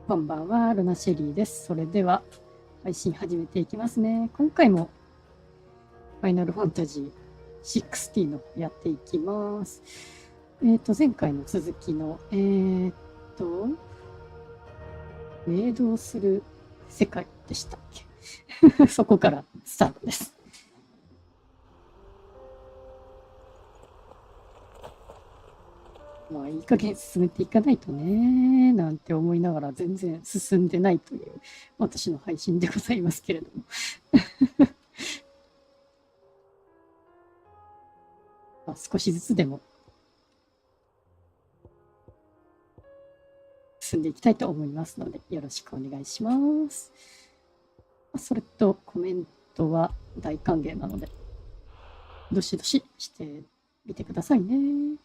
こんばんは、ルナシェリーです。それでは配信始めていきますね。今回もファイナルファンタジー16のやっていきます。前回の続きの鳴動する世界でしたっけそこからスタートです。まあいい加減進めていかないとねなんて思いながら全然進んでないという私の配信でございますけれどもまあ少しずつでも進んでいきたいと思いますのでよろしくお願いします。それとコメントは大歓迎なのでどしどししてみてくださいね。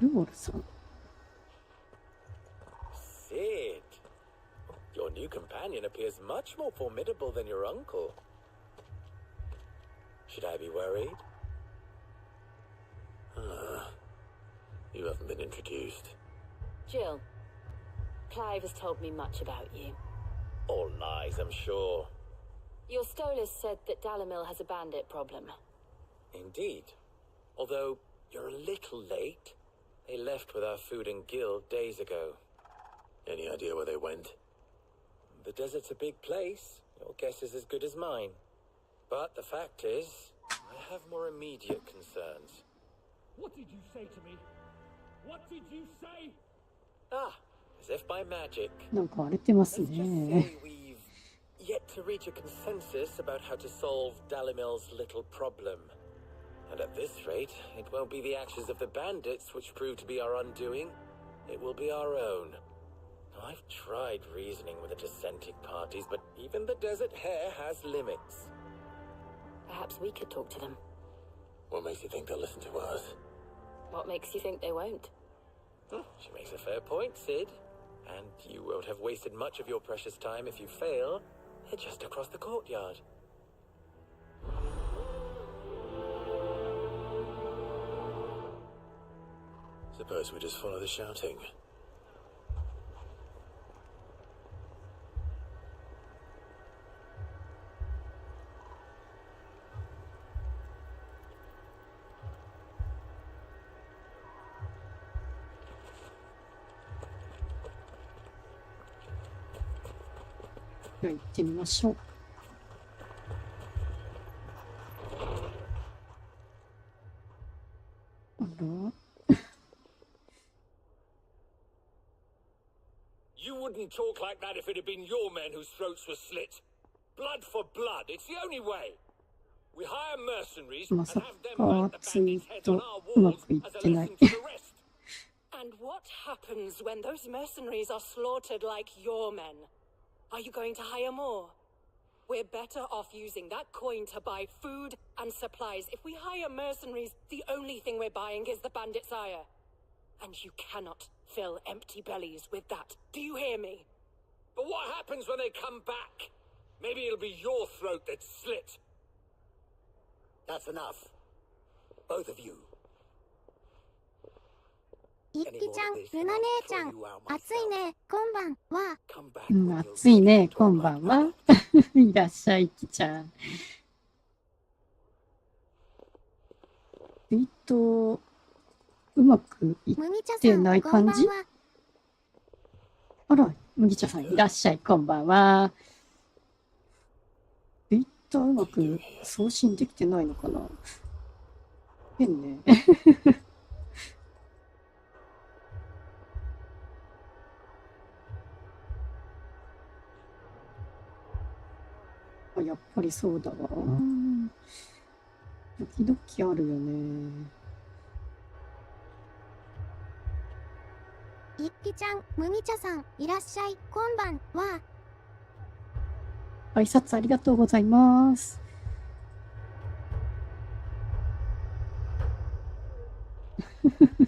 ルオルさん。Sid, your new companion appears much more formidable than your uncle. Should I be worried? You haven't been introduced. Jill, Clive has told me much about you. All lies, I'm sure. Your Stolas said that Dalamil has a bandit problem. Indeed. Although you're a little late. They left with our food and guild days ago. Any idea where they went? The desert's a big place. Your guess is as good as mine. But the fact is, I have more immediate concerns. What did you say to me? What did you say? Ah, as if by magic. なんか荒れてますね。 Let's just say we've yet to reach a consensus about how to solve Dalimil's little problem. And at this rate, it won't be the actions of the bandits which prove to be our undoing. It will be our own. I've tried reasoning with the dissenting parties, but even the Desert Hare has limits. Perhaps we could talk to them. What makes you think they'll listen to us? What makes you think they won't? She makes a fair point, Sid. And you won't have wasted much of your precious time if you fail. They're just across the courtyard. Suppose we just follow the shouting.では行ってみましょう。あら。You wouldn't talk like that if it had been your men whose throats were slit. Blood for blood, it's the only way. We hire mercenaries and まさ have them か bite the ツイ bandits' ー heads ト on our うま walls くいっ as a てない。 lesson to the rest. And what happens when those mercenaries are slaughtered like your men? Are you going to hire more? We're better off using that coin to buy food and supplies. If we hire mercenaries, the only thing we're buying is the bandit's ire. And you cannot fill empty bellies with that. Do you hear me? But what happens when they come back? Maybe it'll be your throat that's slit. That's enough. Both of you. 一匹ちゃん、ルナ姉ちゃん、暑いね、こんばんは。暑いね、こんばんは。いらっしゃい、きちゃん。うまくいってない感じ？あら、麦茶さんいらっしゃい、こんばんは。うまく送信できてないのかな？変ね。やっぱりそうだわ。時々あるよね。一匹ちゃん、麦茶さん、いらっしゃい、こんばんは。挨拶ありがとうございます。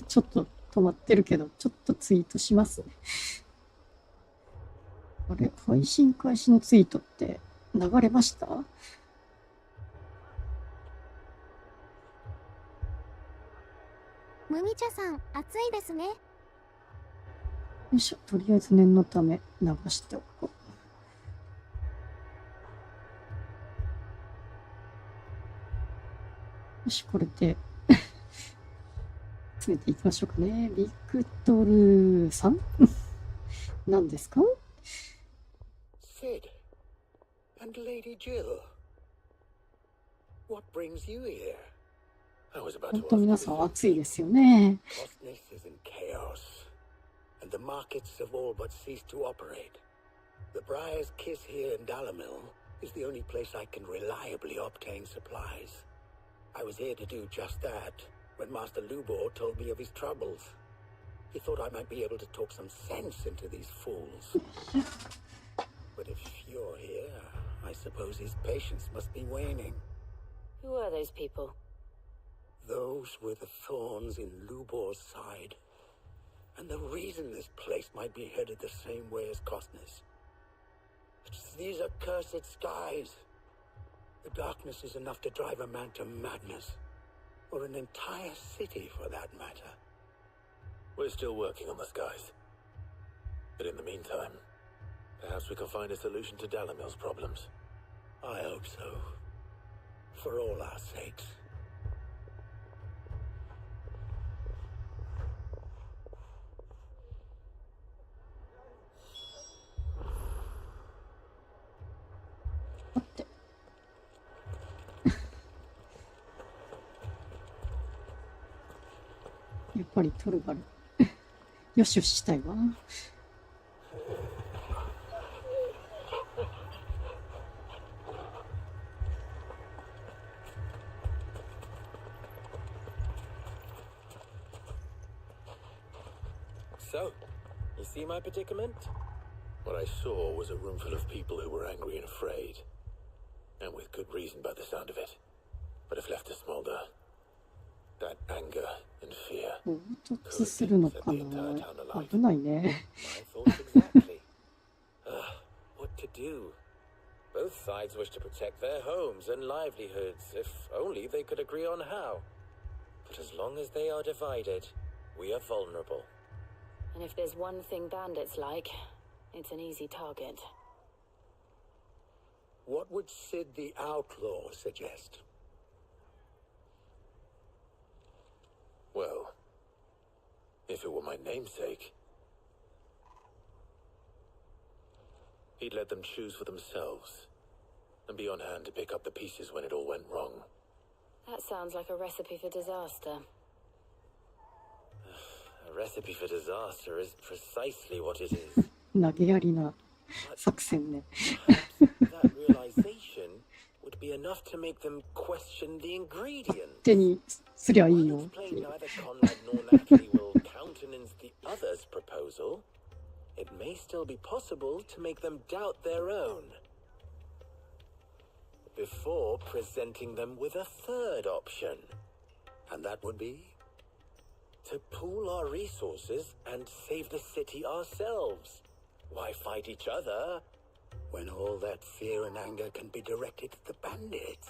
ちょっと止まってるけど、ちょっとツイートしますね。あれ、配信開始のツイートって流れました？むみちゃさん、暑いですね。よいしょ、とりあえず念のため流しておこう。よし、これで詰めていきましょうかね。ビクトルさん何ですか？ Sid and Lady Jill. What brings you here? I was about 本 to 当 ask 皆 you さん this. 暑いですよね。 Costness is in chaos, and the markets have all but ceased to operate. The Briar's Kiss here in Dalamil is the only place I can reliably obtain supplies. I was here to do just that when Master Lubor told me of his troubles. He thought I might be able to talk some sense into these fools. But if you're here, I suppose his patience must be waning. Who are those people? Those were the thorns in Lubor's side. And the reason this place might be headed the same way as Costness. It's these accursed skies. The darkness is enough to drive a man to madness. Or an entire city, for that matter. We're still working on the skies. But in the meantime, perhaps we can find a solution to Dalamil's problems. I hope so. For all our sakes. What? やっぱりトルバルよしよししたいわ。So, you see my predicament? What I saw was a room full of people who were angry and afraid. And with good reason by the sound of it. But if left to smolder, that anger and fear 衝突するのかな？危ないね。 My thoughts exactly. What to do? Both sides wish to protect their homes and livelihoods, if only they could agree on how. But as long as they are divided, we are vulnerable. And if there's one thing bandits like, it's an easy target. What would Sid the Outlaw suggest? Well, if it were my namesake, he'd let them choose for themselves and be on hand to pick up the pieces when it all went wrong. That sounds like a recipe for disaster. A recipe for disaster is precisely what it is. 投げやりな作戦ね。 That realization would be enough to make them question the ingredients. 手にすりゃいいよ。 While it's plain neither Conrad nor Natalie will countenance the other's proposal, it may still be possible to make them doubt their own. Before presenting them with a third option. And that would be to pool our resources and save the city ourselves. Why fight each other when all that fear and anger can be directed at the bandits?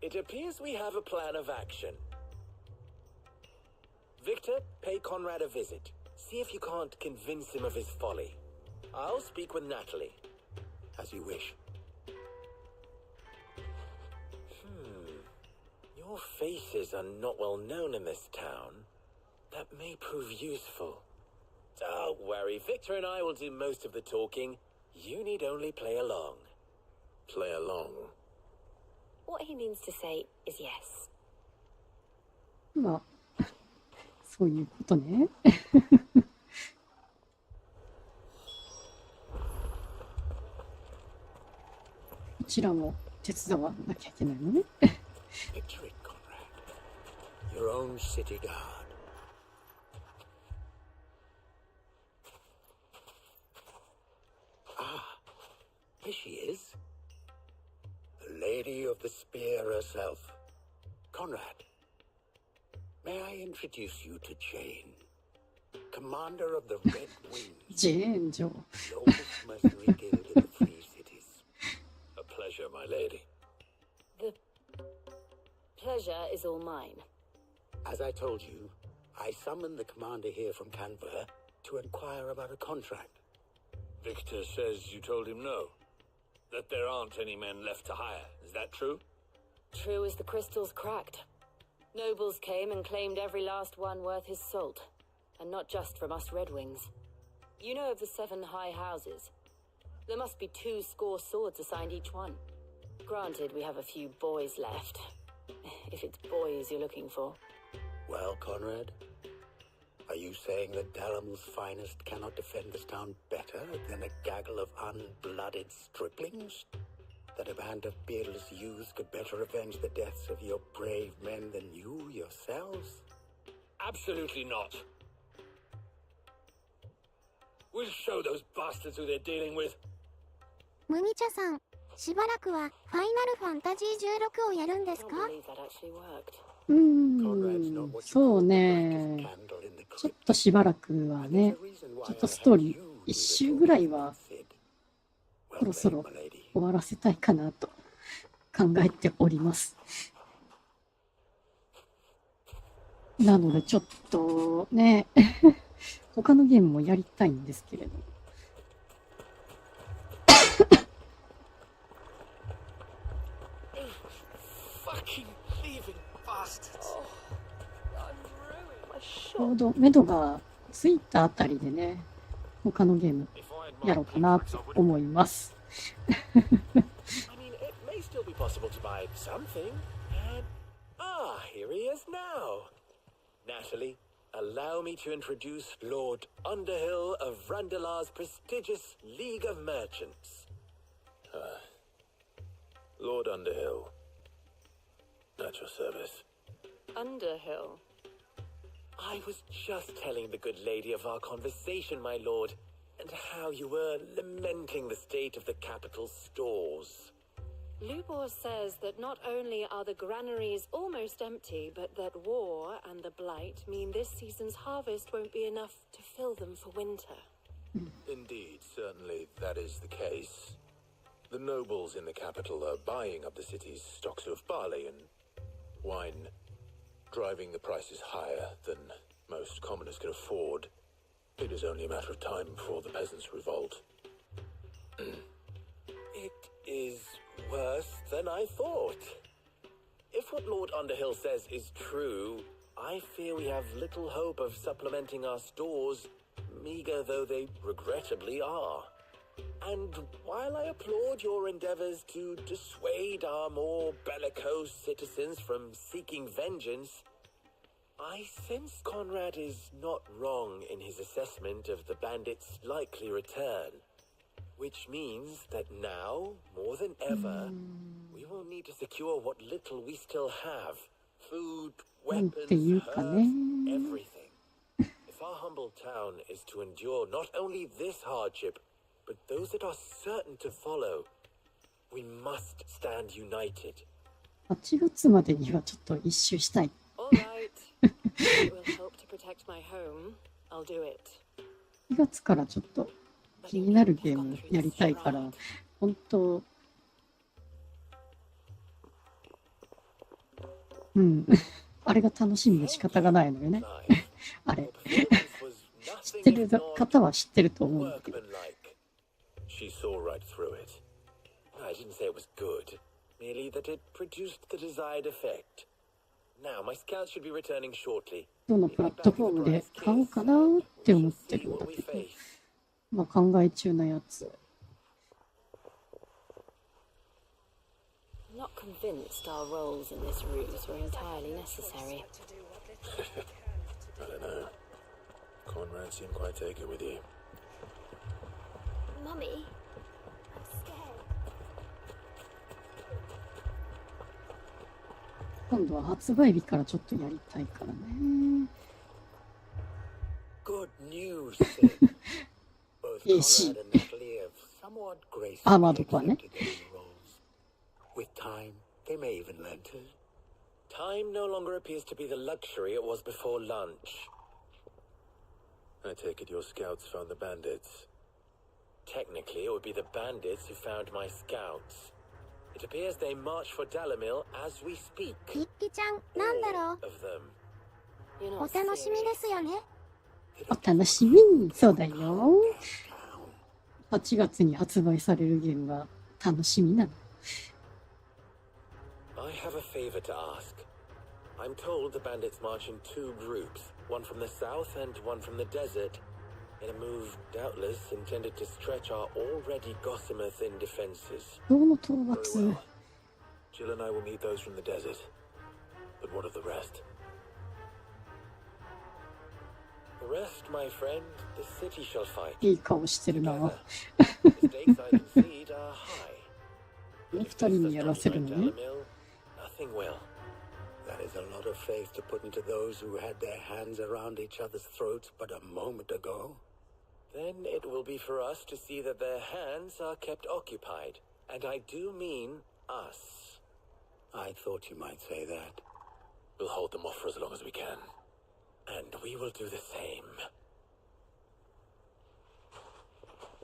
It appears we have a plan of action. Victor, pay Conrad a visit. See if you can't convince him of his folly. I'll speak with Natalie. As you wish. Your faces are not well known in this town. That may prove useful. Don't worry, Victor and I will do most of the talking. You need only play along. Play along. What he means to say is yes. まあ、そういうことね。こちらも手伝わなきゃいけないのね。 Picture it, Conrad. Your own city guard. Ah, here she is. The Lady of the Spear herself. Conrad, may I introduce you to Jane? commander of the Red Wings, ジェーン嬢。 the oldest mercenary guild in the Free Cities. A pleasure, my lady. The pleasure is all mine. As I told you, I summoned the commander here from Canberra to inquire about a contract. Victor says you told him no. That there aren't any men left to hire. Is that true? True as the crystals cracked. Nobles came and claimed every last one worth his salt. And not just from us Red Wings. You know of the 7 high houses. There must be 2 swords assigned each one. Granted, we have a few boys left. If it's boys you're looking for. Well, Conrad, are you saying that Dalamel's finest cannot defend this town better than a gaggle of unblooded striplings? That a band of beardless youths could better avenge the deaths of your brave men than you yourselves? Absolutely not. We'll show those bastards who they're dealing with. 麦茶さん、しばらくはファイナルファンタジー16をやるんですか？ Can't believe that actually worked. そうね。ちょっとしばらくはね、ちょっとストーリー1周ぐらいはそろそろ終わらせたいかなと考えております。なのでちょっとね、他のゲームもやりたいんですけれど。ちょうど目処がついたあたりでね、他のゲームやろうかなと思います。I mean, it may still be possible to buy something. And here he is now. Natalie, allow me to introduce Lord Underhill of Randalar's prestigious League of Merchants. Lord Underhill, at your service. Underhill. I was just telling the good lady of our conversation, my lord, and how you were lamenting the state of the capital's stores. Lubor says that not only are the granaries almost empty, but that war and the blight mean this season's harvest won't be enough to fill them for winter. Indeed, certainly that is the case. The nobles in the capital are buying up the city's stocks of barley and wine, driving the prices higher than most commoners can afford. It is only a matter of time before the peasants revolt. It is worse than I thought. If what Lord Underhill says is true, I fear we have little hope of supplementing our stores, meager though they regrettably are. And while I applaud your endeavors to dissuade our more bellicose citizens from seeking vengeance, I sense Conrad is not wrong in his assessment of the bandits' likely return. Which means that now, more than ever, we will need to secure what little we still have. Food, weapons, herbs, everything. If our humble town is to endure not only this hardship, but those that are certain to follow, we must stand united. 8月までにはちょっと一周したい。All right. It will help to protect my home. I'll do it. 2月からちょっと気になるゲームやりたいから、本当、あれが楽しみで仕方がないのよね。あれ。知ってる方は知ってると思うんだけど。She saw right through it. I didn't say it was good, merely that it produced the desired effect. Now my scouts should be returning shortly. どのプラットフォームで買おうかなって思ってるんだけど、まあ考え中なやつ。I'm not convinced our roles in this ruse were entirely necessary. I don't know. Conrad seemed quite taken with you. Mummy, I'm scared. 今度は発売日からちょっとやりたいからね。Good news, Sid. Both Conrad and Natalie have somewhat gracefully accepted their new roles. With time, they may even learn to. Time no longer appears to be the luxury it was before lunch. I take it your scouts found the bandits. Technically, it would be the bandits who found my scouts. It appears they march for Dalimil as we speak. ピッピちゃん、なんだろ All of them. You're う。お not 楽しみ serious. ですよね。お楽しみに。そうだよ。8月に発売されるゲームが楽しみなの。I have a favor to ask. I'm told the bandits march in two groups, one from the south and one from the desert, in a move doubtless intended to stretch our already gossamer thin defenses. どうの討 Very 伐 well. Jill and I will meet those from the desert. But what of the rest? The rest, my friend, the city shall fight. いい顔してるな。 Together. The stakes I concede are high. 二人にやらせるのね。 Dalimil, nothing will. That is a lot of faith to put into those who had their hands around each other's throats but a moment ago. Then it will be for us to see that their hands are kept occupied. And I do mean us. I thought you might say that. We'll hold them off for as long as we can. And we will do the same.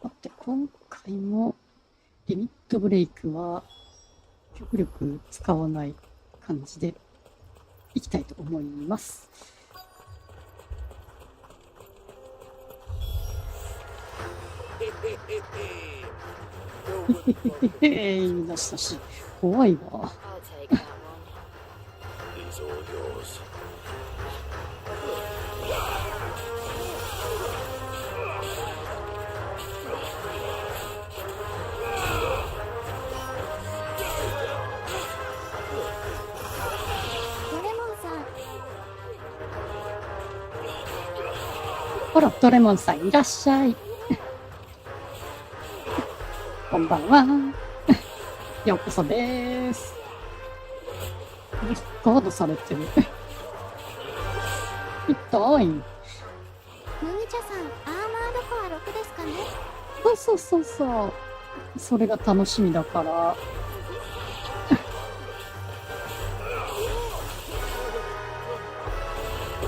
待って、今回もリミットブレイクは極力使わない感じでいきたいと思います。言い出したし、怖いわ。 I'll take that one. These are all yours. ドレモンさん、ほら、ドレモンさんいらっしゃい。こんばんは。ようこそです。ガードされてる。痛い。麦茶さん、アーマードコア6ですかね。そうそうそうそう。それが楽しみだから。よ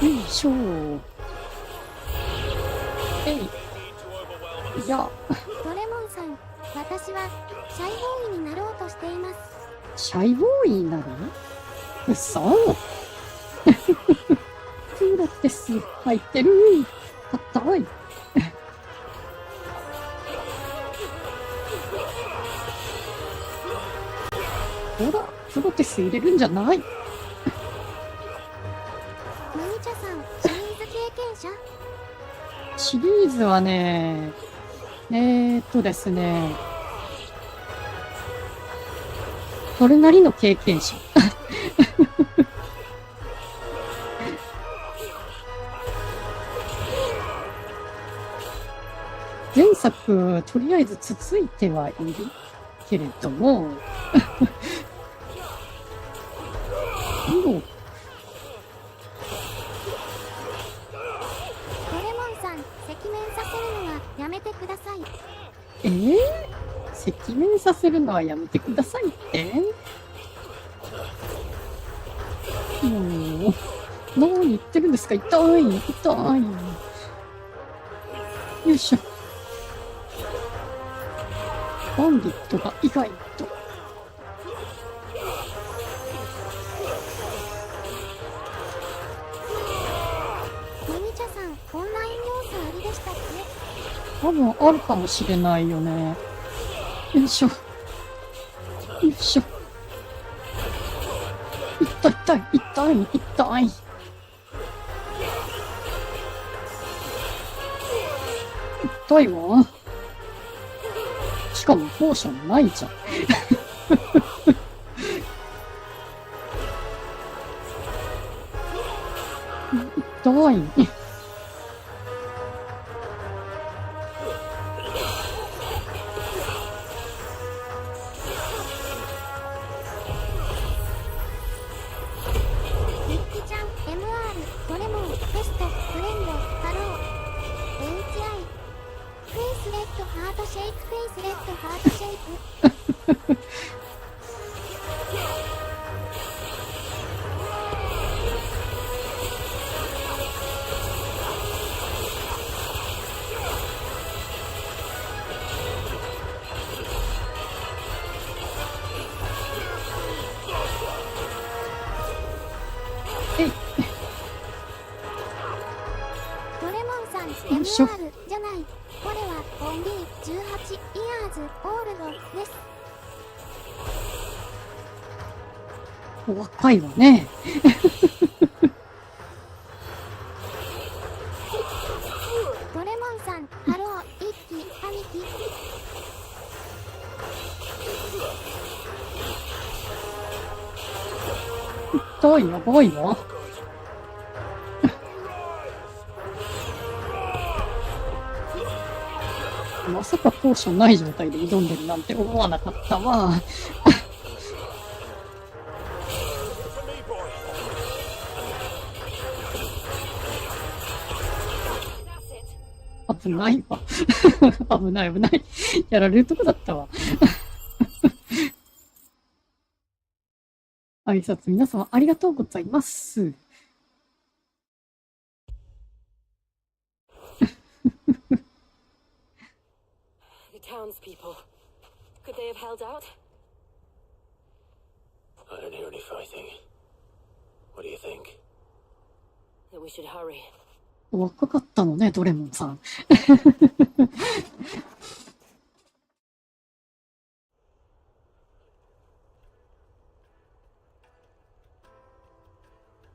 いしょ。えい。いや、ドレモンさん、私はシャイボーイになろうとしています。シャイボーイになる？うそプーラテス入ってる。硬い。ほら、プロテス入れるんじゃない。麦茶さん、シリーズ経験者？シリーズはね、ですね、それなりの経験者。前作、とりあえずつついてはいるけれども、もうドレモンさん、赤面させるのはやめてください。赤面させるのはやめてくださいって。もう、何言ってるんですか。痛い、痛い。よいしょ。バンディットが意外と。麦茶さん、オンライン要素ありでしたっけ？多分あるかもしれないよね。よいしょ。よいしょ。痛い痛い痛い痛い。痛いわ。しかもポーションないじゃん。痛い。ミッキちゃん、MR、ドレモン、テスト、フレンド、ハロー、HI、フェイスレッドハートシェイク、フェイスレッドハートシェイク。よいしょ。 MR じゃない。これはオンリー18イヤーズオールドです。お若いわね。ドレモンさん、ハロー、一期、兄貴。痛い、やばいわ。まさかポーションない状態で挑んでるなんて思わなかったわ。危ないわ。危ない危ない。やられるとこだったわ。挨拶皆様ありがとうございます。The townspeople. Could they have held out? I don't hear any fighting. What do you think? That we should hurry. 若かったのね、ドレモンさん。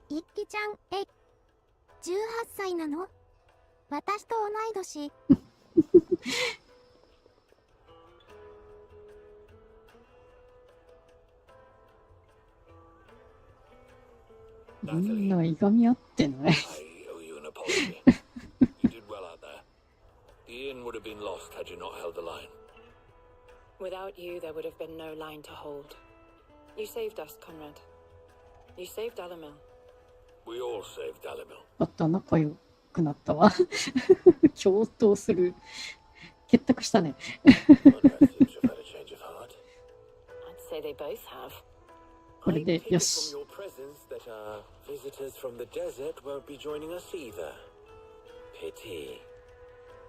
一輝ちゃん、18歳なの？私と同い年。みんないがみ合ってない。I owe you an apology. You did well out there. The inn would have been lost had you not held the line. Without you, there would have been no line to hold. You saved us, Conrad. You saved Alamil. We all saved Dalimil. また仲良くなったわ。共闘する。結託したね。Conrad seems to have had a change of heart. I'd say they both have. これ I で take よ it し from。your presence that our visitors from the desert won't be joining us either. Pity.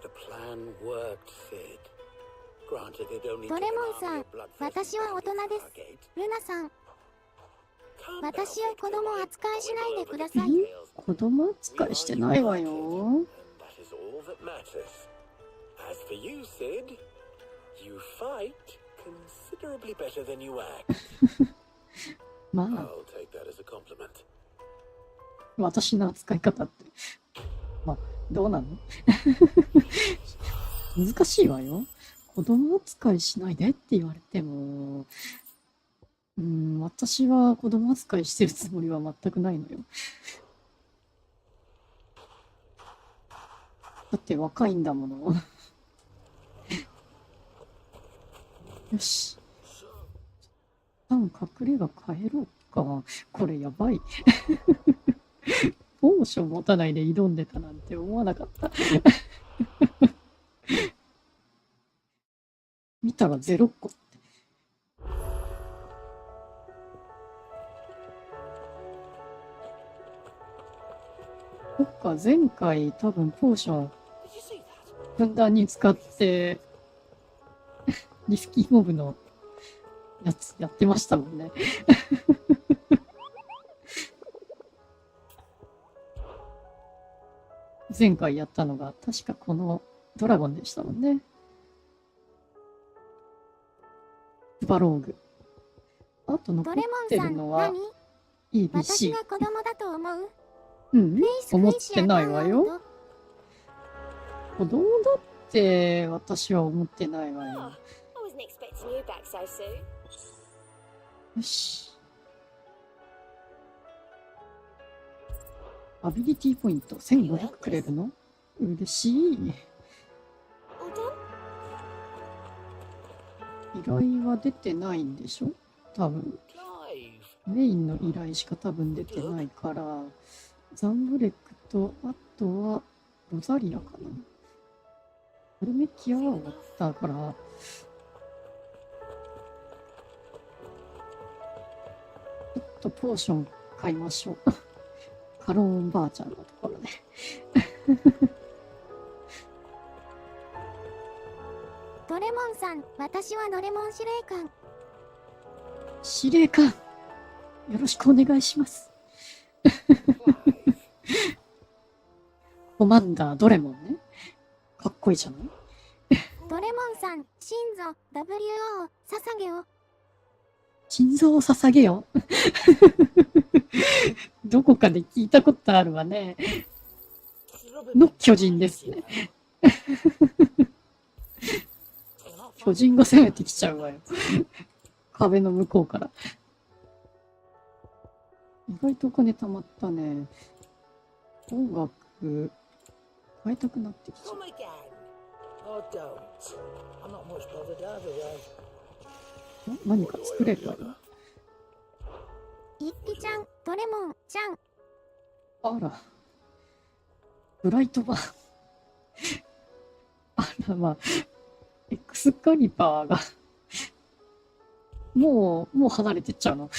The plan worked, Sid. Granted, it only ド took レ an モンさ army ん、 of bloodthirsty 私は大人 bandits で to す。 our gate. ルナさん、 Calm down, 私を子 victim. 供扱いしないでくだ We'll さい。 go over the details. 子供扱いしてないわよ。 And that is all that matters. As for you, Sid, you fight considerably better than you act. まあ、 I'll take that as a compliment. 私の扱い方って。まあ、どうなの？難しいわよ。子供扱いしないでって言われても、私は子供扱いしてるつもりは全くないのよ。だって若いんだもの。よし。隠れ家帰ろうか。これやばい。ポーション持たないで挑んでたなんて思わなかった。見たら0個って。そっか、前回多分ポーション Did you see that? ふんだんに使ってリスキーモブのやつやってましたもんね。前回やったのが確かこのドラゴンでしたもんね。バローグ。あと残っドレモンさん、てるのは何？私 ABC。が子供だと思う？うんフェイ、ス思ってないわよ。子供だって私は思ってないわ Oh, よ。 I wasn't expecting you back so soon. よし。アビリティポイント1500くれるの？嬉しい。 All done? 依頼は出てないんでしょ？多分。 Clive! メインの依頼しか多分出てないから、ザンブレックと、あとはロザリアかな。オルメキアは終わったから、ちょっとポーション買いましょう。カローンばあちゃんのところで。ドレモンさん、私はドレモン司令官。司令官、よろしくお願いします。コマンダードレモンね。かっこいいじゃない？ドレモンさん、心臓 WO 捧げを。心臓を捧げよ。どこかで聞いたことあるわね。の巨人ですね。巨人が攻めてきちゃうわよ。壁の向こうから。意外とお金貯まったね。音楽、変えたくなってきちゃう。 Come again. Oh, don't. I'm not much bothered either way. 何か作れるわよ。一輝ちゃん、ドレモンちゃん。あら。ブライトバー。あら、まあ、エクスカリバーが、もう離れてっちゃうの。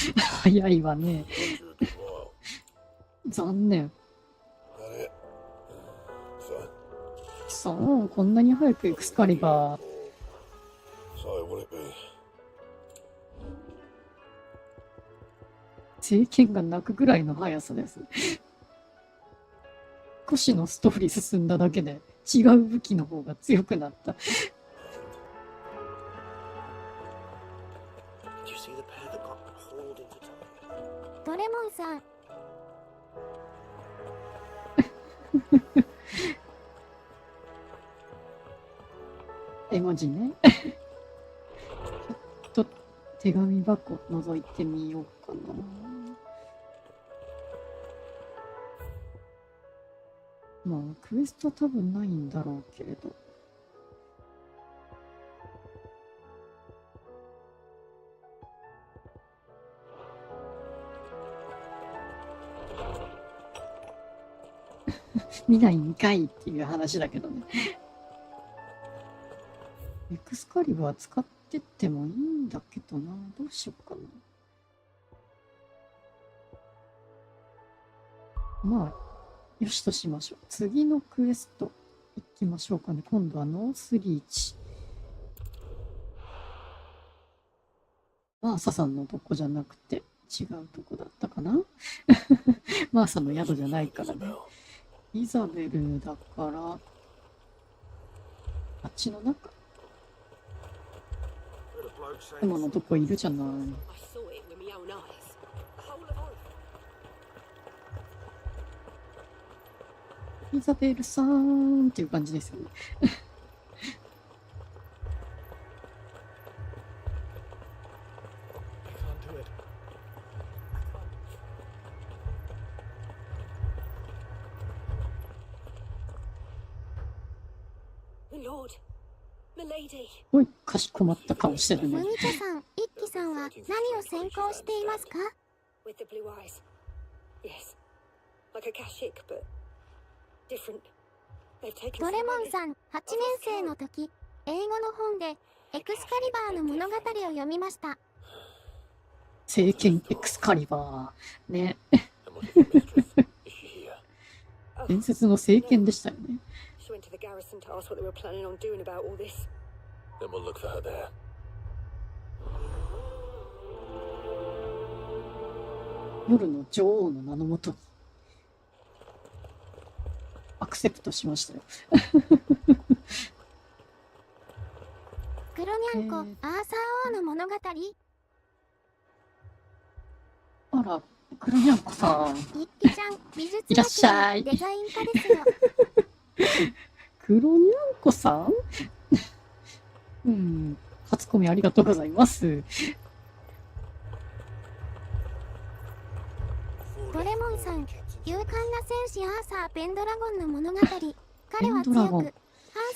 早いわね。残念。そう、こんなに早くエクスカリバー。聖剣が泣くぐらいの速さです。少しのストーリー進んだだけで違う武器の方が強くなった。ドレモンさん。絵文字ね。ちょっと手紙箱覗いてみようかな。まあ、クエスト多分ないんだろうけれど。見ないんかいっていう話だけどね。エクスカリバー使ってってもいいんだけどな。どうしようかな。まあ、よしとしましょう。次のクエスト行きましょうかね。今度はノースリーチ。マーサさんのとこじゃなくて違うとこだったかな。マーサの宿じゃないからね。イザベルだから、あっちの中。今のとこいるじゃない。イザベルさんっていう感じですよね。おい、かしこまった顔してるね。麦茶さん、一輝さんは何を専攻していますか？ドレモンさん、8年生の時、英語の本でエクスカリバーの物語を読みました。聖剣エクスカリバー。ね。伝説の聖剣でしたよね。夜の女王の名のもとにアクセプトしましたよ。黒にゃんこ、アーサー王の物語。あら、黒にゃんこさん。一輝ちゃん、美術いらっしゃい。デザイン科ですよ。黒にゃんこさんうん、初コメありがとうございます。ドレモンさん、勇敢な戦士アーサー・ペンドラゴンの物語。彼は強く、ハン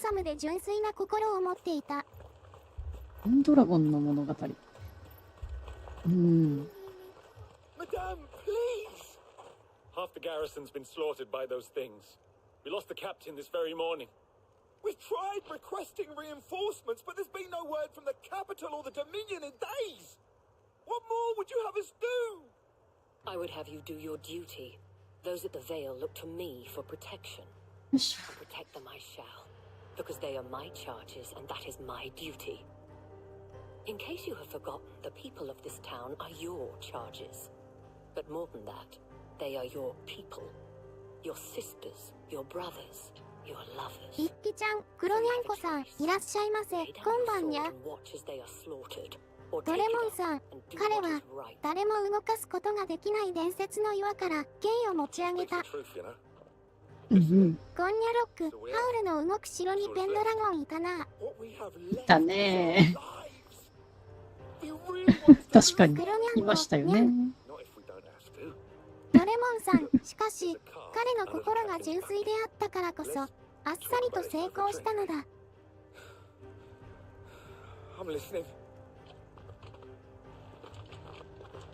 サムで純粋な心を持っていた。ペンドラゴンの物語。Madame, please! Half the garrison's been slaughtered by those things. We lost the captain this very morning. We've tried requesting reinforcements, but there's been no word from the capital or the Dominion in days. What more would you have us do? I would have you do your duty. Those at the Vale look to me for protection. Protect them I shall, because they are my charges and that is my duty. In case you have forgotten, the people of this town are your charges. But more than that, they are your people. your sisters, your brothers, your lovers. 一輝ちゃん、黒にゃんこさん、いらっしゃいませ。 Lay こ down んばん your にゃ。 sword and watch as they are slaughtered, or ド take レ it モン up さん、 and do 彼 what は is right. 誰も動かすことができない伝説の岩から剣を持ち上げ Speaks た。 the truth, you know. うんうん。ゴンニャロック、ハウルの動く城にペンドラゴンいたな。 What we have い left たね is our lives. We really want to 確かに黒にゃんこ、いましたよにゃん。ね。 Not if we don't have to. ドレモンさん、しかし、彼の心が純粋であったからこそ、あっさりと成功したのだ。 I'm listening.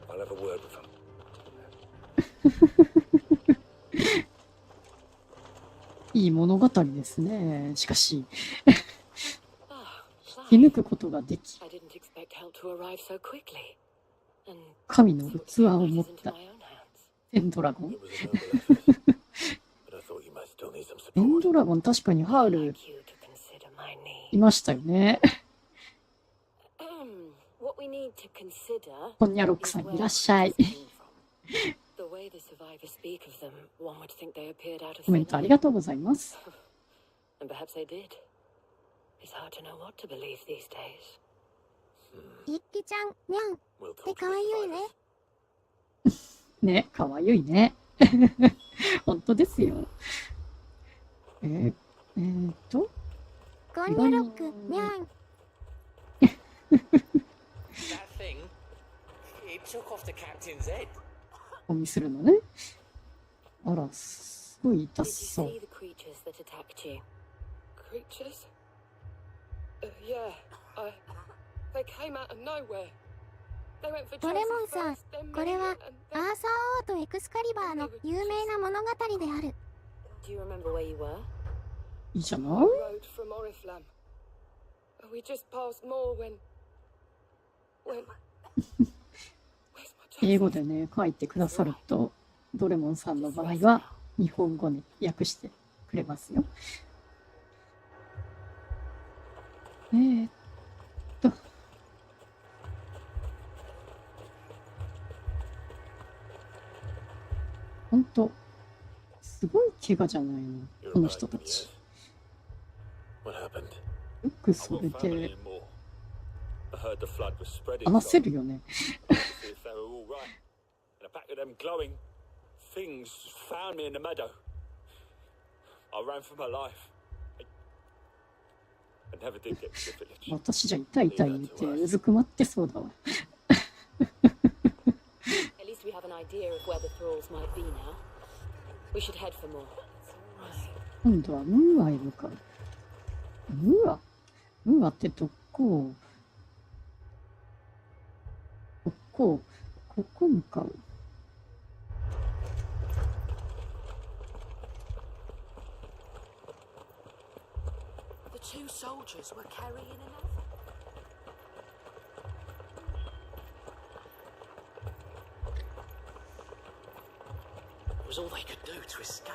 I'll have a word with them. いい物語ですね。しかし、 Ah, 引き fine. 抜くことができ、 I didn't expect help to arrive so quickly. And 神の put 器を matters 持っ into た my own hands. エンドラゴン。 It was a noble effort, but I thought you might still need some エン support. ドラゴン確かにハウ I'd ル like you to consider my い need. ましたよね。 What we need to consider こんにゃろく is さん where いらっしゃい。 these came from. The way the survivors speak of them, one would think they appeared out of コメン thin トあり air. がとうございます。 And perhaps they did. It's hard to know what to believe these days. 一輝ちゃん、にゃん、 We'll って talk か to わ the ゆいね。 survivors. ね、かわゆいね。本当ですよ。ゴンニャロック、にゃん。 That thing, it took off the captain's head. お見するのね。あら、すごい痛 Did you そう see。the creatures that attacked you? Creatures? Yeah, they came out of nowhere. They went for ドレモン Tracy さん、 first, then これ me, は and アー then サー王とエクスカリバーの有名な物語である。 Do you remember where you were? いいじゃない。 road from Oriflamme. We just passed more when... Where's my 英 Tracy? 語でね、書いてくださると、ドレモンさんの場合は日本語に訳してくれますよ。と、ほんと、すごい怪我じゃないの、 You're この right, 人たち。 yes. What happened? よく I それ wasn't found で anymore. I heard the flood was spreading. 話 so せるよね。 I went to see if they were all right. And the back of them glowing things found me in the meadow. I ran for my life. I never did get to the village. 私じゃ痛い痛い言ってうずくまってそうだわ。 At least we have an idea of where the thralls might be now. We should head for more. 今度はムーアへ向かう。ムーアムーアってどこここ向かう。 The two soldiers were carrying another. It was all they could do to escape.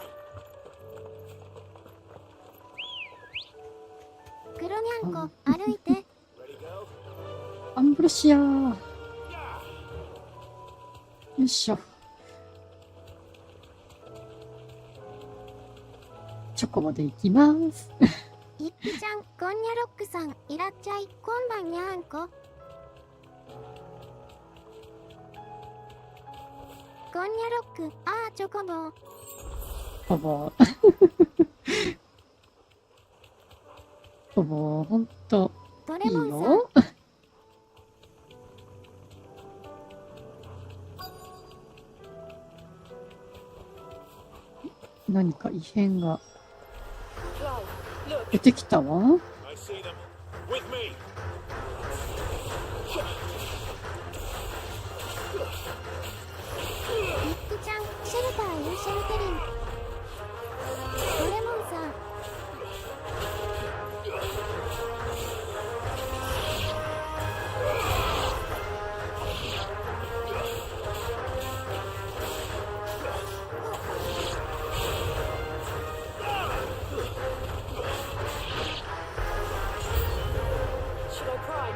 黒にゃんこ、歩いて。 Ready, girl? アンブロシアー。よいしょ。チョコまで行きます。一輝ちゃん、ゴンニャロックさん、いらっしゃい。こんばんにゃんこ。ゴンニャロック、あーチョコボー。ほぼ。ほぼ、ほんと、いいドレモンさん、よ。何か異変が Clive, look, 出てきたわ。 I see them. With me. 一輝ちゃん、シェルターユーシェルテリン。ドレモンさん、 Should I cry?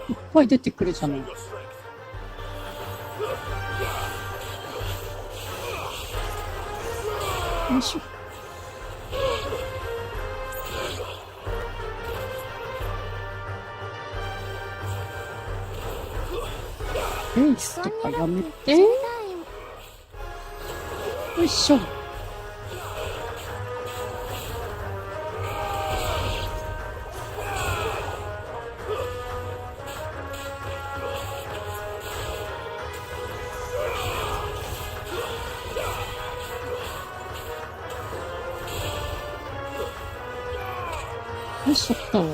いっぱい出てくるじゃない。 Your strength. よいしょ。フェイスとかやめて。よいしょ。よいしょっと。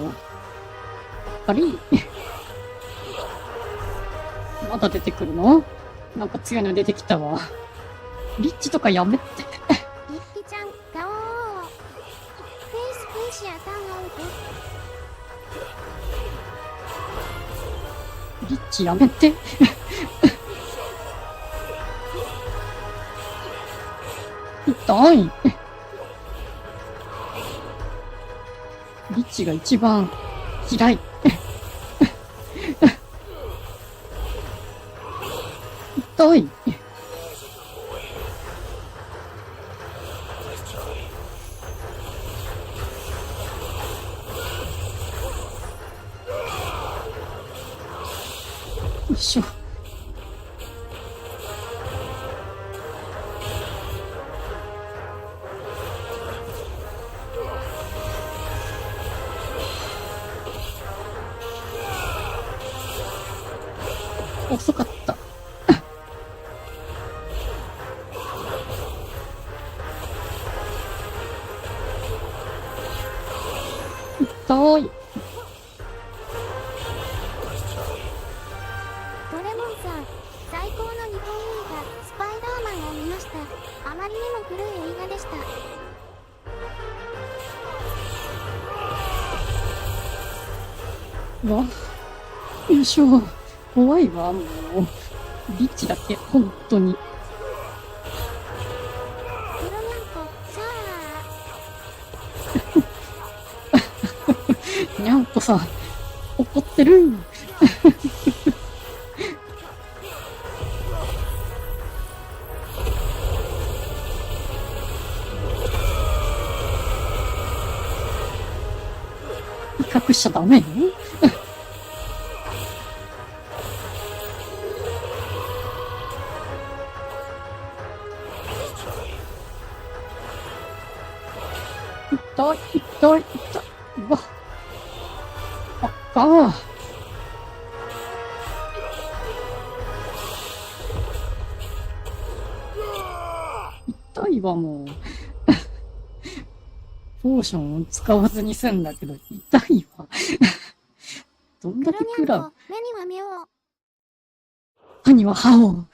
あれまだ出てくるの？なんか強いの出てきたわ。リッチとかやめて。一匹ちゃん、ガオー。フェイスプッシュやターンアウト。リッチやめて。痛い。リッチが一番嫌い。痛い。よいしょ。遅かった。痛い。ドレモンさん、最高の日本映画、スパイダーマンを見ました。あまりにも古い映画でした。わ、よいしょ。怖いわ、もう。リッチだけ、本当に。黒にゃんこ、シャー。にゃんこさん、怒ってる。威嚇しちゃダメよ。痛い、痛い、痛い。うわ。あっかー。痛いわ、もう。ポーションを使わずに済んだけど、痛いわ。どんだけ食らう。目には目を。歯には歯を。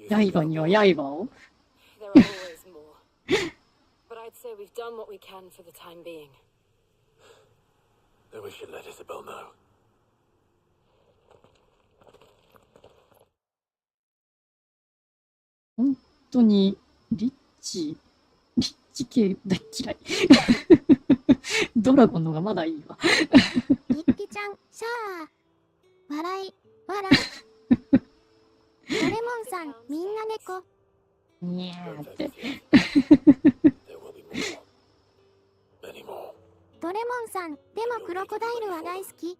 刃には刃を。There are always more. But I'd say we've done what we can for the time being. Then we should let Isabel know. 本当に、リッチ系大嫌い。ドラゴンのがまだいいわ。一匹ちゃん、シャー。笑い、笑い。ドレモンさん、みんな猫。にゃーって。ドレモンさん、でもクロコダイルは大好き。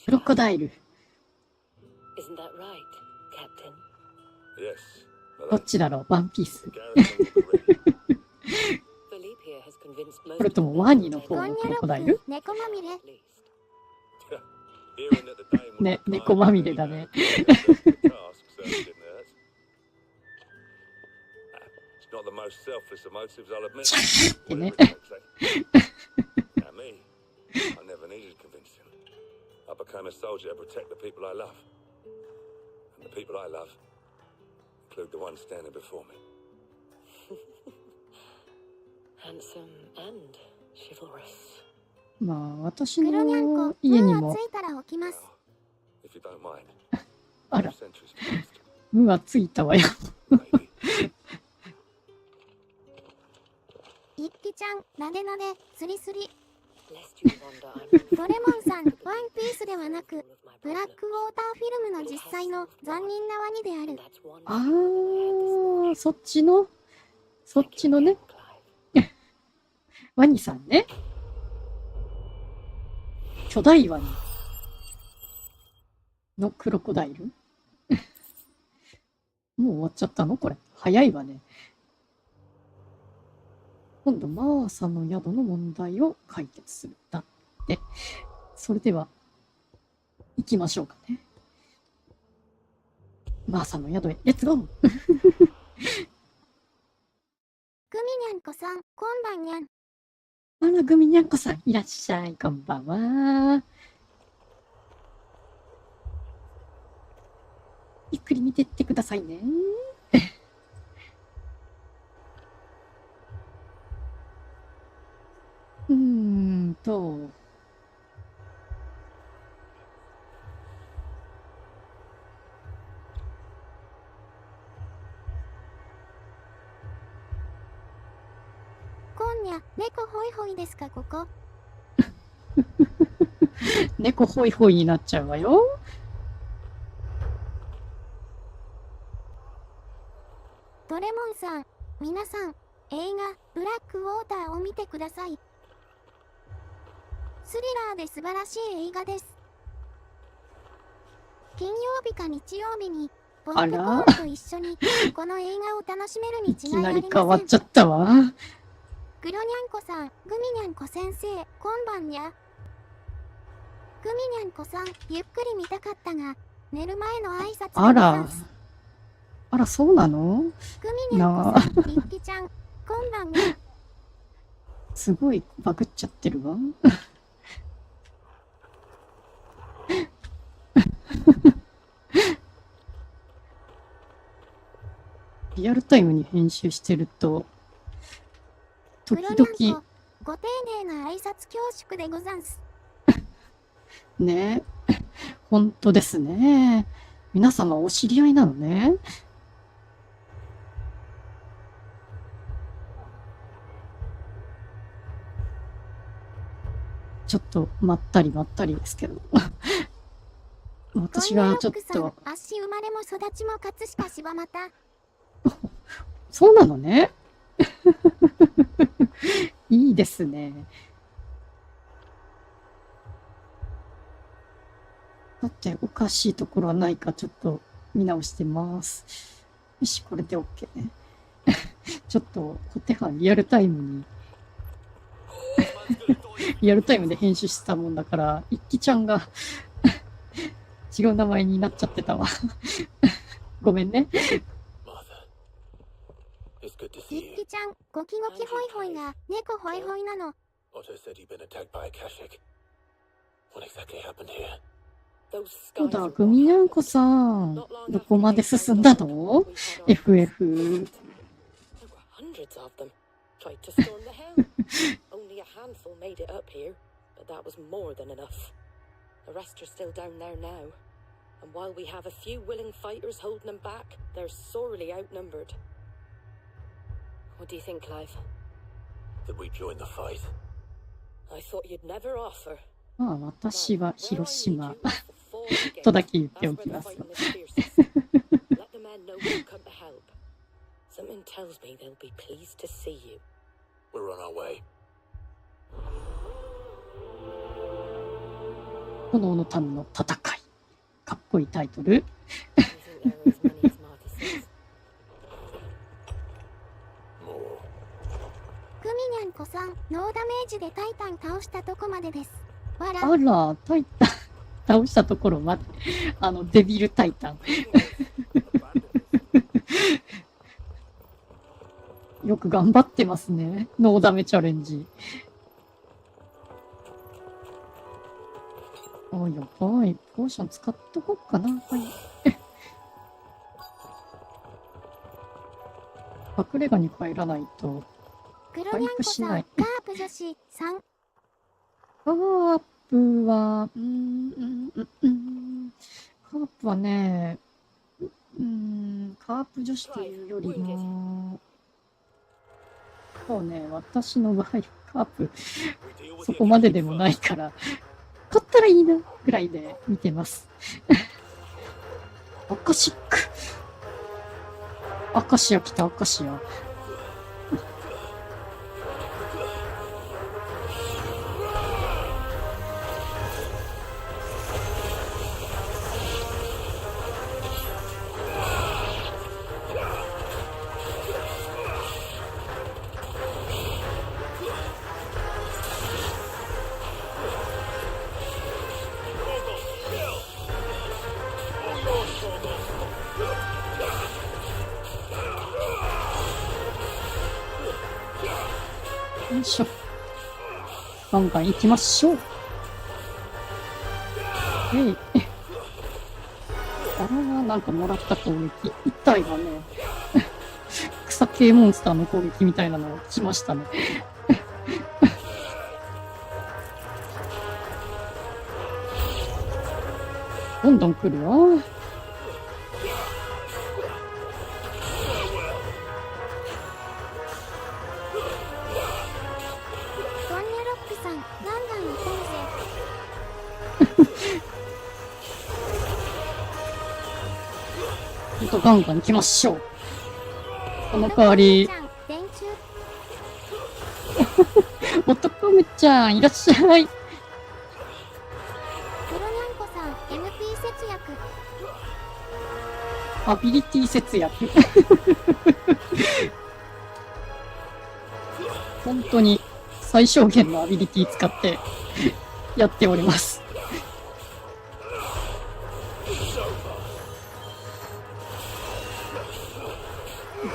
クロコダイル。 Isn't that right, Captain? Yes. どっちだろう、ワンピース。 Felipe has convinced most これともワニの方のクロコダイル？猫まみれ。ね、猫まみれだね。Not the most selfless of motives, I'll admit. ってね。 Now me, I never needed convincing. I became a soldier to protect the people I love. And the people I love include the ones standing before me. handsome and chivalrous. まあ、私黒にゃんのこ、ムー家にもはついたら起きます。 If you don't mind. あら、 Centuries passed. 無はついたわよ。 Maybe. 一匹ちゃん、なでなで、スリスリ。 Lest you wonder, I'm ドレモンさん、ワンピースではなく、ブラックウォーターフィルムの実際の残忍なワニである。that's one あー、あ、そっちのね、ワニさんね。巨大ワニのクロコダイルもう終わっちゃったのこれ。早いわね。今度、マーサの宿の問題を解決する。だって。それでは、行きましょうかね。マーサの宿へ、レッツゴーグミニャンコさん、こんばんにゃん。あら、グミニャンコさん、いらっしゃい、こんばんは。ゆっくり見てってくださいね。と。こんにゃ、猫ホイホイですか、ここ。猫ホイホイになっちゃうわよ。ドレモンさん、皆さん、映画、ブラックウォーターを見てください。スリラーで素晴らしい映画です。金曜日か日曜日に、ポップコーンと一緒に、この映画を楽しめるに違いありません。いきなり変わっちゃったわ。グロニャンコさん、グミニャンコ先生、こんばんにゃ。グミニャンコさん、ゆっくり見たかったが、寝る前の挨拶でござんす。あら、そうなの？グミニャンコさん、リッキちゃん、こんばんにゃ。すごいバグっちゃってるわ。リアルタイムに編集してると、時々ご丁寧な挨拶恐縮でござんす。ね、本当ですね。皆様お知り合いなのね。ちょっとまったりですけど。私がちょっと。足生まれも育ちも葛飾柴又。そうなのね。いいですね。だっておかしいところはないかちょっと見直してます。よし、これで OK ね。ちょっと小手半リアルタイムにリアルタイムで編集したもんだから、一輝ちゃんが違う名前になっちゃってたわ。ごめんね。一輝ちゃん、ゴキゴキホイホイが猫ホイホイなの。そうだ、グミニャンコさん。どこまで進んだの？ FF。Hundreds of them tried to storm the helm. Only a handful made it up here, but that was more than enough. The rest are still down there now, and while we have a few willing fighters holding them back, they're sorely outnumbered. What do you think, Clive? That we join the fight. I thought you'd never offer. まあ、私は広島とだけ言っておきます。Let the men know we'll come to help. Something tells me they'll be pleased to see you. We're on our way. 炎の民の戦い。かっこいいタイトル。Isn't there as many as Martha says? グミニャンコさん、ノーダメージでタイタン倒したとこまでです。わら。あら、タイタン倒したところまで。デビルタイタン。よく頑張ってますね。ノーダメチャレンジ。あ、やばい。ポーション使っとこっかな。はい。隠れ家に帰らないと。グロニャンコさん、ガープ女子3。カープは、カープはね、カープ女子というよりも、そうね、私の場合、カープ、そこまででもないから、勝ったらいいな、ぐらいで見てます。アカシック。アカシア来た、アカシア。よいしょ。ガンガン行きましょう。あら、なんかもらった攻撃。痛いわね。草系モンスターの攻撃みたいなの来ましたね。どんどん来るよ。ガンガン行きましょう。この代わり、男めちゃんいらっしゃい。黒にゃんこさん MP 節約。アビリティ節約。本当に最小限のアビリティ使ってやっております。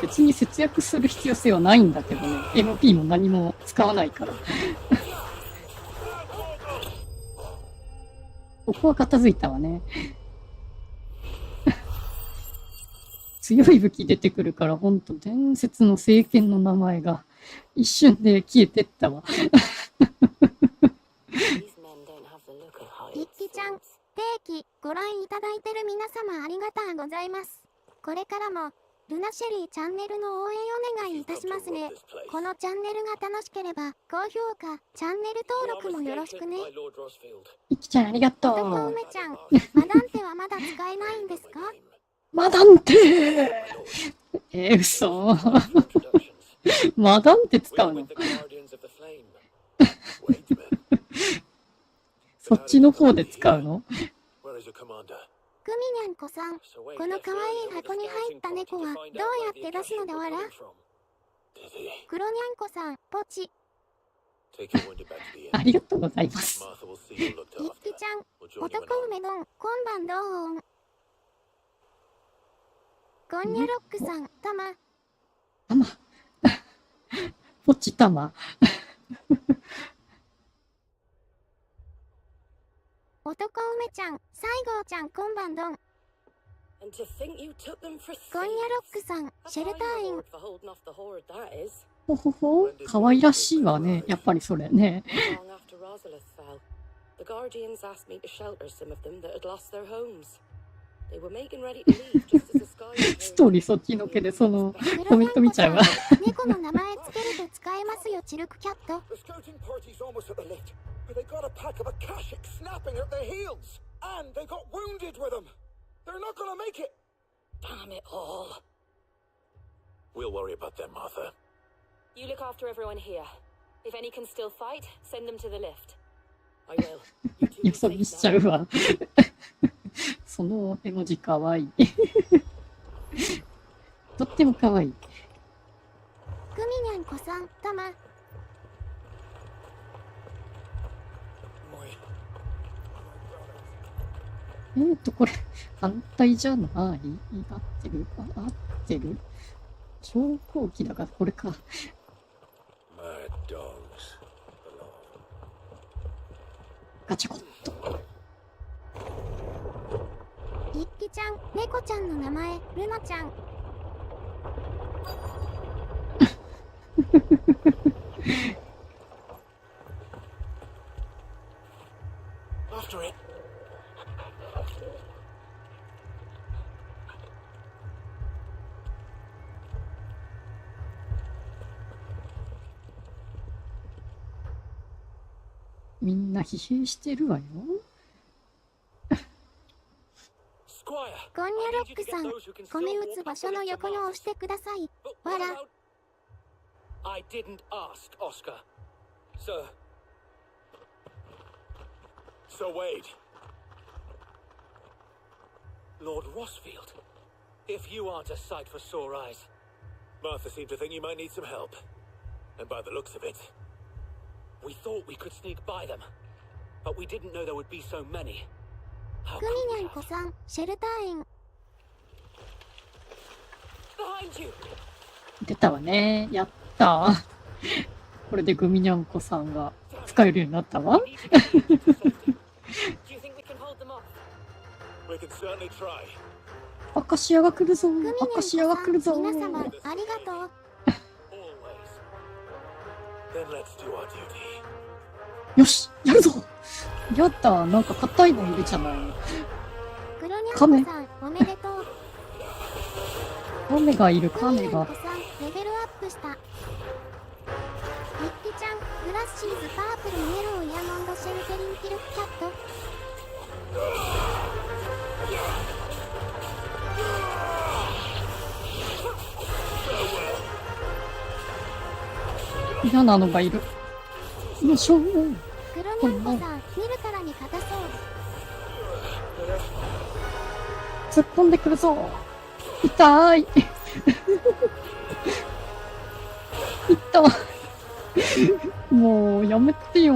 別に節約する必要性はないんだけどね。MP も何も使わないから。ここは片付いたわね。強い武器出てくるから、ほんと伝説の聖剣の名前が一瞬で消えてったわ。一輝ちゃん、定期ご覧いただいてる皆様ありがとうございます。これからもルナシェリーチャンネルの応援お願いいたしますね。このチャンネルが楽しければ高評価、チャンネル登録もよろしくね。いきちゃんありがとう。男梅ちゃん、マダンテはまだ使えないんですか？マダンテ嘘。マダンテ使うの？そっちの方で使うの？グミニャンコさん、この可愛い箱に入った猫はどうやって出すのでわら？黒ニャンコさん、ポチ。ありがとうございます。一輝ちゃん、男梅丼、今晩どうおん？ゴンニャロックさん、たま。たま。ポチたま。男梅ちゃん、西郷ちゃん、今晩どん。ゴンニャロックさん、シェルターイン。ほほほ、可愛らしいわね、やっぱりそれね。ストーリーそっちのけでそのコメント見ちゃうわ。猫の名前つけると使えますよ、チルクキャット。They got a pack of Akashic snapping at their heels, and they got wounded with them. They're not gonna make it. Damn it all. We'll worry about them, Martha. You look after everyone here. If any can still fight, send them to the lift. I will. You two よ be そ見 safe しちゃ now. うわ。その絵文字かわいい。とってもかわいい。グミニャンコさん、たま。これ、反対じゃない？合ってる？合ってる？昇降機だからこれか。ガチャコッと。一輝ちゃん、猫ちゃんの名前、ルナちゃん。After it. みんな疲弊してるわよ。ゴンニャロッククさん、米打つ場所の横の押してください。わら。I didn't ask, Oscar. So Wade, Lord Rossfield, if you aren't a sight for sore eyes. Martha seemed to think you might need some help. And by the looks of it, We thought we could sneak by them, but we didn't know there would be so many. How グ could ミ we ニャン have? コさん、シェルター園。Behind you! 出たわね。やったこれでグミニャンコさんが使えるようになったわ。 We need to get them to safety. Do you think we can hold them off? we can certainly try. アカシアが来るぞ。グミニャンアカシアが来るぞ。コさん、皆様、ありがとう。Always. Then let's do our duty. よし、やるぞ。やった。なんか硬いのいるじゃない。クロニャンコさん、おめでとう。カメがいる、グカメが。ミニャンコさん、レベルアップした。ミッキちゃん、グラッシーズ、パープル、イエロー、イヤモンド、シェルテリン、キルキャット。嫌なのがいる。よいしょ。クロニャンコさん、見るからに硬そう。突っ込んでくるぞ。痛い。痛い。もうやめてよ。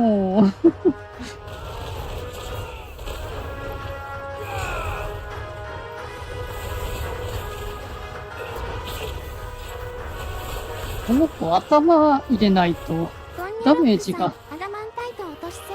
この子頭入れないとゴンニャダロックさんメージが。アダマンタイト落としそう。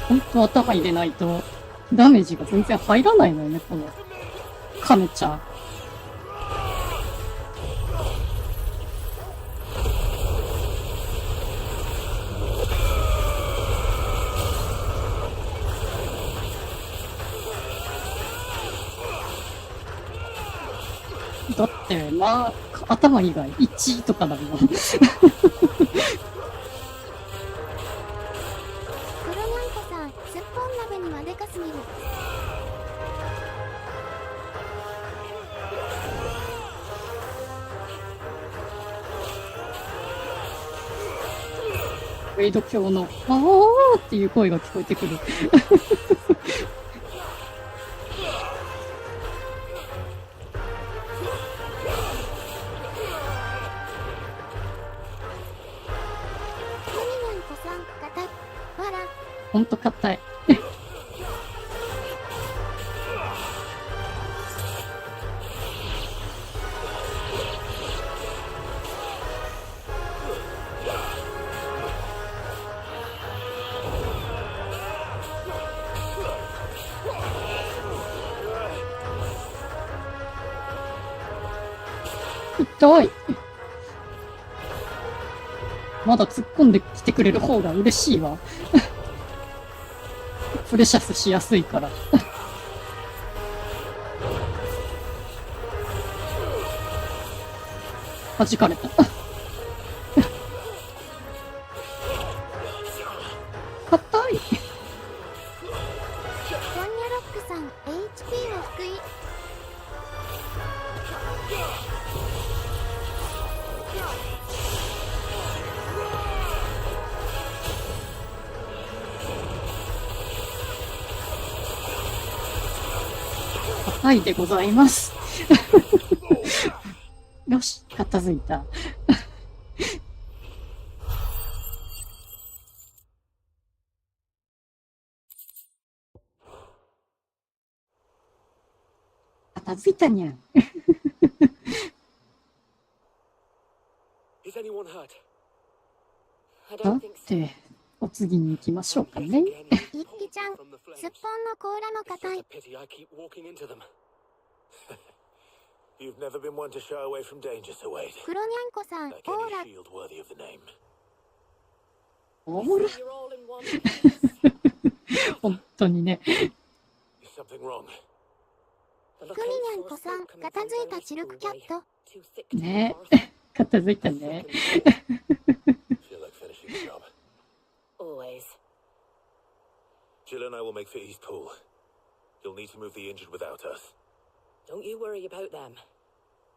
ほんと頭入れないとダメージが全然入らないのよね、このカメちゃん。だってまあ頭以外1とかだもん。クロニャンコさん、すっぽん鍋にはでかすぎる。ウェイド教の「あー」っていう声が聞こえてくる。クロニャンコさん、硬い。わら。ほんと硬い。痛い。まだ突っ込んできてくれる方が嬉しいわ。プレシャスしやすいから。弾かれた。硬い。ゴンニャロックさん、HP を福井。硬いでございます。よし、片付いた。片付いたにゃん。Is anyone hurt? I だ don't っ think so. て、お次に行きましょうかね。ミッキちゃん、 From the すっ flames. ぽんの甲羅も It's 硬 just い a。pity I keep walking into them. You've never been one to shy away from danger, Sir Wade. クロニャンコさん、オ Like ーラ any。shield worthy of the name. おもろ。 You're all in one piece. 本当にね。 Is something wrong? The ク look ミ out ニャン for コ a さん、 smoke coming 片 from 付いた those チルクキャッ away. ト。 Too thick to ね pass. 片付いたね。 Feel like finishing the job. Always. Jill and I will make for East Pool. You'll need to move the injured without us. Don't you worry about them.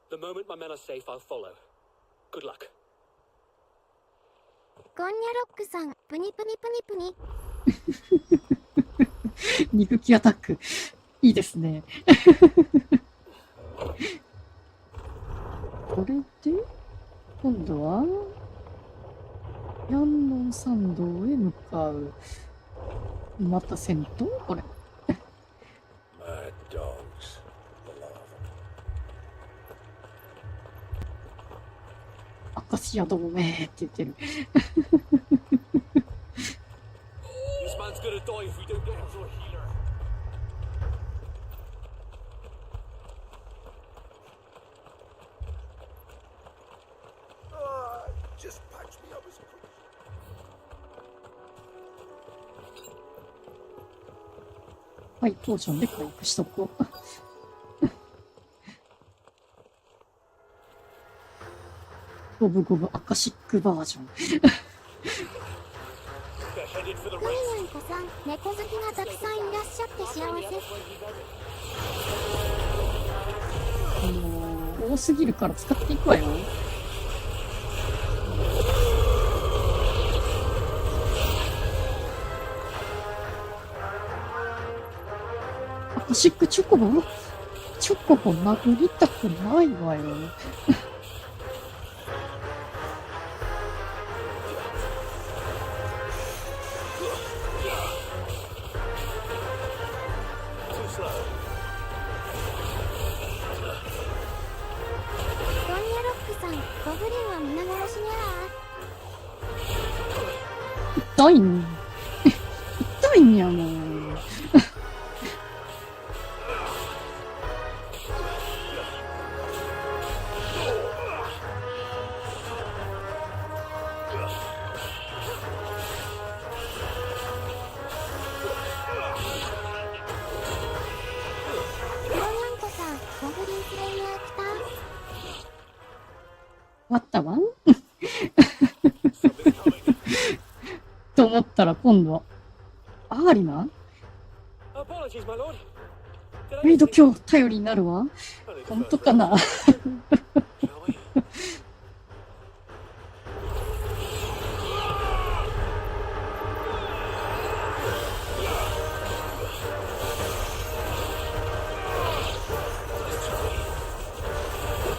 The moment my men are safe, I'll follow. Good luck. ゴンニャロックさん、プニプニプニプニ。肉球アタック。いいですね。これで、今度は、ヤンノン山道へ向かう。また戦闘これ。Mad dogs. The lot of them. アカシアどもめって言ってる。 This man's gonna die if we don't get him to a healer. Just patch me up as quick. はい、ポーションで回復しとこう。ゴブゴブアカシックバージョン。 They're headed for the クミニャンコさん、猫好きがたくさんいらっしゃって幸せ。もう多すぎるから使っていくわよ。アカシックチョコボ？チョコボ殴りたくないわよ。ゴンニャロックさん、ゴブリンは皆殺しにゃ痛いん。痛いんやもん。クロニャンコさん、ゴブリンスレイヤー来た。わったわんと思ったら今度は、アーリナ Apologies, my lord. Did I メイド miss anything? 今日頼りになるわ。 Honey, 本当かな shall we?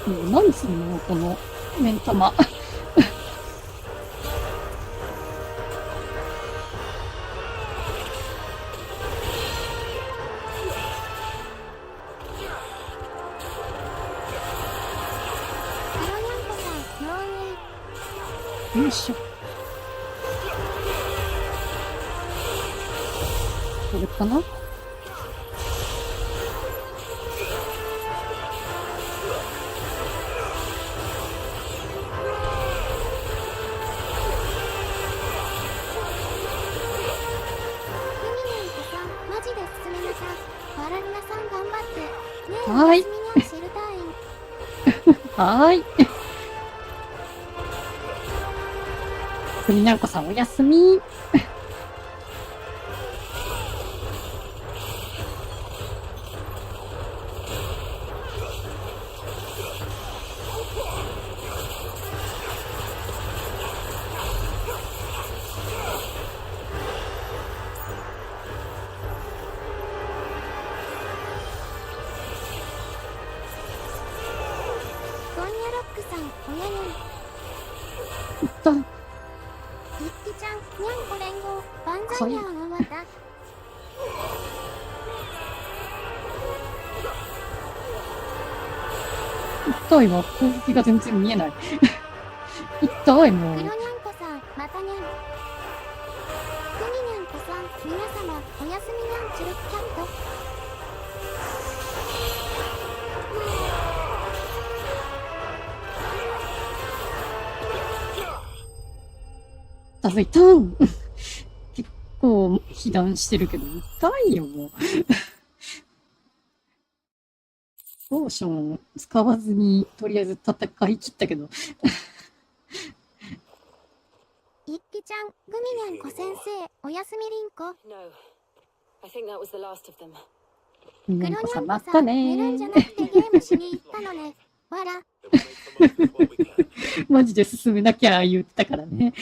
もう何すんのこの目ん玉。クロニャンコさん、ノーウェイ。よいしょ。これかな？クミニャンコさん、マジで進めなさ。バラルナさん頑張って。ねえ、はーいおやすみにゃんシェルターイン。はーい。クミナンコさんおやすみ。ゴンニャロックさん、おやにゃん。痛い。一匹ちゃん、にゃんこ連合、万歳やんわわた。痛いわ。攻撃が全然見えない。痛いもうクロ。ニャンコさん、またにゃん。クミニャンコさん、皆様、おやすみにゃんチュルッキャット。近づいたん結構被弾してるけど、痛いよ、もう。ポーション使わずに、とりあえず戦い切ったけど。一輝ちゃん、グミニャンコ先生、おやすみりんこ。No, I think that was the last of them. みグロニなこさん、まャンコさん、たね寝るんじゃなくてゲームしに行ったのね。わら。マジで進めなきゃ言ってたからね。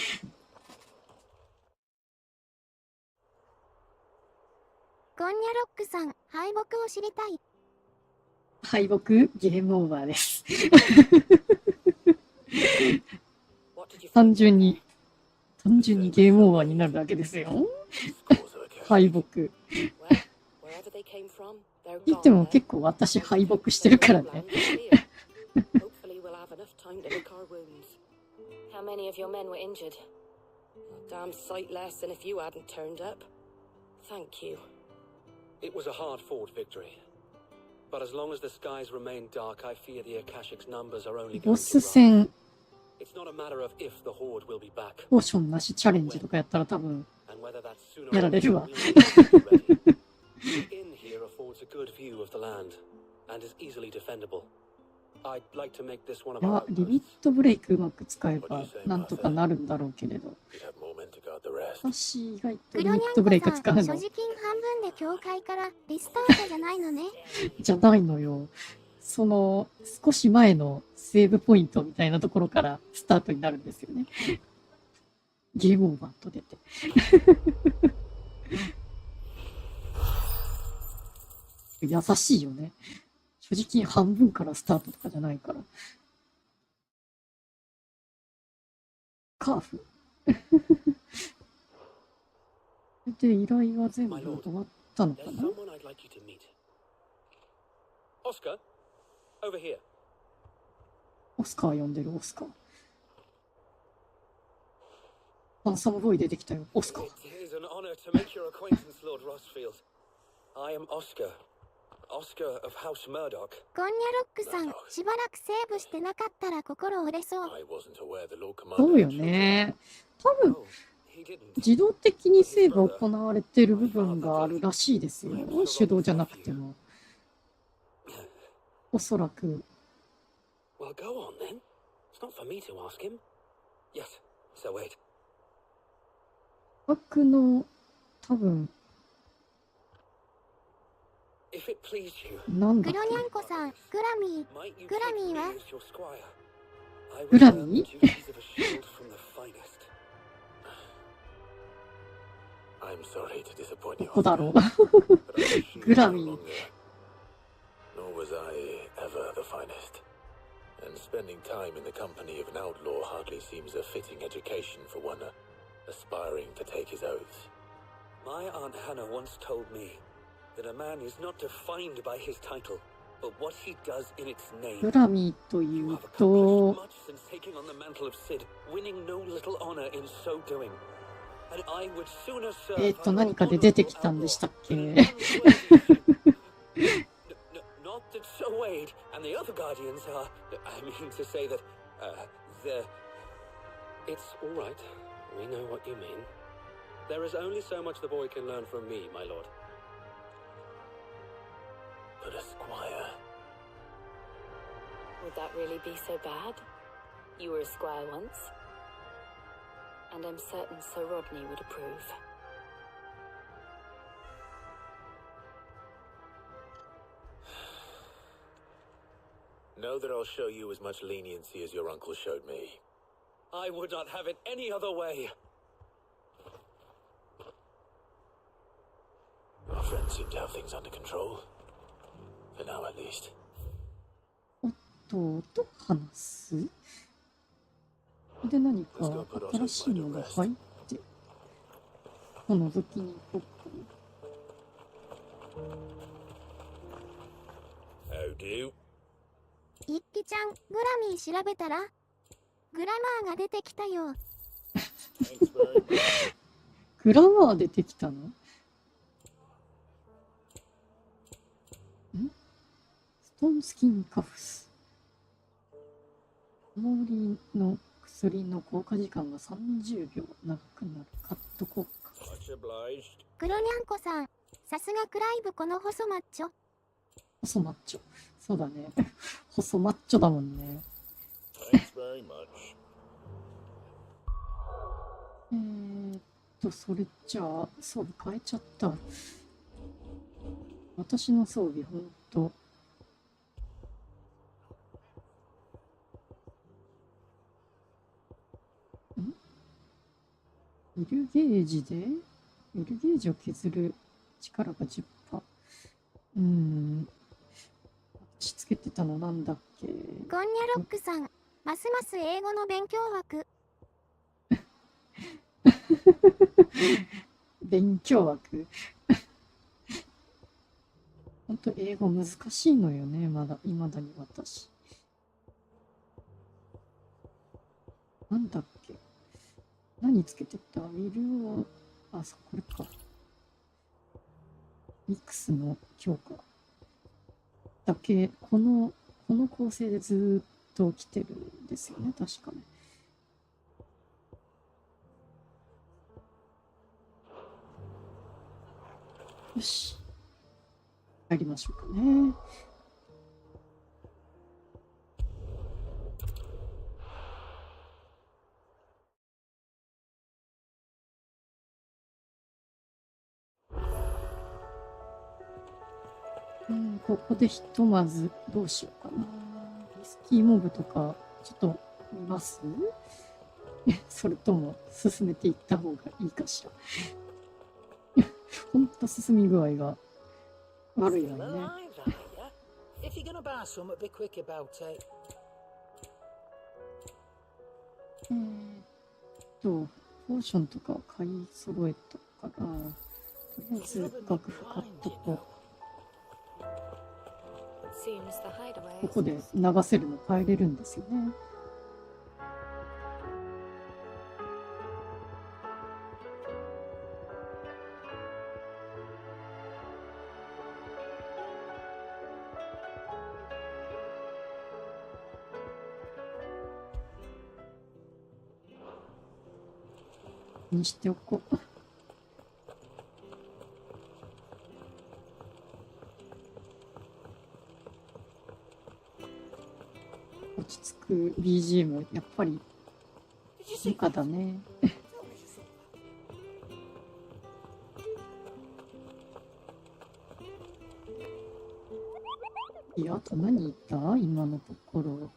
ゴンニャロックさん、敗北を知りたい。敗北、ゲームオーバーです。単純にゲームオーバーになるだけですよ。敗北。言っても結構私敗北してるからね。How many of your men were injured? A damn sight less than if you hadn't turned up. Thank you. It was a hard-fought victory. But as long as the skies remain dark, I fear the Akashic's numbers are only ボ going ス to rise. 戦、 It's not a matter of if the Horde will be back, ポーションなしチャレンジとかやったら多分、 and whether that's sooner や or られるわ。 later. We need to be ready. The inn here affords a good view of the land, and is easily defendable. I'd like to make this one of い our や、リミッ outposts. トブレイクうまく使えば、なんとかなるんだろうけれど。 You'd have more men to guard the rest. 私、意外とグロニャリミットブレインコさ、ク使うんの所持金半分で教会からリスタートじゃないのね。じゃないのよ。その、少し前のセーブポイントみたいなところからスタートになるんですよね。ゲームオーバーと出て。優しいよね。所持金半分からスタートとかじゃないから。カーフ。で、依頼は全部終わったのか There's な？ someone I'd like you to meet. Oscar, over here. オスカー呼んでる、オスカー。ハンサムボーイ出てきたよ、オスカー。 It is an honor to make your acquaintance, Lord Rossfield. I am Oscar. Oscar of House Murdoch. ゴンニャロックさん、しばらくセーブしてなかったら心折れそう。 I wasn't aware the Lord Commander そうよ had children. ね。多分、 Oh, he didn't. 自動的にセーブ行われてる部分があるらしいですよ。手動じゃなくても。おそらく。 Well, go on then. It's not for me to ask him. Yes, so wait. 枠の、多分、 If it please you, なんだっグロニャンコさん、グラミー。 might you Grammy take me は？ as your squire? I will Grammy? learn the duties of a shield from the finest. I'm sorry to disappoint ど you. こだろう。 But I wish you were no Grammy. longer. Nor was I ever the finest. And spending time in the company of an outlaw hardly seems a fitting education for one aspiring to take his oaths. My Aunt Hannah once told me that a man is not defined by his title, but what he does in its グ name. ラミーとい You う have accomplished と、 much since taking on the mantle of Cid, winning no little honor in so doing. And I would sooner serve 何かで出てきたんでしたっけ？ not that Sir Wade and the other guardians are. I mean to say that, they're. It's all right. We know what you mean. There is only so much the boy can learn from me, my lord. But a squire. Would that really be so bad? You were a squire once. And I'm certain Sir Rodney would approve. Know that I'll show you as much leniency as your uncle showed me. I would not have it any other way. Our friends seem to have things under control. For now, at least. 夫と話す。で、何か新しいのが入って、覗きに行こうかな。 How do? 一輝ちゃん、グラミー調べたらグラマーが出てきたよ。グラマー出てきたの？ストーンスキンカフス。森の薬の効果時間が30秒長くなる。カット効果。黒にゃんこさん、さすがクライブこの細マッチョ。細マッチョ。そうだね。細マッチョだもんね。それじゃあ、装備変えちゃった。私の装備、ほんと。ウルゲージでウルゲージを削る力が 10%。私つけてたのなんだっけ。ゴンニャロックさん、ますます英語の勉強枠。勉強枠。ほんと英語難しいのよね、未だに私。なんだっけ。何つけてた？ウィルを、これか。ミックスの強化だけ、この構成でずーっと来てるんですよね、確かね。よし。入りましょうかね。ここでひとまずどうしようかな。リスキーモブとかちょっと見ます？それとも進めていった方がいいかしら。ほんと進み具合が悪いよね。ポーションとか買い揃えたから、とりあえず楽譜買っとこう。ここで流せるの変えれるんですよね。にしておこう。落ち着く BGM、やっぱりルカだね。いや、あと何言った今のところ。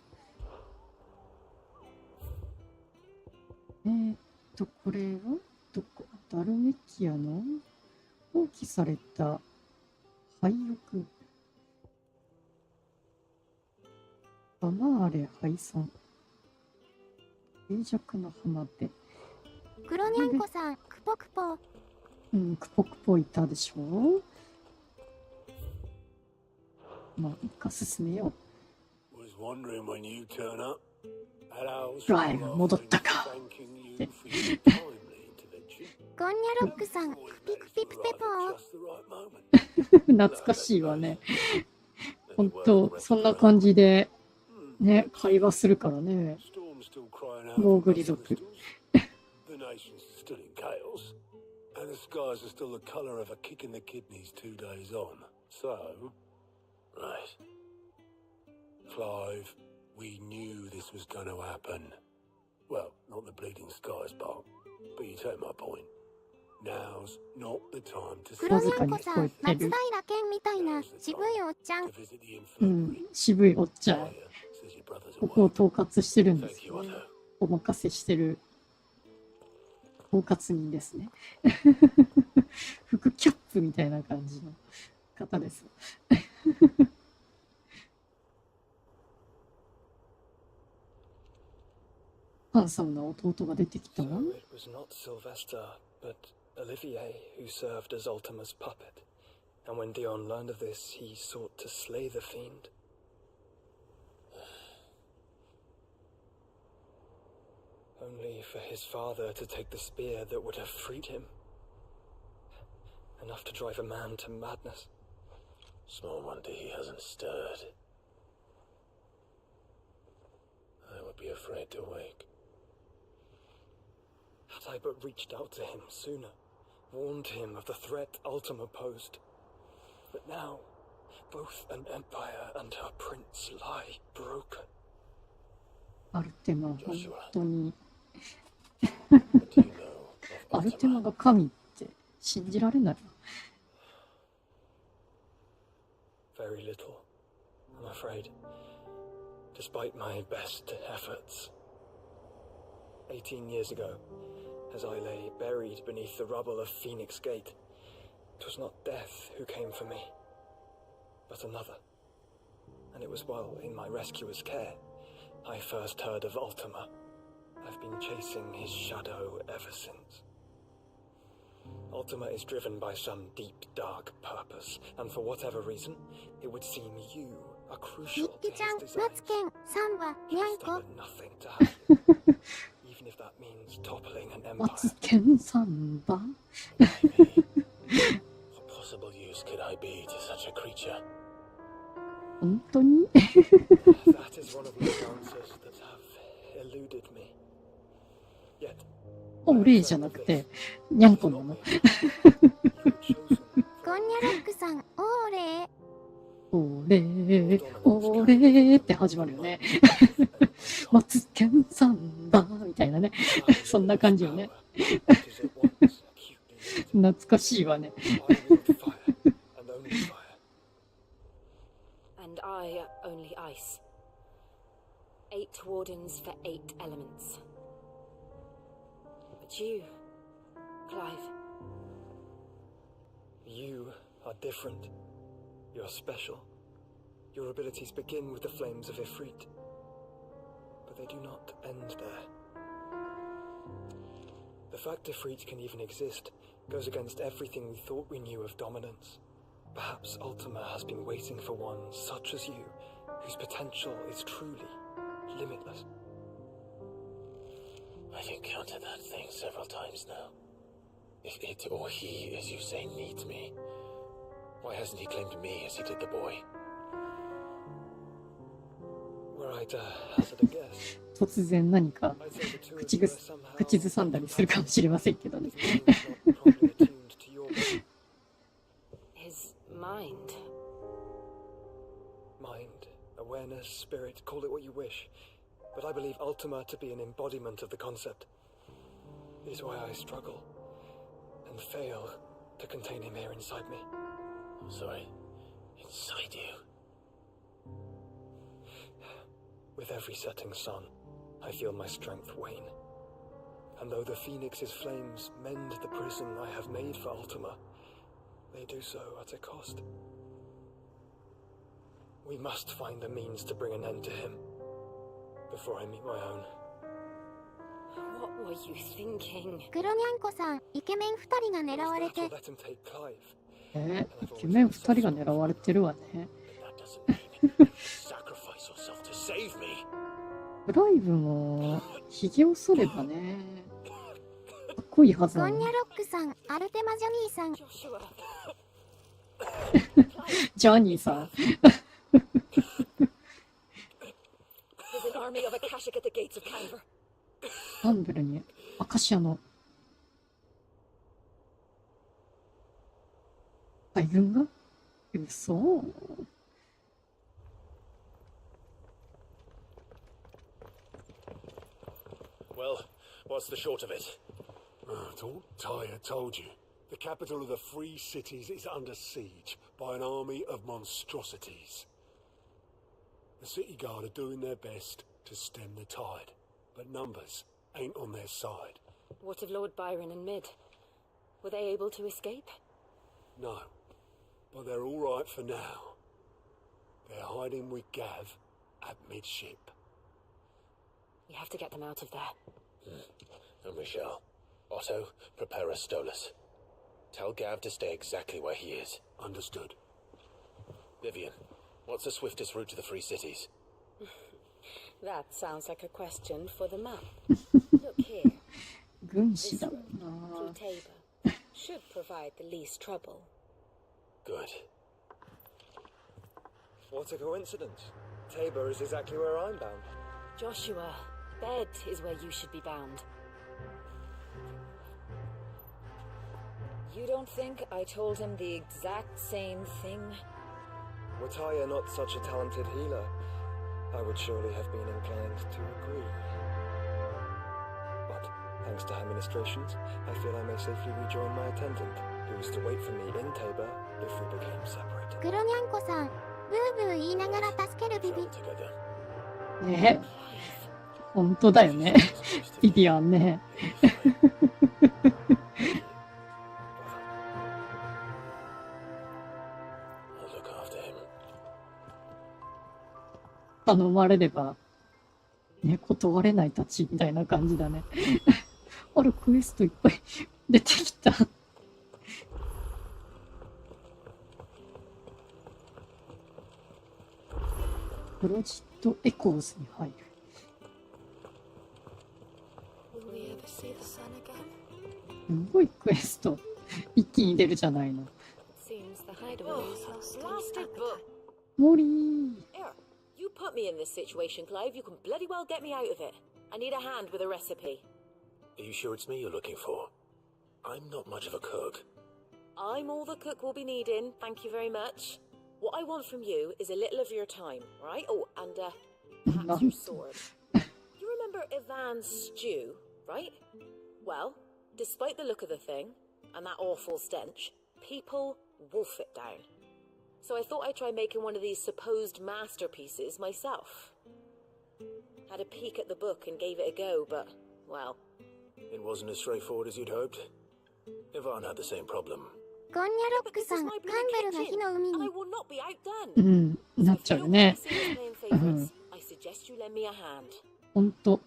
これはどこ？ダルメキアの放棄された廃屋。バマーレ廃村。脆弱な浜辺。黒にゃんこさん、クポクポ。クポクポいたでしょ。まあ、一回進めよう。ライブ戻ったか。ゴンニャロックさん、クピクピプペポー。懐かしいわね。ほんと、そんな感じで、ね、会話するからね。モーグリ族。Clive, we knew this was going to happen. Well, not the bleeding skies part, but you take my point. Now's not the time to... 黒にゃんこさん、松平健みたいな渋いおっちゃん。渋いおっちゃん。ここを統括してるんですよね。お任せしてる統括人ですね。副キャップみたいな感じの方です。ハンサムな弟が出てきたわ。It was not Sylvester, but Olivier who served as Ultima's puppet. And when Dion learned of this, he sought to slay the fiend. Only for his father to take the spear that would have freed him. Enough to drive a man to madness. Small wonder he hasn't stirred. I would be afraid to wake. Had I but reached out to him sooner, warned him of the threat Ultima posed. But now, both an empire and her prince lie broken. アルテマ、本当に。 What do you know ア of ルテマ Ultima? が神って信じられないな。 Very little, I'm afraid. Despite my best efforts. 18 years ago, as I lay buried beneath the rubble of Phoenix Gate, it was not death who came for me, but another. And it was while in my rescuer's care, I first heard of Ultima. I've been chasing his shadow ever since. Ultima is driven by some deep, dark purpose, and for whatever reason, it would seem you are ミ crucial ッ to キちゃ his ん、 desires. マツケン、サンバ、ニャン Trust コ。 under nothing to have you, even if that means toppling an マ empire. ツケンサンバ Maybe. What possible use could I be to such a creature? 本当に That is one of my answers that have eluded me. Yet, 俺じゃなくて、ニャンコなの。 you've chosen こんにゃロックさん、オーレー。俺って始まるよね。マツケンサンバみたいなね。そんな感じよね。 power, which is at once acutely limited. 懐かしいわね。 I wield fire, and only fire. And I only ice. 8 wardens for 8 elements. But you, Clive, You are different. You're special. Your abilities begin with the flames of Ifrit. But they do not end there. The fact Ifrit can even exist goes against everything we thought we knew of dominance. Perhaps Ultima has been waiting for one such as you, whose potential is truly limitless. I've encountered that thing several times now. If it or he, as you say, needs me, why hasn't he claimed me as he did the boy? Were I to hazard a guess, 突然何か I'd say the two of 口 you are ず somehow 口ずさんだりするかもしれませんけどね。 his mind is not properly attuned to your body. his mind. Mind, awareness, spirit, call it what you wish. But I believe Ultima to be an embodiment of the concept. It is why I struggle and fail to contain him here inside me. I'm sorry. Inside you. With every setting sun, I feel my strength wane. And though the Phoenix's flames mend the prison I have made for Ultima, they do so at a cost. We must find a means to bring an end to him before I meet my own. What were you thinking? 黒にゃんこさん、イケメン2人が狙われ That will て。 let him take Clive. イケメン2人が狙われてるわね。 But that doesn't mean you sacrifice yourself to save me. ブライブも、髭を剃ればね、かっこいいはずなのに。こんにゃロックさん、アルテマジョニーさん。 Joshua. ジャーニーさん。 There's an army of Akashic at the gates of Canver. アンブルに、アカシアの、海軍が嘘 Well, what's the short of it? Tyre told you. The capital of the Free Cities is under siege by an army of monstrosities. The city guard are doing their best to stem the tide, but numbers ain't on their side. What of Lord Byron and Mid? Were they able to escape? No, but they're all right for now. They're hiding with Gav at midship. We have to get them out of there. And we shall. Otto, prepare a Stolas. Tell Gav to stay exactly where he is. Understood. Vivian, what's the swiftest route to the Free Cities? That sounds like a question for the map. Look here. 軍師 This だも road んな through Tabor should provide the least trouble. Good. What a coincidence. Tabor is exactly where I'm bound. Joshua, bed is where you should be bound. You don't think I told him the exact same thing? Were Taya not such a talented healer, I would surely have been inclined to agree. But thanks to her ministrations, I feel I may safely rejoin my attendant, who is to wait for me in Tabor if we became separate. 黒にゃんこさん、ブーブー言いながら助けるビビ。ねえ、本当だよね。ビビアンね。頼まれれば、ね、断れないたちみたいな感じだね。あるクエストいっぱい出てきた。プロジェクトエコーズに入る。すごいクエスト一気に出るじゃないの。モリー。You put me in this situation, Clive. You can bloody well get me out of it. I need a hand with a recipe. Are you sure it's me you're looking for? I'm not much of a cook. I'm all the cook will be needing. Thank you very much. What I want from you is a little of your time, right? Oh, and perhaps your sword. You remember Ivan's stew, right? Well, despite the look of the thing and that awful stench, people wolf it down. So I thought I'd try making one of these supposed masterpieces myself. Had a peek at the book and gave it a go, but, well... It wasn't as straightforward as you'd hoped. Ivan had the same problem. ゴンニャロックさん、カンベルが火の海に。うん、なっちゃうね。うん。ほんと。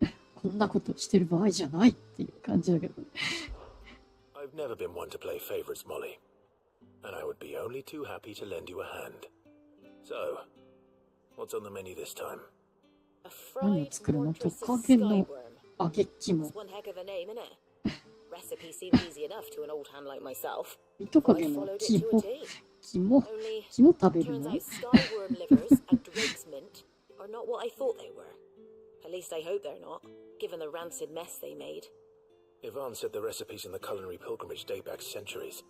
こんなことしてる場合じゃないっていう感じだけどね。I've never been one to play favorites, Molly. And I would be only too happy to lend you a hand. So, what's on the menu this time? 何を作るの？トカゲの揚げ肝。Recipe seemed easy enough to an old hand like myself. トカゲの肝食べるの？ Turns out skyworm livers and drake's mint are not what I thought they were. At least I hope they're not, given the rancid mess they made. Ivan said the recipes in the culinary pilgrimage date back centuries.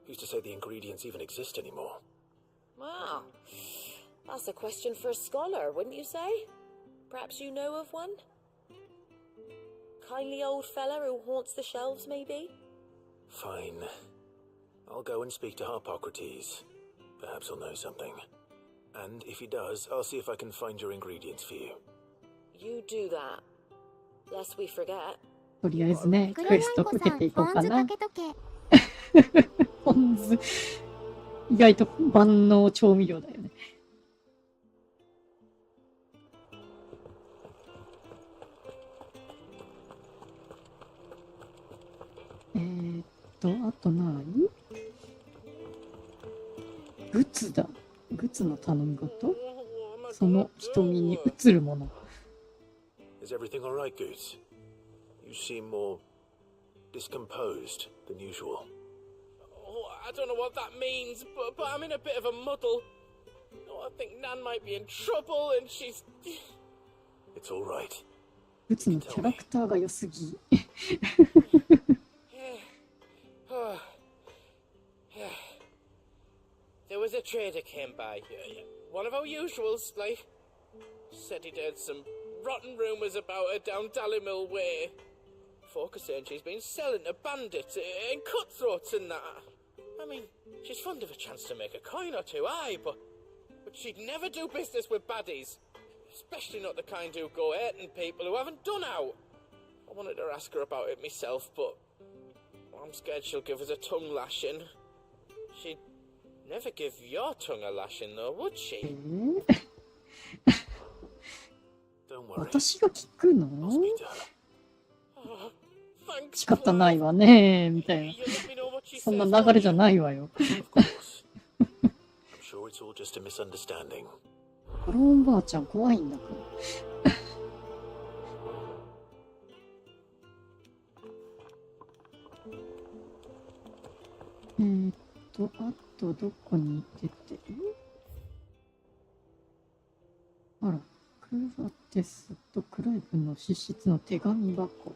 Who's to say the ingredients even exist anymore? Wow. That's a question for a scholar, wouldn't you say? Perhaps you know of one? Kindly old fella who haunts the shelves, maybe? Fine. I'll go and speak to Harpocrates. Perhaps he'll know something. And if he does, I'll see if I can find your ingredients for you. You do that. Lest we forget. とりあえずね、クエストかけていこうかな。ポン酢。意外と万能調味料だよね。あと何？グツだ。グツの頼み事？その瞳に映るもの。Is everything all right, Goose? You seem more discomposed than usual. Oh, I don't know what that means, but I'm in a bit of a muddle. Oh, I think Nan might be in trouble and she's... It's all right. グツのキャラクターが良すぎ。There was a trader came by, one of our usuals, like, said he'd heard some rotten rumours about her down Dallimil Way. Folk are saying she's been selling to bandits and cutthroats and that. I mean, she's fond of a chance to make a coin or two, aye, but she'd never do business with baddies. Especially not the kind who go hurting people who haven't done out. I wanted to ask her about it myself, but I'm scared she'll give us a tongue lashing. She'd never give your tongue a lashing, though, would she? 私が聞くの？仕方ないわねみたいな。そんな流れじゃないわよ。コロンばあちゃん怖いんだから。あとどこに出てる？あら、クラテスとクライブの資質の手紙箱。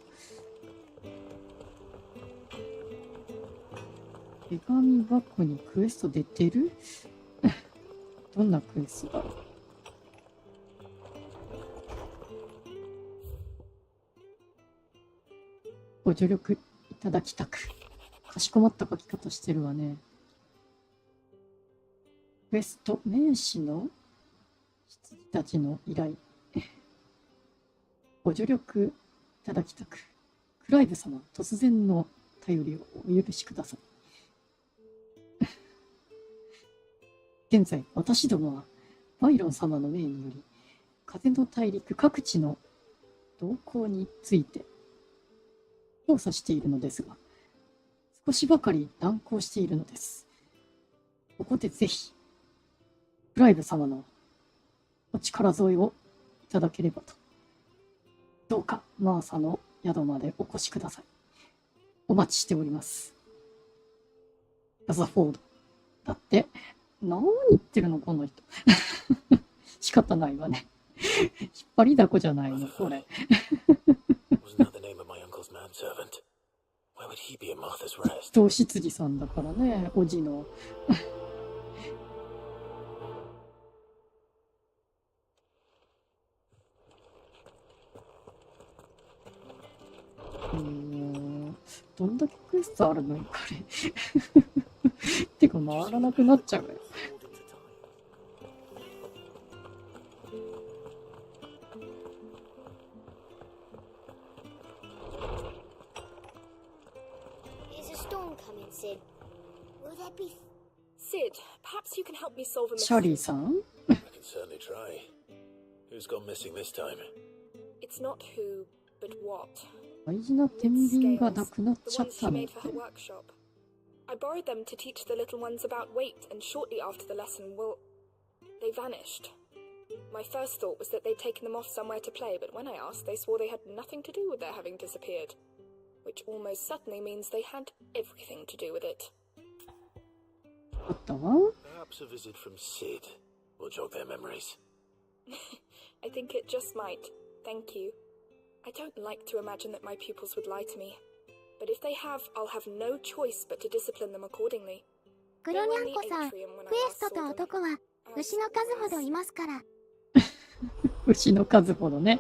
手紙箱にクエスト出てるどんなクエストだろう。ご助力いただきたく。かしこまった書き方してるわね。クエスト、名士の羊たちの依頼。ご助力いただきたく。クライブ様、突然の頼りをお許しください。現在、私どもは、バイロン様の命により、風の大陸各地の動向について調査しているのですが、少しばかり難航しているのです。ここでぜひ、クライブ様のお力添えをいただければと。どうか、マーサの宿までお越しください。お待ちしております。ラザフォード。だって、何言ってるのこの人。仕方ないわね。引っ張りだこじゃないの、これ。同執事さんだからね、おじの。どんだけクエストあるのよ、これ。てか、回らなくなっちゃうよ。Sid, perhaps you can help me solve a シャリー mystery. さん I can certainly try. Who's gone missing this time? It's not who, but what. 大事な天秤がなくなっ The ちゃっ ones た she のっ made て。 for her workshop. I borrowed them to teach the little ones about weight, and shortly after the lesson, well, they vanished. My first thought was that they'd taken them off somewhere to play, but when I asked, they swore they had nothing to do with their having disappeared. Which almost certainly means they had everything to do with it. あったわ。 Perhaps a visit from Sid will jog their memories. I think it just might. Thank you. I don't like to imagine that my pupils would lie to me. But if they have, I'll have no choice but to discipline them accordingly. 黒にゃんこさん、クエストと男は牛の数ほどいますから。牛の数ほどね。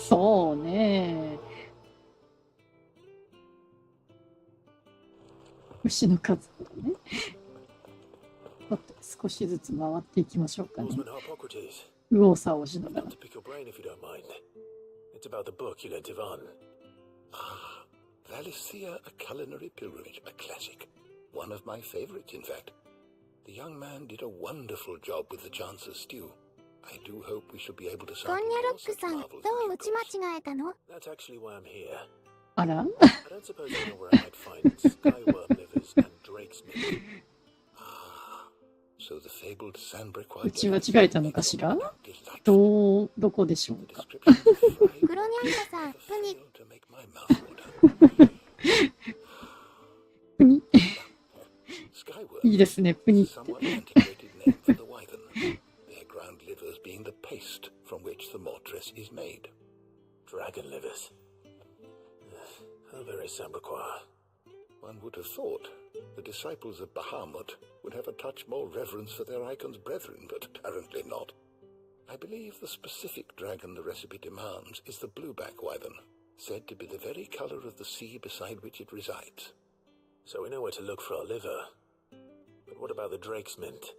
そうね。牛の数ほどね。ちょっと少しずつ回っていきましょうかね。 Oarsman Harpocrates. 右往左往しなが I'd ら like。to pick your brain if you don't mind. It's about the book you lent Ivan. Ah, Valicia, a culinary pilgrimage, a classic. One of my favorites, in fact. The young man did a wonderful job with the Chance's stew. I do hope we shall be able to ゴン sample ニャロ more ック such さん、ど marvels う in 打 due ち course. 間違えたの？ That's actually why I'm here. あら I don't suppose you know where I might find skyworm livers and drake's meat. Ah, so the fabled Sandbrequois 打ち間違えたのかしら？ delightful. どこでしょう The か。 description of the fried 黒にゃんこさん、プニ failed to make my mouth water. プニ。 Skyworm いいですね、プニっ is a て。 somewhat antiquated name for the wyvern, their ground livers being the paste from which the mortress is made. Dragon livers. How very Sambraquois. One would have thought the disciples of Bahamut would have a touch more reverence for their icon's brethren, but apparently not. I believe the specific dragon the recipe demands is the blueback wyvern, said to be the very color of the sea beside which it resides. So we know where to look for our liver. But what about the drake's mint?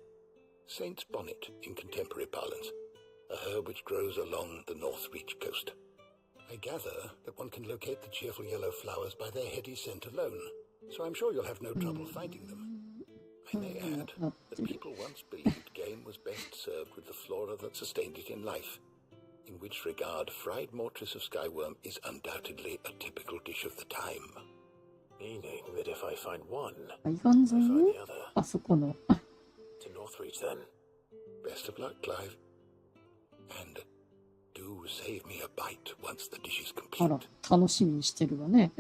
Saint's bonnet in contemporary parlance, a herb which grows along the North Reach coast. I gather that one can locate the cheerful yellow flowers by their heady scent alone, so I'm sure you'll have no trouble finding them. I may add that people once believed game was best served with the flora that sustained it in life, in which regard fried mortress of skyworm is undoubtedly a typical dish of the time. Meaning that if I find one, 海岸 I 沿い find ね the other. あそこの。 To Northreach then. Best of luck, Clive. And do save me a bite once the dish is あら complete.、楽しみにしてるわね。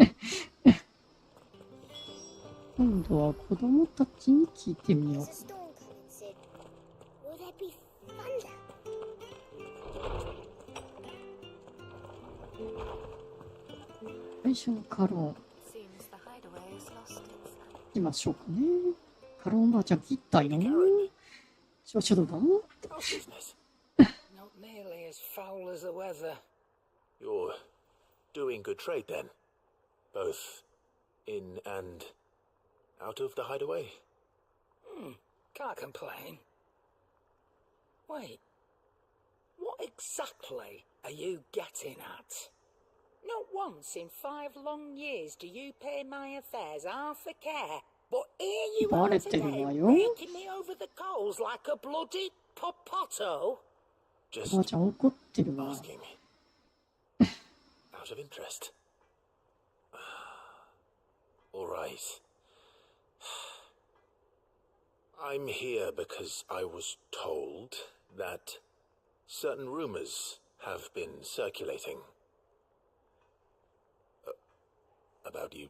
今度は子供たちに聞いてみよう。 There's a storm coming, Sid. Will there be thunder? 最初のカローン。 Seems the hideaway has lost its きましょうかね。カロンばあちゃん切ったよ。少々どうだ。 Not nearly as foul as the weather. You're doing good trade then, both in and out of the hideaway. Can't complain. Wait, what exactly are you getting at? Not once in 5 long years do you pay my affairs half a care. But here you are today, raking me over the coals like a bloody popoto. Just ばあちゃん怒ってるわ。 asking. Out of interest. All right. I'm here because I was told that certain rumors have been circulating about you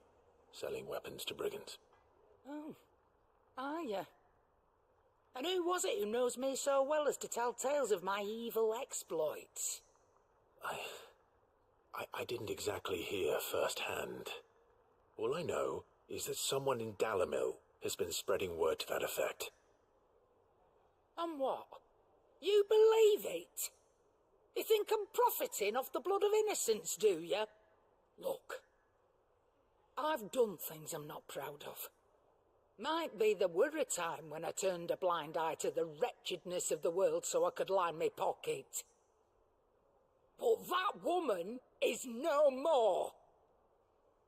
selling weapons to brigands. Oh, are you? And who was it who knows me so well as to tell tales of my evil exploits? I didn't exactly hear firsthand. All I know is that someone in Dalimil has been spreading word to that effect. And what? You believe it? You think I'm profiting off the blood of innocence, do you? Look, I've done things I'm not proud of. Might be there were a time when I turned a blind eye to the wretchedness of the world so I could line my pocket. But that woman is no more.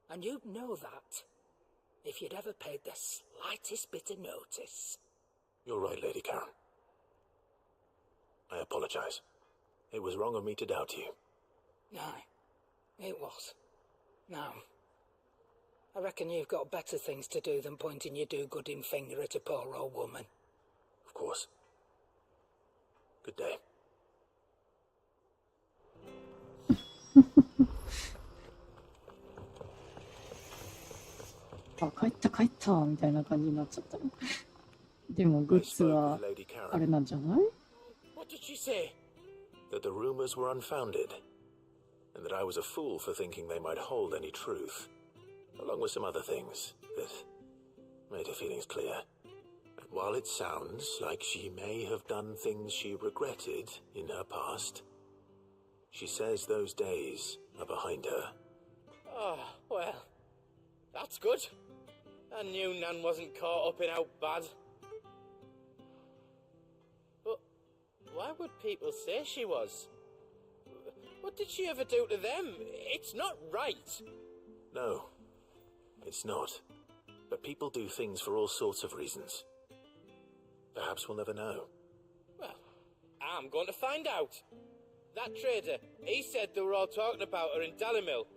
And you'd know that if you'd ever paid the slightest bit of notice. You're right, Lady Karen. I apologize. It was wrong of me to doubt you. Aye, it was. Now, I reckon you've got better things to do than pointing your do-gooding finger at a poor old woman. Of course. Good day. あ、帰った帰ったみたいな感じになっちゃったよ。でもグッズはあれなんじゃない？ What did she say? That the rumors were unfounded, and that I was a fool for thinking they might hold any truth, along with some other things that made her feelings clear. And while it sounds like she may have done things she regretted in her past, she says those days are behind her. Oh, well, that's good. I knew Nan wasn't caught up in out bad. But why would people say she was? What did she ever do to them? It's not right. No, it's not. But people do things for all sorts of reasons. Perhaps we'll never know. Well, I'm going to find out. That trader, he said they were all talking about her in Dalimil.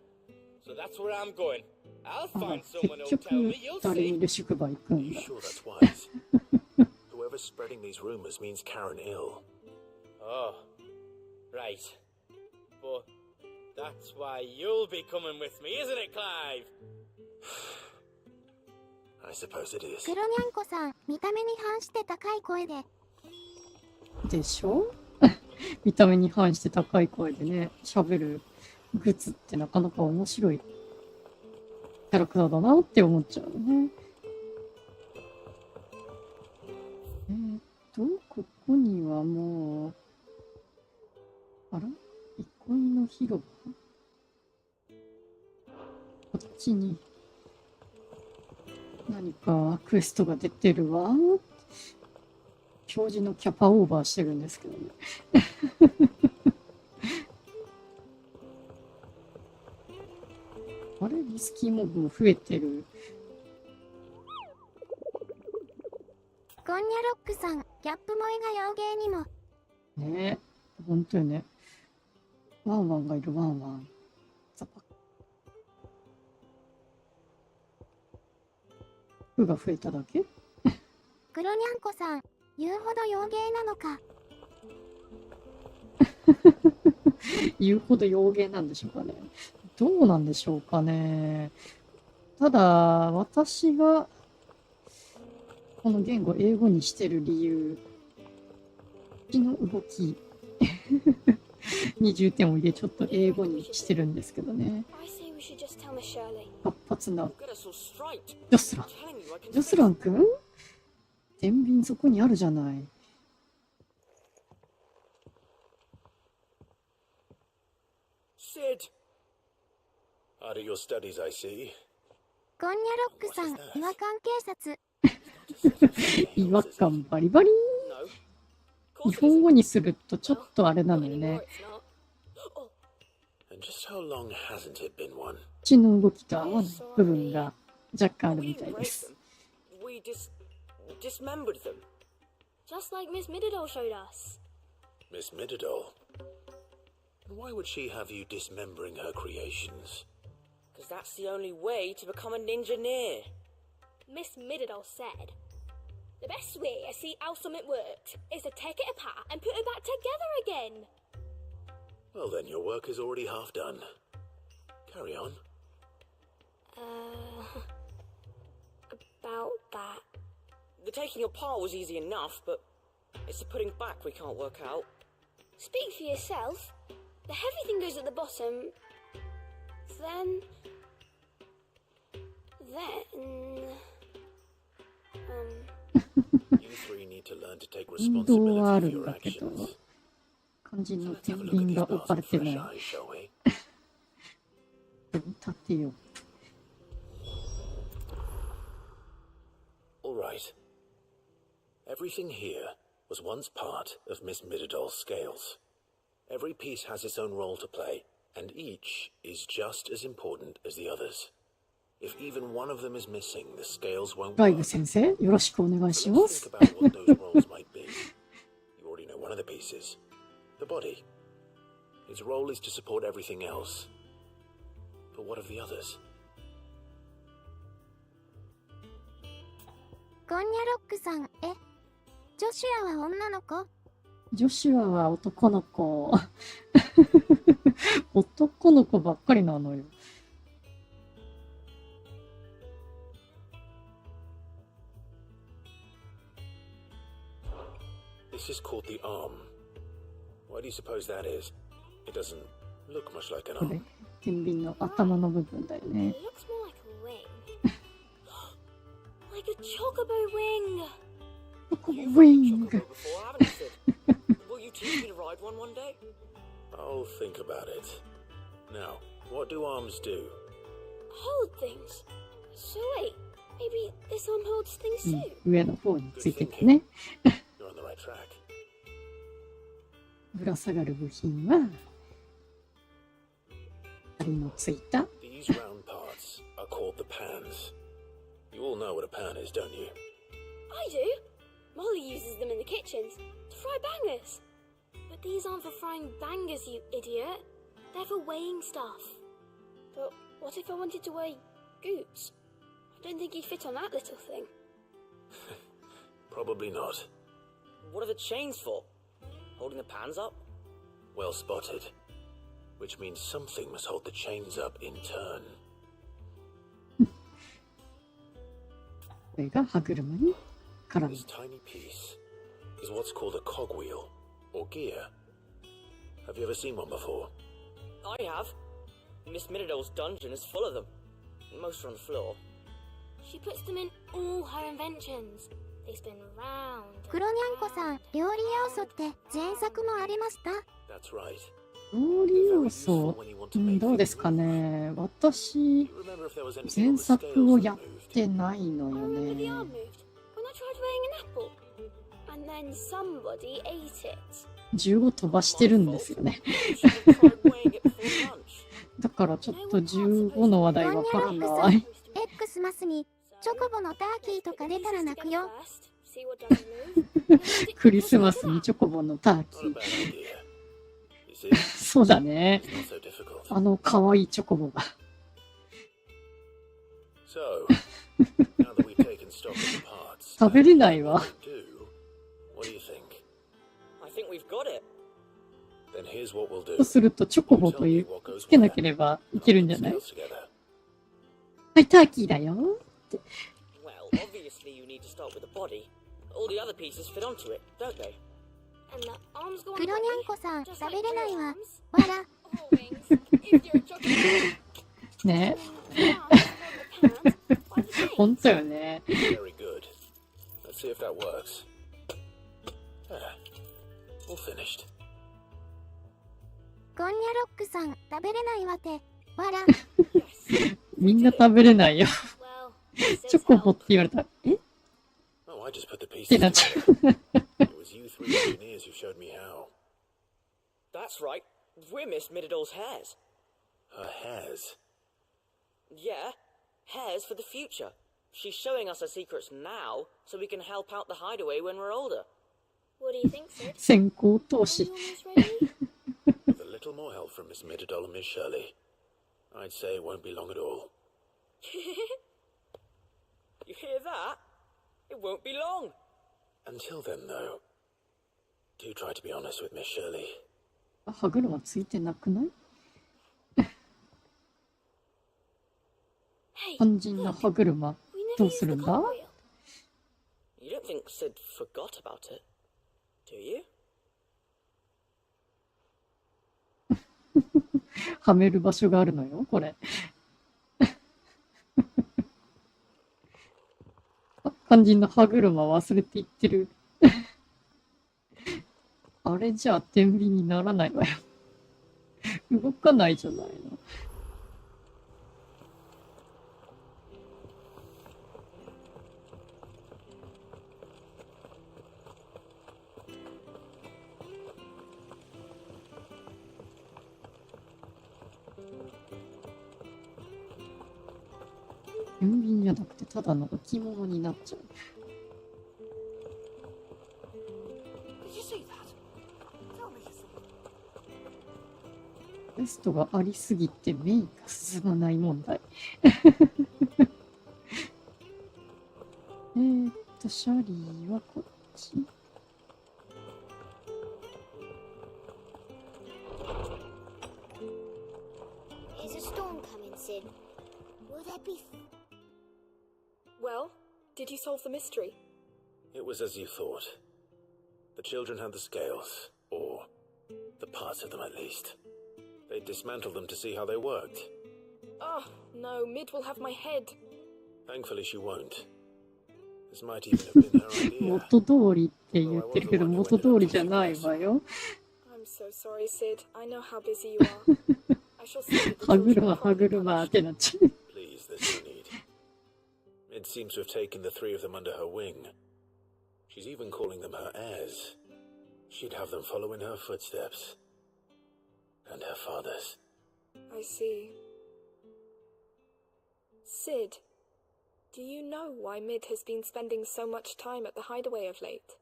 So that's where I'm going. I'll あら、 find 結 someone who'll tell 局 me, you'll 誰 see. にいる宿場行く Are ん you だ。 sure that's wise? Whoever's spreading these rumors means Karen ill. Oh, right. But that's why you'll be coming with me, isn't it, Clive? I suppose it is. 黒にゃんこさん、見た目に反して高い声で。でしょ？見た目に反して高い声でね、喋るグッズってなかなか面白いキャラクターだなって思っちゃうね。ここにはもう、あら？憩いの広場？こっちに何かクエストが出てるわ。表示のキャパオーバーしてるんですけどね。あれリスキーモブも増えてる。ゴンニャロックさん、ギャップ萌えが洋芸にも。ねえ、ほんとよね。ワンワンがいるワンワン。ザパッ。服が増えただけ？黒にゃんこさん、言うほど洋芸なのか。言うほど洋芸なんでしょうかね。どうなんでしょうかね。ただ、私がこの言語を英語にしてる理由、口の動きに重点を入れちょっと英語にしてるんですけどね。should just tell Miss Shirley. 活発な Get us all straight. ジョスラン。 Telling you I can ジョスランくん天秤そこにあるじゃない。Sid! Hard at your studies, I see. ゴンニャロックさん、違和感警察。違和感バリバリ。 No. 日本語にするとちょっとあれなのよね。 And just how long hasn't it been one? 口の動きと合わない部分が若干あるみたいです。 We dismembered them. Just like Miss Mididol showed us. Miss Mididol? And why would she have you dismembering her creations? Because that's the only way to become a ninja-neer. Miss Mididol said, the best way I see how something works is to take it apart and put it back together again. Well, then your work is already half done. Carry on. About that. The taking apart was easy enough, but it's the putting back we can't work out. Speak for yourself. The heavy thing goes at the bottom. Then... You three need to learn to take 運動はあ responsibility る for ん your だけど、 actions. 肝心の Let's 天 have a look 秤 at が these 置かれ parts て with ない。 fresh eyes, shall we? 立てよう。 All right. Everything here was once part of Miss Mididol's scales. Every piece has its own role to play, and each is just as important as the others. If even one of them is missing, the scales won't ライブ work. 先生、よろしくお願いし So ま let's す think。about what those roles might be. You already know one of the pieces. The body. Its role is to support everything else. But what of the others? ゴンニャロックさん、ジョシュアは女の子？ジョシュアは男の子。男の子ばっかりなのよ。This is called the arm. Why do you suppose that is? It doesn't look much like an これ arm.、天秤の頭の部分だよね It。looks more like a wing. Like a chocobo wing. ウィング。 Chocobo before, haven't you, Sid? Will you teach me to ride one day? I'll think about it. Now, what do arms do? Hold things. So wait, maybe this arm holds things うん too. 上の方についててね。 You're on the right track. ぶら下がる部品は、針のついた These round parts are called the pans. You all know what a pan is, don't you? I do. Molly uses them in the kitchens to fry bangers. But these aren't for frying bangers, you idiot. They're for weighing stuff. But what if I wanted to weigh goods? I don't think you'd fit on that little thing. Probably not. What are the chains for? Holding the pans up? Well spotted. Which means something must hold the chains up in turn. これが歯車に絡む This tiny piece is what's called a cogwheel, or gear. Have you ever seen one before? I have. Miss Mididol's dungeon is full of them. Most are on the floor. She puts them in all her inventions. They spin round. 黒にゃんこさん、料理要素って前作もありました？ That's right. 料理要素、どうですかね。私、 You remember if there was anything 前 on the 作 scales を that やっ moved? てないの I よ remember the ね。 arm moved when I tried weighing an apple. And then somebody ate it. 15飛ばしてるんですよね。 You should have tried weighing it before lunch. だからちょっと15の話題わからゴンニャロックさん、ない。X マスにチョコボのターキーとか出たら泣くよ。 See what doesn't move. クリスマスにチョコボのターキ Not a ー。 bad idea. You see, そうだね。 it's not so difficult. あの可愛いチョコボが。 So, now that we've taken stock of the parts, 食べれないわ。 what do you think? I think we've got it. Then here's what we'll と do. するとチョコボというつけなければいけるんじゃない？ Scales together. はい、ターキーだよ。 Well, obviously you need to start with the body. All the other pieces fit onto it, don't they? And the arms go on 黒にゃん body, こさん、 just 食 like べれない your わ。 arms. わら。 Or wings, if you're a chocolate. ね。本当よね。Very good. Let's see if that works. All finished. ゴンニャロックさん、食べれないわて。わら。みんな食べれないよ。チョコボって言われたら、え Oh, I just put the って pieces なっちゃ together. It was you three engineers who showed me how. That's right. We're Miss Middledor's hairs. Her hairs. Yeah, hairs for the future. She's showing us her secrets now, so we can help out the hideaway when we're older. What do you think, Sid? 先行投資。 With a little more help from Miss Middledol and Miss Shirley, I'd say it won't be long at all. You hear that? It won't be long. Until then, though, do try to be honest with Miss Shirley. 歯車ついてなくない？肝心な歯車どうするんだ？ You don't think Sid forgot about it, do you? はめる場所があるのよ、これ。肝心な歯車忘れていってる。あれじゃあ天秤にならないわよ。動かないじゃないの。天秤じゃなくてただの置物になっちゃう。テストがありすぎてメインが進まない問題。シャリーはこっち。Is a storm coming, Sid? Will there be... Well, did you solve the mystery? It was as you thought. The children had the scales, or the parts of them at least. They dismantled them to see how they worked. Oh, no, Mid will have my head. Thankfully she won't. This might even have been her idea. 元通りって言ってるけど元通りじゃないわよ。 I'm so sorry, Sid. I know how busy you are. I shall see that the 歯 children 車 are 歯 properly 車っ punished. てなっちゃう。 Please, there's no need. Mid seems to have taken the three of them under her wing. She's even calling them her heirs. She'd have them follow in her footsteps. And her father's. I see. Sid, do you know why Mid has been spending so much time at the hideaway of late?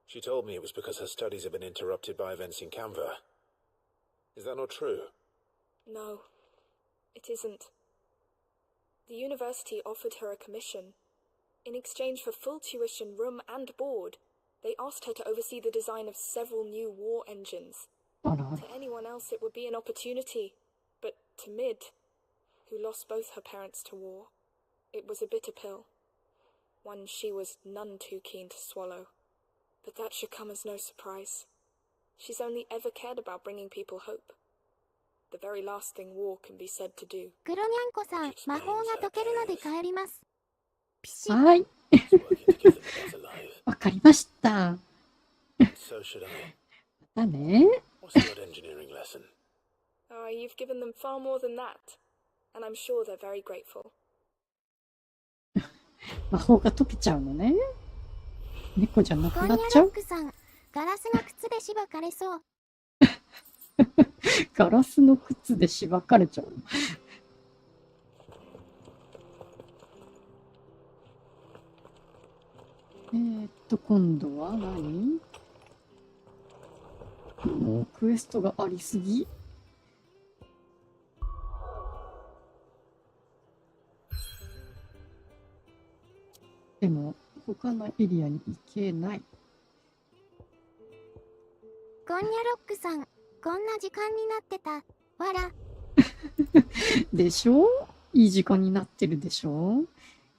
She told me it was because her studies have been interrupted by events in Canva. Is that not true? No, it isn't. The university offered her a commission. In exchange for full tuition, room and board, they asked her to oversee the design of several new war engines. あら、 To anyone else it would be an opportunity, but to Mid, who lost both her parents to war, it was a bitter pill. One she was none too keen to swallow. But that should come as no surprise. She's only ever cared about bringing people hope. The very last thing war can be said to do. 黒にゃんこさん、魔法が解けるので帰ります。ピシッ。はい。 Working to keep them both alive. わかりました。 And so should I. またね。 What's the odd engineering lesson? Ah, you've given them far more than that. And I'm sure they're very grateful. 魔法が解けちゃうのね。猫じゃなくゴンニャなっちゃう。ロックさん、ガラスの靴でしばかれそう。ガラスの靴でしばかれちゃうの。今度は何？もうクエストがありすぎ。でも他のエリアに行けない。ゴンニャロックさん、こんな時間になってた。わら。でしょ？いい時間になってるでしょ？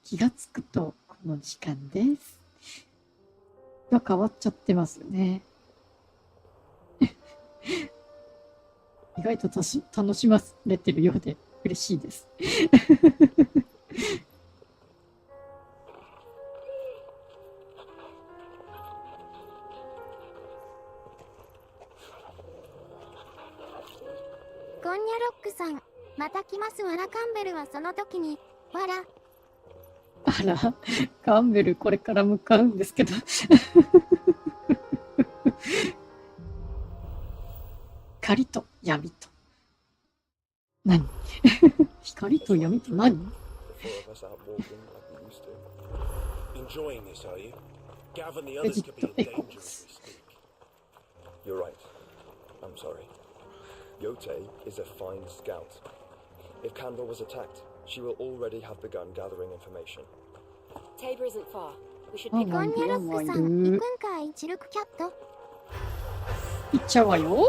気がつくとこの時間です。が変わっちゃってますよね。意外と楽しまれてるようで嬉しいです。ゴンニャロックさん、また来ますわらカンベルはその時に、わら。あら、カンベルこれから向かうんですけど。光と闇と。何？光と闇と何？ Enjoying this, are you? Gavin, the others could be in danger as we speak. You're right. I'm sorry. Yote is a fine scout. If Candle was attacked, she will already have begun gathering information. Tabor isn't far. We should ゴ pick ン up. ニャロックさん、行くんかい、チルクキャット。行っちゃうわよ。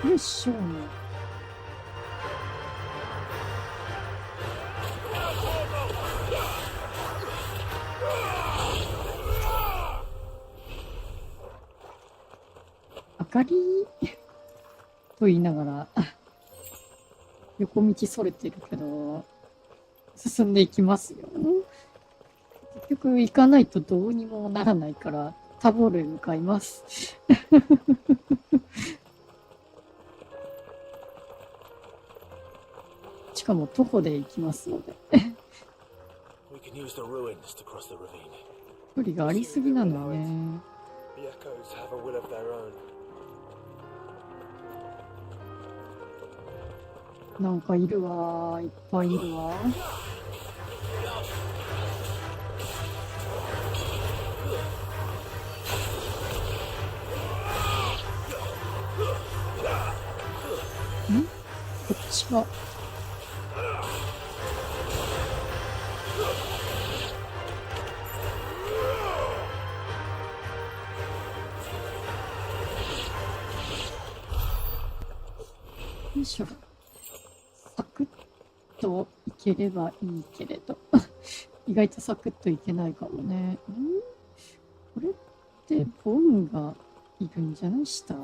よいしょ。明かりと言いながら横道それてるけど進んでいきますよ。結局行かないとどうにもならないからタボールへ向かいます。しかも徒歩で行きますので距離がありすぎなのね。なんかいるわー、いっぱいいるわ。こっちがよいしょ。サクッといければいいけれど意外とサクッといけないかもね。これってボムがいるんじゃない？下。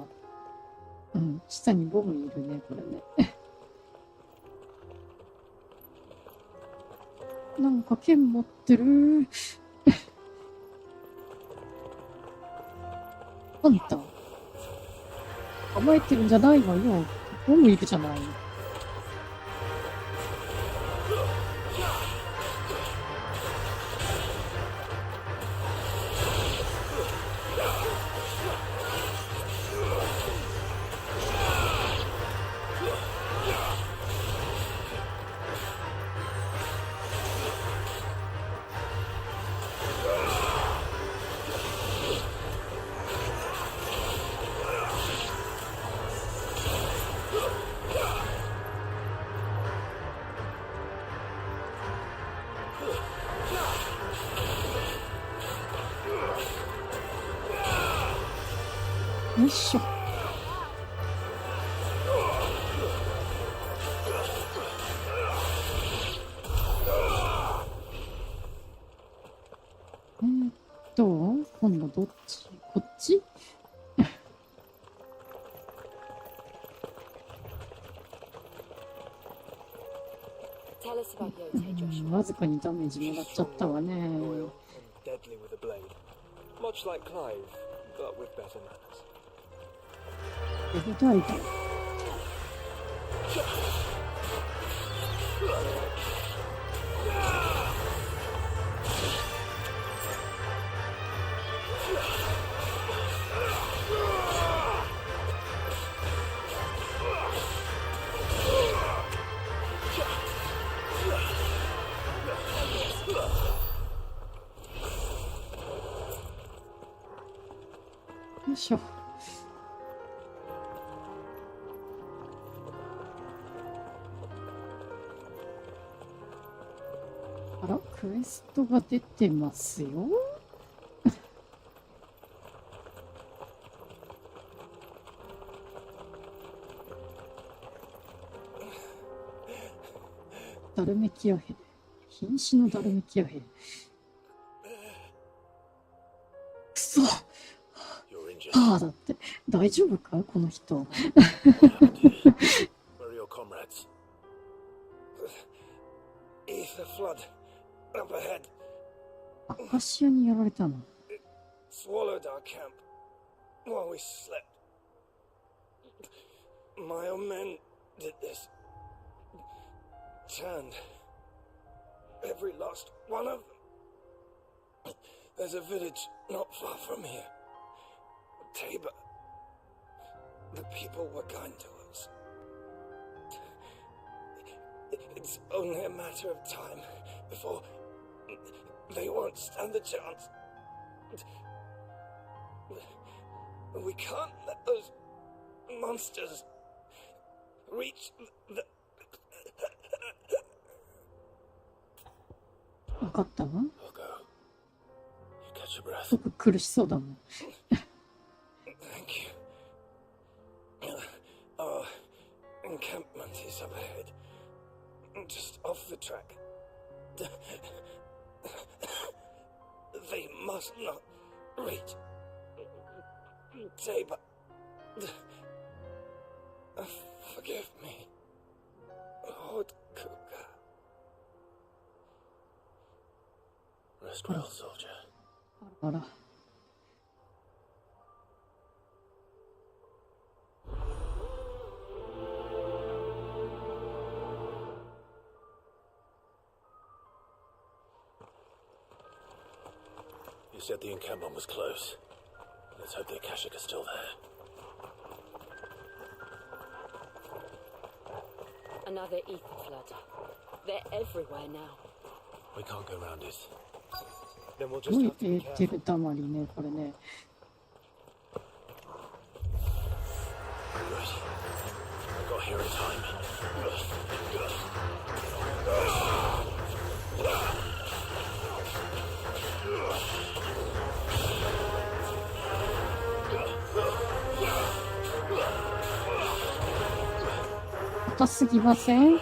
うん、下にボムいるね、これね。なんか剣持ってる。あんた、構えてるんじゃないわよ。ボムいるじゃない。よいしょ。今度どっち？こっち？わずかにダメージもらっちゃったわね。エルダイダー。よいしょ。クエストが出てますよ。ダルメキア兵、瀕死のダルメキア兵。くそ。ああ、だって大丈夫かこの人。アカシアにやられたの。Swallowed our camp while we slept. My own men did this. Turned every last one of them. There's a village not far from here. Tabor. The people were kind to us. It's only a matter of time before they won't stand a chance. We can't let those monsters reach the... 分かったわ。すごく苦しそうだもん。Thank you. Our encampment is up ahead, just off the track. They must not reach Tabor. Forgive me, Lord Cougar. Rest well, soldier. あら。You said the encampment was close. Let's hope the Akashic are still there. Another ether flood. They're everywhere now. We can't go round it. Then we'll す just ごい have to エ be ーテ careful. ルたまりね、これね。Good. I got here in time. 硬すぎません？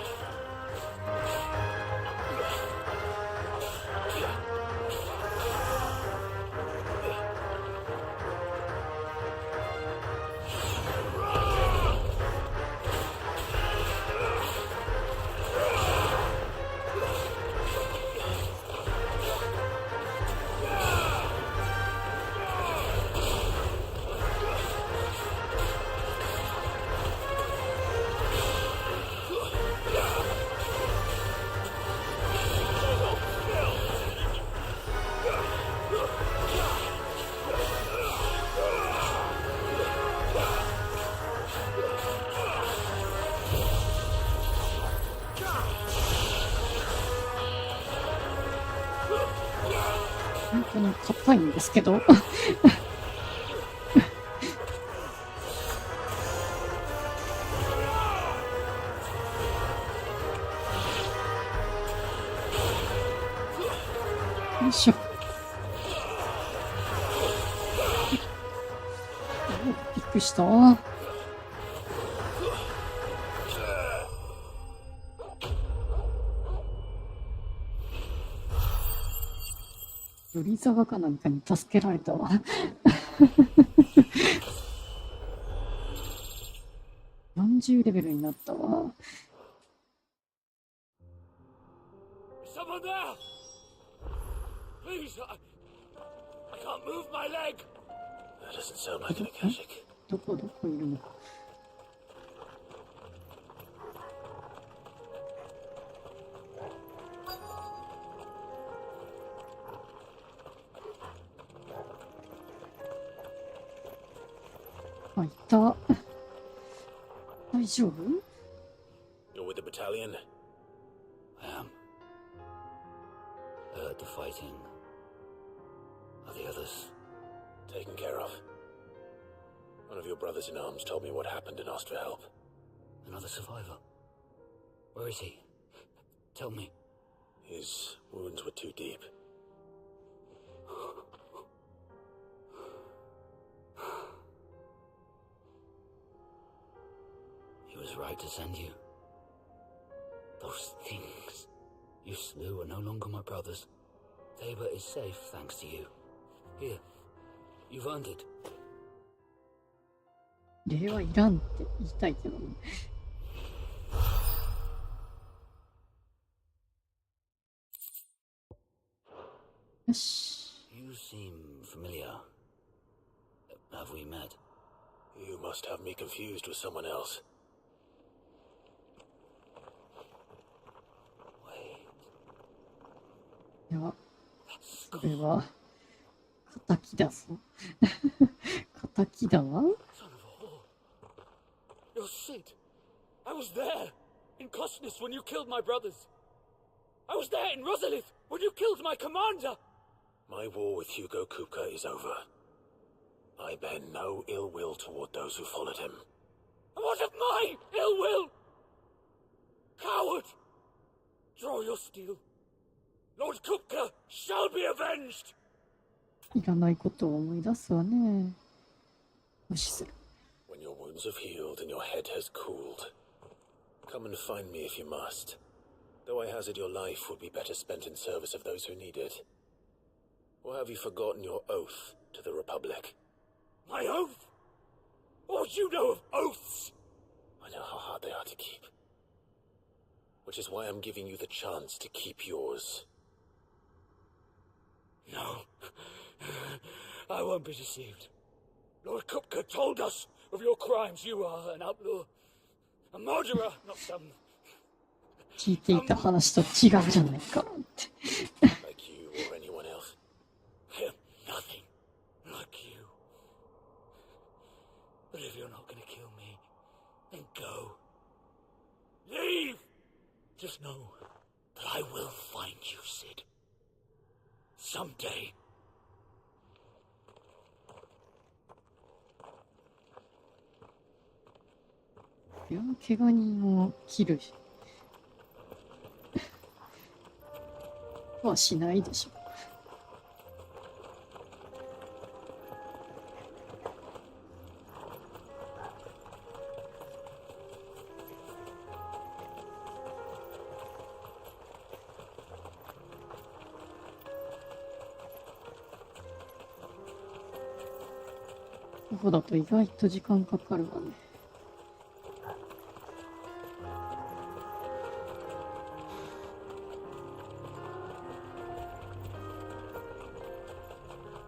本当に硬いんですけど。よいしょ。びっくりした。よりざわかなんかに助けられたわ。40レベルになったわ。Someone there! Please, I can't move my leg! That doesn't sound like an Akashic. どこいるの？あ、いた。大丈夫？ You're with the battalion? I am. Heard the fighting. Are the others Taken care of. One of your brothers in arms told me what happened and asked for help. another survivor? Where is he? Tell me. His wounds were too deep. He was right to send you. Those things you slew are no longer my brothers. DOVA is safe thanks to you. Here, you've earned it. 礼はいらんって言いたいけどね。よし。You seem familiar. Have we met? You must have me confused with someone else. いや、それは敵だぞ。敵だわ。You're Sid. I was there in Cosnus when you killed my brothers. I was there in Rosalith when you killed my commander. My war with Hugo Kupka is over. I bear no ill will toward those who followed him. And what of my ill will? Coward! Draw your steel. Lord Kupka shall be avenged! いらないことを思い出すわね。無視する。When your wounds have healed and your head has cooled, come and find me if you must. Though I hazard your life would be better spent in service of those who need it. Or have you forgotten your oath to the Republic? My oath? What would you know of oaths? I know how hard they are to keep. Which is why I'm giving you the chance to keep yours. No. I won't be deceived. Lord Kupka told us of your crimes. You are an outlaw. A murderer, not some... 聞いていた話と違うじゃないかって。Like you or anyone else. I am nothing like you. But if you're not going to kill me, then go. Leave! Just know that I will find you, Sid. Someday. いや、怪我人を切るはしないでしょ。ここだと意外と時間かかるわね。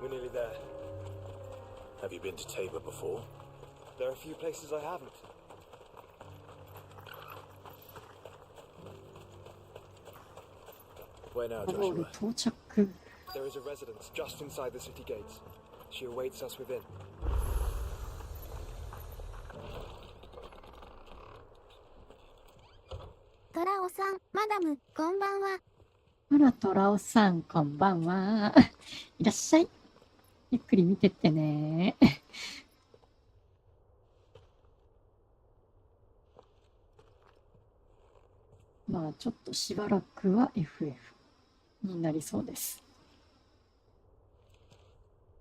We're nearly there. Have you been to Tabor before? There are a few places I haven't. Where now, ゴール Joshua? 到着。 There is a residence just inside the city gates. She awaits us within. トラオさん、マダム、こんばんは。あら、トラオさん、こんばんは。いらっしゃい。ゆっくり見てってね。まあ、ちょっとしばらくは FF になりそうです。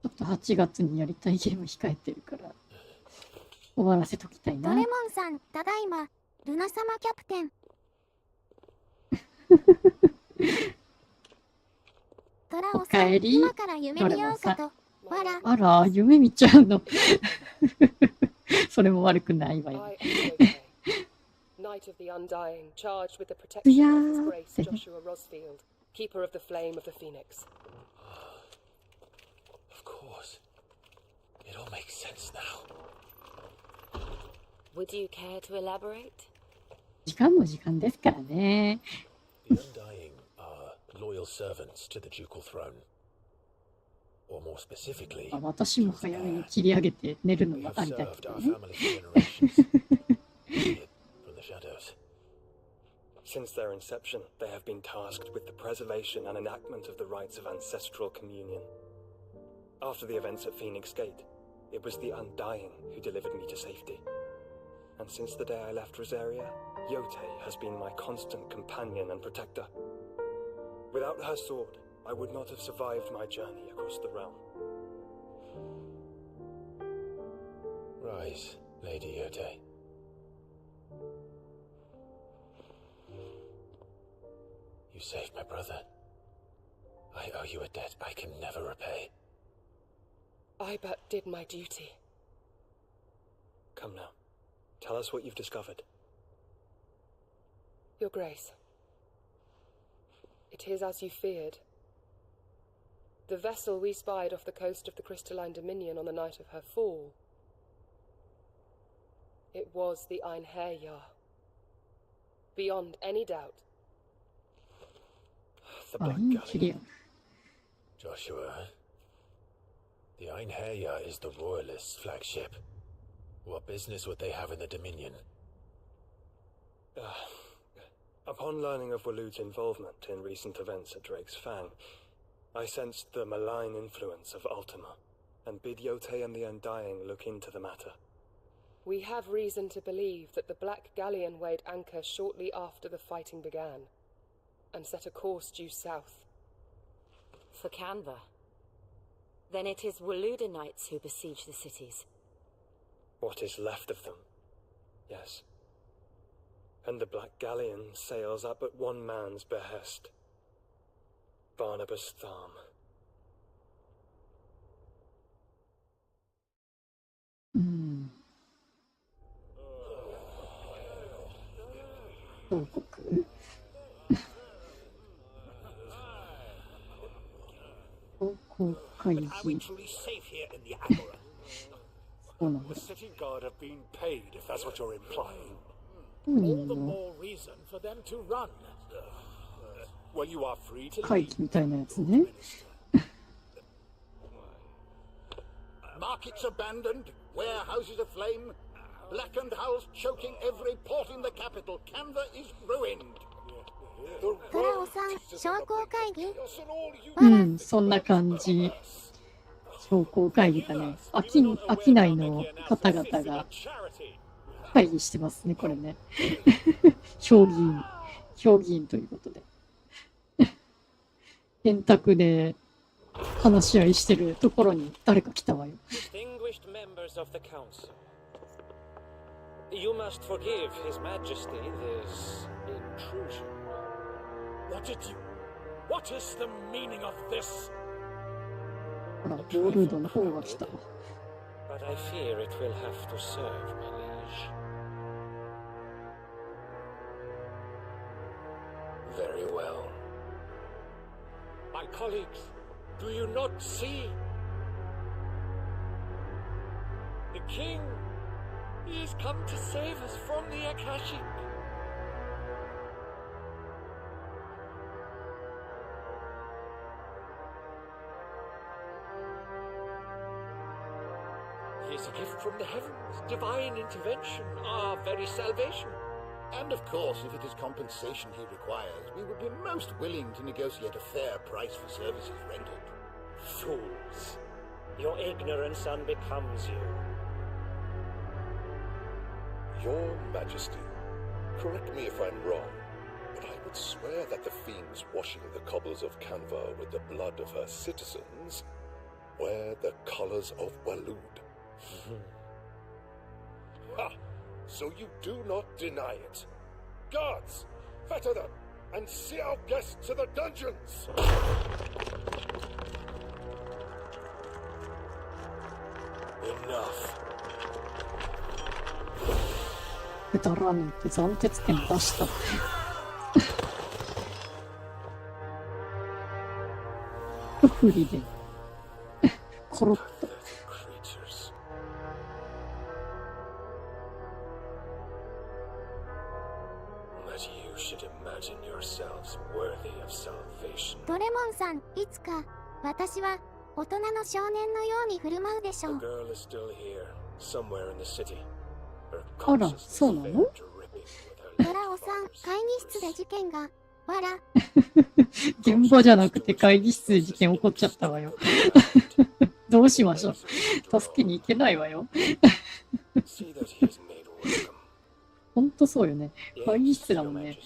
ちょっと8月にやりたいゲーム控えてるから、終わらせときたいな。ドレモンさん、ただいま、ルナ様キャプテン。トラオさん、今から夢見ようかと。わら。あら、夢見ちゃうの。それも悪くないわよ。Knight of the Undying, charged with the protection of His Grace Joshua Rosfield, Keeper of the Flame of the Phoenix. Of course. It all makes sense now. Would you care to elaborate? 時間も時間ですからね。The Undying are loyal servants to the ducal throne. Or more specifically, 私も早めに切り上げて寝るの we が have ありたい served けど our ね。 family for generations. Hid from the shadows. Since their inception, they have been tasked with the preservation and enactment of the rites of ancestral communion. After the events at Phoenix Gate, it was the Undying who delivered me to safety. And since the day I left Rosaria, Yote has been my constant companion and protector. Without her sword, I would not have survived my journey across the realm. Rise, Lady Yote. You saved my brother. I owe you a debt I can never repay. I but did my duty. Come now. Tell us what you've discovered. Your Grace. It is as you feared. The vessel we spied off the coast of the Crystalline Dominion on the night of her fall. It was the Einherjar. Beyond any doubt. The Black Galleon. Joshua, the Einherjar is the Royalists' flagship. What business would they have in the Dominion? Upon learning of Waloed's involvement in recent events at Drake's Fang, I sensed the malign influence of Ultima, and bid Yote and the Undying look into the matter. We have reason to believe that the Black Galleon weighed anchor shortly after the fighting began, and set a course due south. For Canva. Then it is Waloeda Knights who besiege the cities. What is left of them, yes. And the Black Galleon sails up at one man's behest. Barnabas Tharm. 報告報告会議。そうなんだ。 The city guard have been paid, if that's what you're implying. All the more reason for them to run. Well, you are free to 会議みたいなやつね。 Markets abandoned, warehouses aflame, blackened hulls choking every port in the capital. Canva is ruined. トラオさん、商工会議？うん、そんな感じ。商工会議だね。商いの方々が会議してますね、これね。評議員ということで。円卓で話し合いしてるところに誰か来たわよ。Distinguished members of the council, you must forgive His Majesty this intrusion. What is the meaning of this? ほら、ボールードの方が来たわ。But I fear it will have to serve, my liege. Very well. My colleagues, do you not see? The king, he has come to save us from the Akashic. He is a gift from the heavens, divine intervention, our very salvation. And of course, if it is compensation he requires, we would be most willing to negotiate a fair price for services rendered. Fools! Your ignorance unbecomes you. Your Majesty, correct me if I'm wrong, but I would swear that the fiends washing the cobbles of Canva with the blood of her citizens wear the colors of Waloed. Ha! So you do not deny it. Guards, fetter them, and see our guests to the dungeons! Enough. くだらねえって斬鉄剣出したって。不利でコロッと。ドレモンさん、いつか私は大人の少年のように振る舞うでしょう。あら、そうなの？ドラオさん、会議室で事件が、わら。現場じゃなくて会議室で事件起こっちゃったわよ。どうしましょう。助けに行けないわよ。ほんとそうよね。会議室だもんね。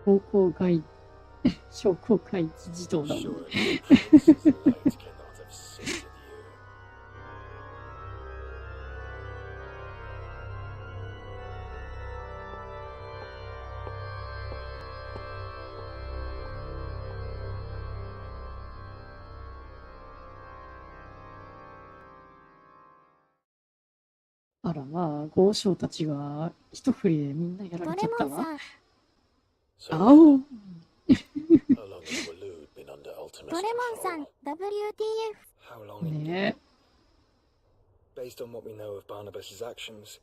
商工会議児童だもんね。あらまあ、豪商たちが一振りでみんなやられちゃったわ。あお。ドレモンさん、WTF。ねえ。Based on what we know of Barnabas's actions,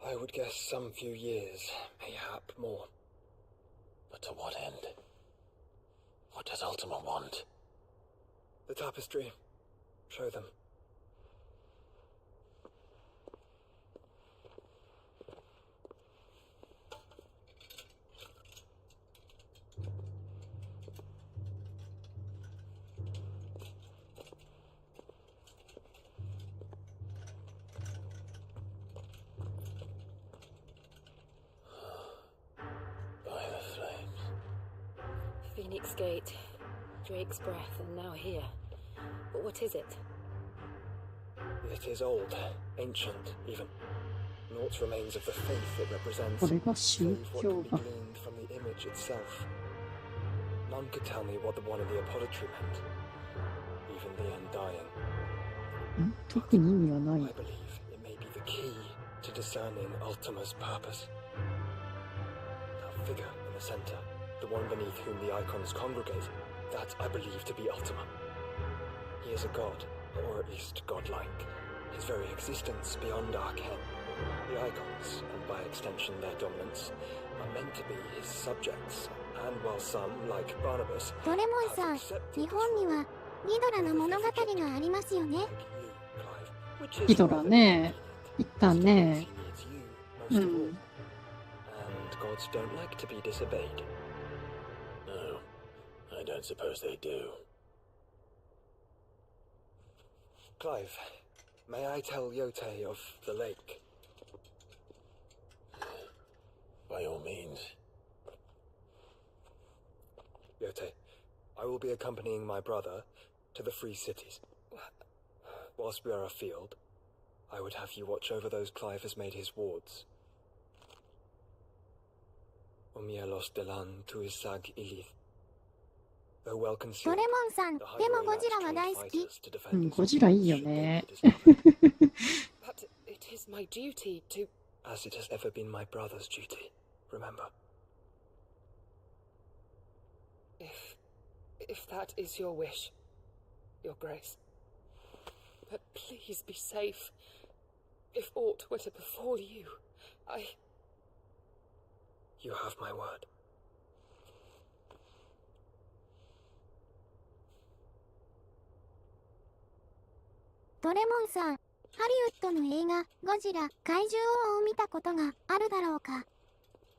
I would guess some few years, mayhap more. But to what end? What does Ultima want? The tapestry. Show them. Phoenix Gate, Drake's Breath, and now here. But what is it? It is old, ancient, even. Naught remains of the faith it represents, これが宗 save what 教 can be が。 gleaned from the image itself. None could tell me what the one in the apothecary meant, even the undying. 特に意味はない。 I believe it may be the key to discerning Ultima's purpose. That figure in the center, the one beneath whom the icons congregate, that I believe to be Ultima. He is a god, or at least godlike. His very existence beyond our ken. The icons, and by extension their dominance, are meant to be his subjects, and while some, like Barnabas, ドレモンさん、日本にはリドラの物語がありますよね。ヒドラね、いったね。うん。 and gods don't like to be disobeyed. No, I don't suppose they do. Clive, may I tell Yote of the lake? By all means. Yote, I will be accompanying my brother to the Free Cities. Whilst we are afield, I would have you watch over those Clive has made his wards. Omielos delan tu isag ilith. Though well ド concealed, レモンさん、でもゴジラは大好き。うん、ゴジラいいよね。 But it is my duty to... As it has ever been my brother's duty, remember. If that is your wish, your grace. But please be safe. If aught were to befall you, You have my word. ドレモンさん、ハリウッドの映画「ゴジラ怪獣王」を見たことがあるだろうか。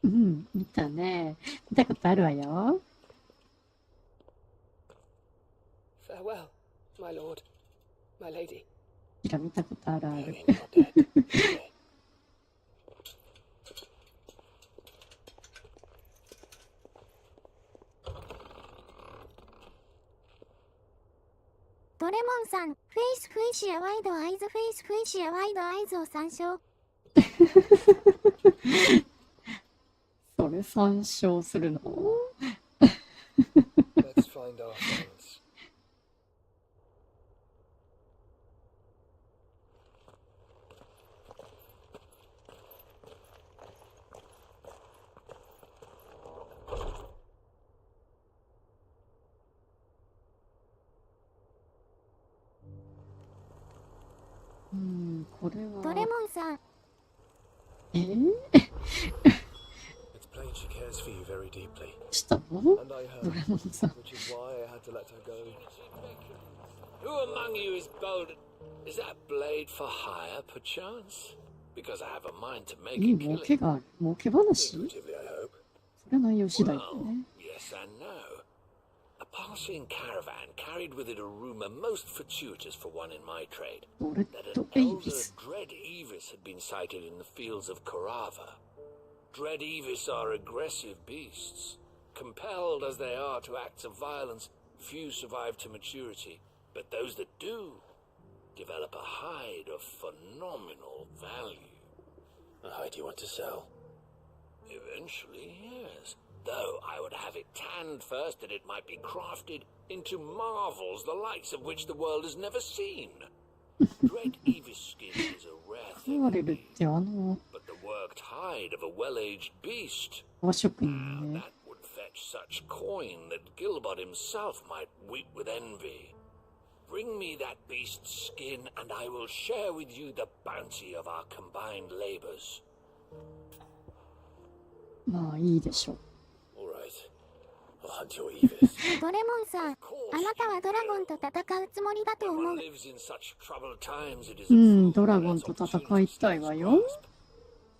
うん、見たね。見たことあるわよ。 farewell, my lord, my lady. いら見たことあるある。ドレモンさん、フェイスフィッシュワイドアイズ、フェイスフィッシュワイドアイズを参照。それ参照するの？ Let's find our friends.これは。ドレモンさん。It's plain she cares for you very deeply. したの？ And I ド heard, レモンさん。 which is why I had to let her go. Who among you is bold? Is that blade for hire, perchance? Because I have a mind to make いい a 儲 killing. けがある。儲け話？ Figuratively, I hope. それは内容次第だ Well, ね。 yes and no. A passing caravan carried with it a rumor most fortuitous for one in my trade. ドレッ That ド an エイ elder ビス。 dread Evis had been sighted in the fields of Carava. Dread Evis are aggressive beasts. Compelled as they are to acts of violence, few survive to maturity. But those that do develop a hide of phenomenal value. A hide you want to sell? Eventually, yes. Though I would have it tanned first that it might be crafted into marvels the likes of which the world has never seen. Dread Evis skin is a rare thing, but the worked hide of a well-aged beast. Now that would fetch such coin that Gilbert himself might weep with envy. Bring me that beast's skin, and I will share with you the bounty of our combined labors. まあいいでしょう。ドレモンさん、あなたはドラゴンと戦うつもりだと思う。うん、ドラゴンと戦いたいわよ。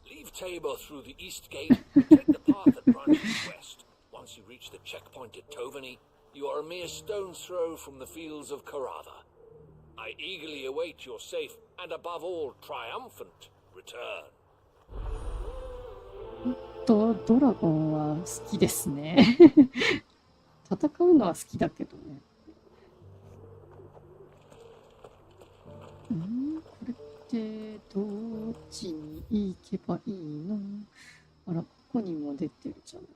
Leave Tabor through the east gate and take the path that branches west. Once you reach the checkpoint at Tovani, you are a mere stone's throw from the fields of Karatha. I eagerly await your safe and above all triumphant return. ドラゴンは好きですね。戦うのは好きだけどね。これってどっちに行けばいいの？あら、ここにも出てるじゃない。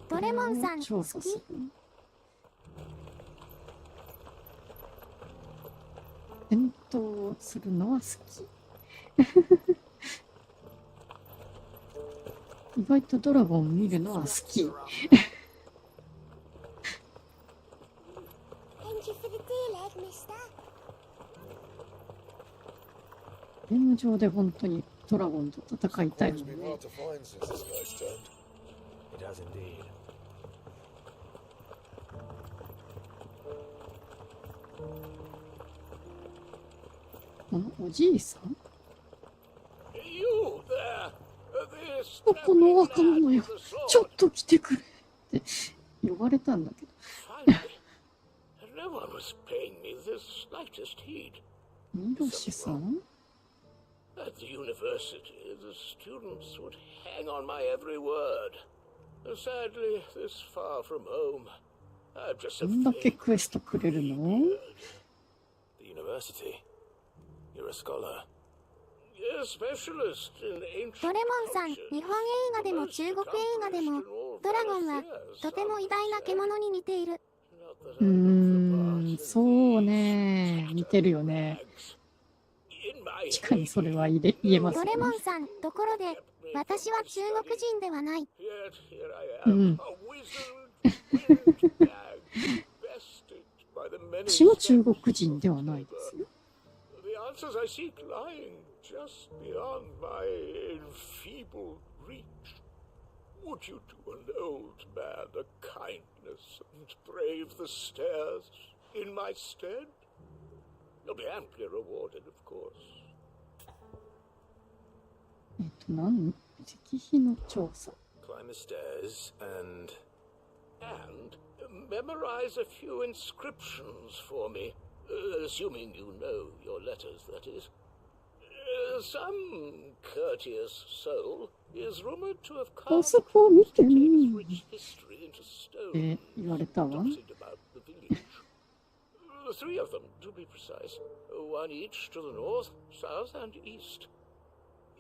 ドレモンさん調査する。戦闘するのは好き。意外とドラゴン見るのは好き。ゲーム上で本当にドラゴンと戦いたいもんね。このおじいさん？この若者よ、ちょっと来てくれって呼ばれたんだけど。ミロシさん？ At the university, the students would hang on my every word. Sadly, this far from home, I'm just a どんだけクエストくれるの？ The university? You're a scholar. ドレモンさん、日本映画でも中国映画でもドラゴンはとても偉大な獣に似ている。そうね、似てるよね。確かにそれは言えますね。ドレモンさん、ところで私は中国人ではない。私も中国人ではないですよ。Just beyond my enfeebled reach. Would you do an old man a kindness and brave the stairs in my stead? You'll be amply rewarded, of course. 石碑の調査。Climb the stairs and memorize a few inscriptions for me, assuming you know your letters, that is. Some courteous soul is rumored to have carved its rich history into stone. 言われたわ。 Three of them, to be precise. One each to the north, south, and east.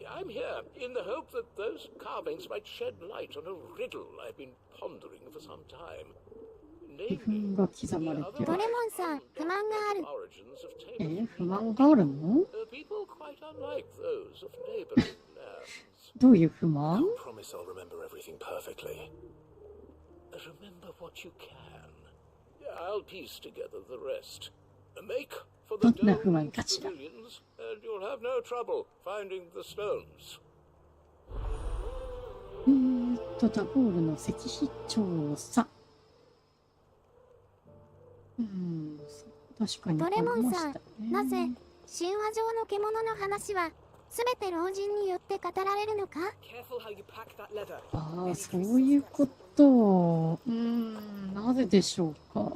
I'm here in the hope that those carvings might shed light on a riddle I've been pondering for some time. が刻まれてる。ドレモンさん、不満がある。不満があるの？どういう不満？ promise I'll remember everything perfectly. Remember what you can. I'll piece together the rest. Make for ど the んな不満かしら。 pavilions, and you'll have no trouble finding the stones. ダボールの石碑調査。確かに。ドレモンさん、なぜ神話上の獣の話はすべて老人によって語られるのか？ああ、そういうこと。なぜでしょうか。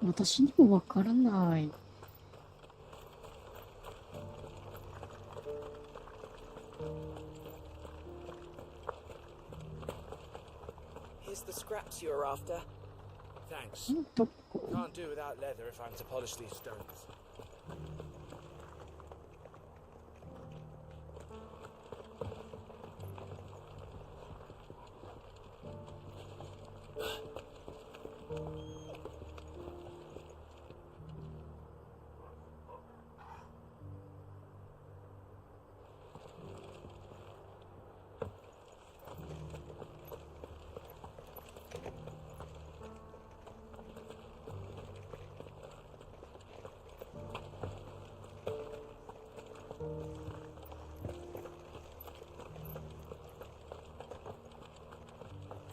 私にもわからない。Here's the scraps you're after. Thanks. Can't do without leather if I'm to polish these stones.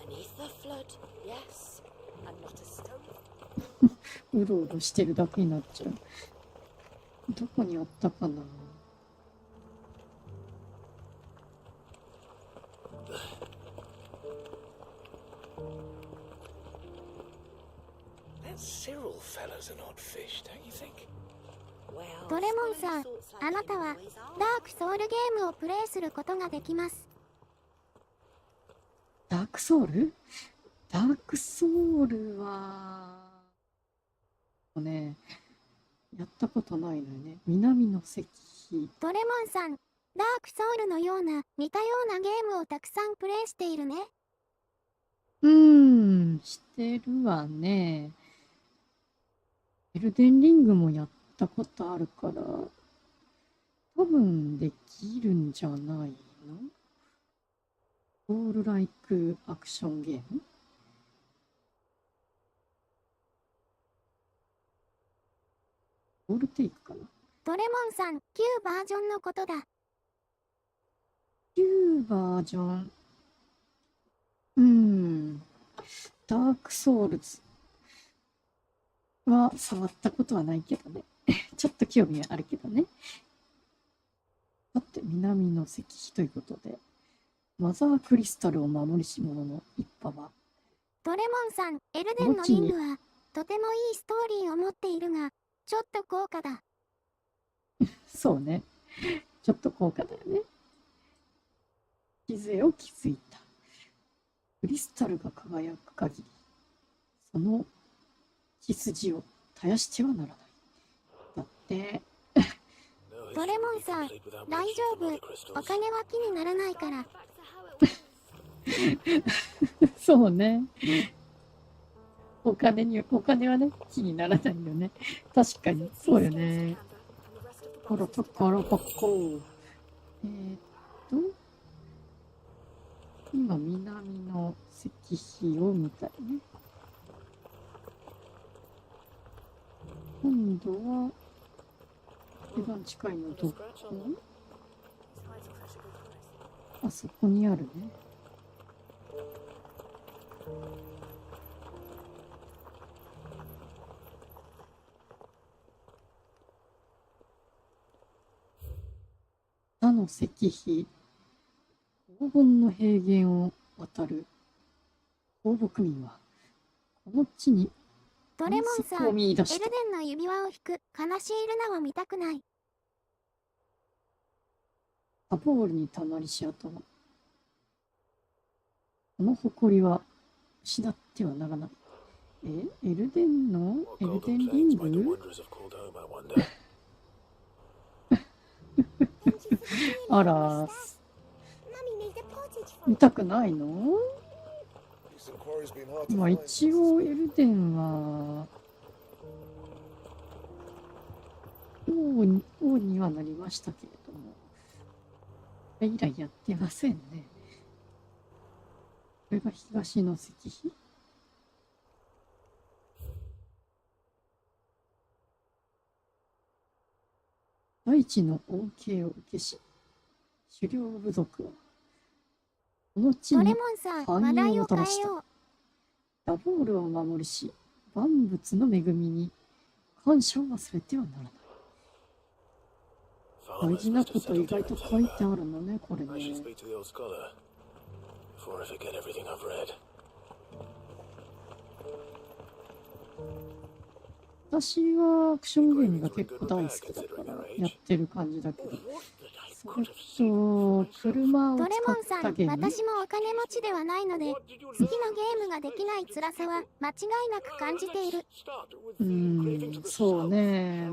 Beneath the flood, yes, and not a stone. うろうろしてるだけになっちゃう。どこにあったかな。That Cyril fellow's an odd fish, don't you think? ドレモンさん、あなたはダークソウルゲームをプレイすることができます。ダークソウル？ダークソウルはね、やったことないのよね。南の石碑。ドレモンさん、ダークソウルのような似たようなゲームをたくさんプレイしているね。してるわね。エルデンリングもやったことあるから、多分できるんじゃないの？オールライクアクションゲーム？オールテイクかな？ドレモンさん、旧バージョンのことだ。旧バージョン。ダークソウルズは触ったことはないけどね。ちょっと興味はあるけどね。だって南の石碑ということで、マザークリスタルを守りし者の一派は。ドレモンさん、エルデンのリングはとてもいいストーリーを持っているが、ちょっと高価だ。そうね。ちょっと高価だよね。傷を築いた。クリスタルが輝く限り、その血筋を絶やしてはならない。だって。ドレモンさん、大丈夫。お金は気にならないから。そうね。お金はね、気にならないよね。確かに、そうよね。コロパコロパコ。今、南の石碑を見たいね。今度は、一番近いのどこ？あそこにあるね。他の石碑、黄金の平原を渡る放牧民は、この地にドレモンさん、エルデンの指輪を引く悲しいルナを見たくない。サボールにたまりし跡は、この誇りは失ってはならない。エルデンリング？あら、見たくないの？まあ一応エルデンは王にはなりましたけれども、以来やってませんね。これが東の石碑。大地の恩恵を受けし、狩猟部族はこの地に繁栄をもたらした。ダボールを守りし、万物の恵みに感謝を忘れてはならない。大事なこと意外と書いてあるのね、これね。私はアクションゲームが結構大好きだからやってる感じだけど、車をドレモンさん、使ったゲーム。私もお金持ちではないので、好きなゲームができない辛さは間違いなく感じている。そうね。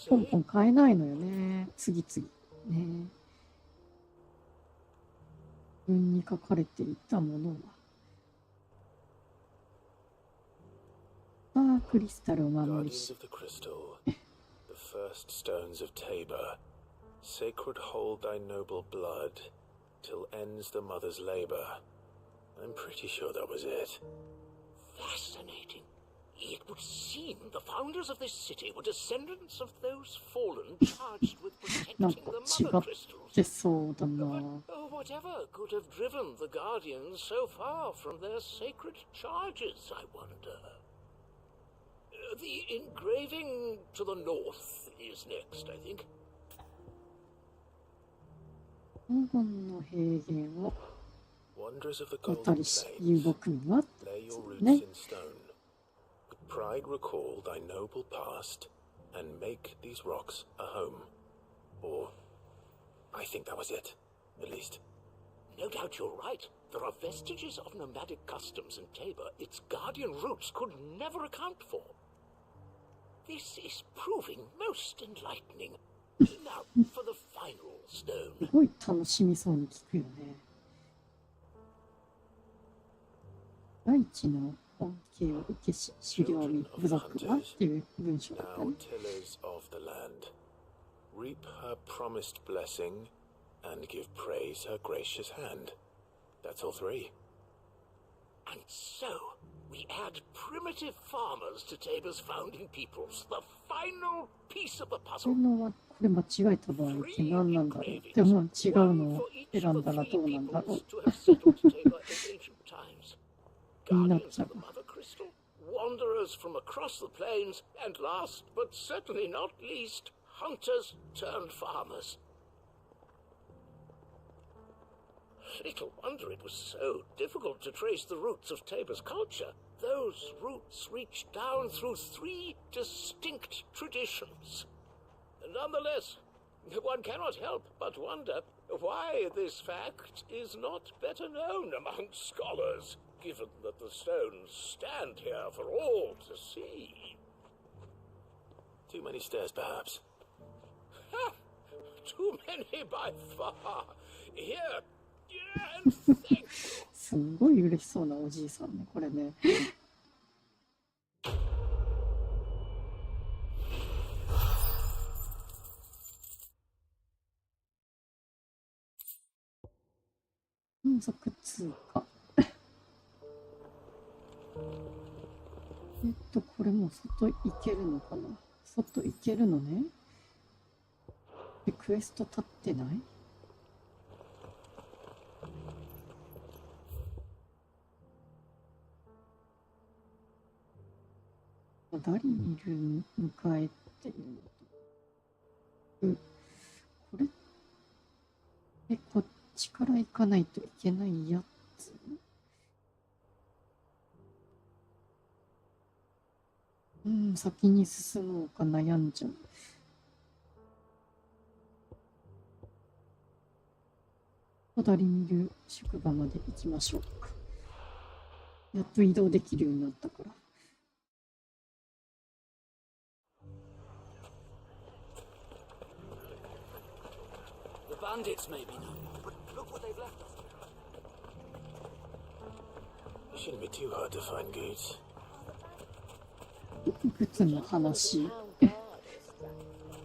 ポンポン買えないのよね。次々。ね。文に書かれていたものは。クリスタルを守りし。First stones of Tabor, sacred hold thy noble blood, till ends the mother's labor. I'm pretty sure that was it. Fascinating. It would seem the founders of this city were descendants of those fallen charged with protecting the mother crystals. そうだな。Whatever could have driven the Guardians so far from their sacred charges, I wonder. The engraving to the north is next, I think. 黄金の平原を渡りし、遊牧民はね。With pride recall thy noble past and make these rocks a home. Or, I think that was it, at least. No doubt you're right. There are vestiges of nomadic customs in Tabor its guardian roots could never account for. This is proving most enlightening. Now, for the final stone. すごい楽しみそうに聞くよね。大地の恩恵を受けし、狩猟民部族はっていう文章だったね。Now tillers of the land, reap her promised blessing and give praise her gracious hand. That's all three. And so, we add primitive farmers to Tabor's founding peoples, the final piece of the こ puzzle. れ間違えた場合って何なんだろうって思う。違うのを選んだらどうなんだろう。気になっちゃう。 Wanderers from across the plains, and last but certainly not least, hunters turned farmers. Little wonder it was so difficult to trace the roots of Tabor's culture. Those roots reach down through three distinct traditions. Nonetheless, one cannot help but wonder why this fact is not better known among scholars, given that the stones stand here for all to see. Too many stairs, perhaps. Ha! Too many by far. Here, and thank you. すんごい嬉しそうなおじいさんね、これね。属通過。これもう外行けるのかな。外行けるのね。で、クエスト立ってない？ダリル迎えっていうのと、これこっちから行かないといけないやつ。先に進もうか悩んじゃう。ダリル宿場まで行きましょうか。やっと移動できるようになったから。Bandits may be known, but look what they've left us. It shouldn't be too hard to find goods. 靴の話。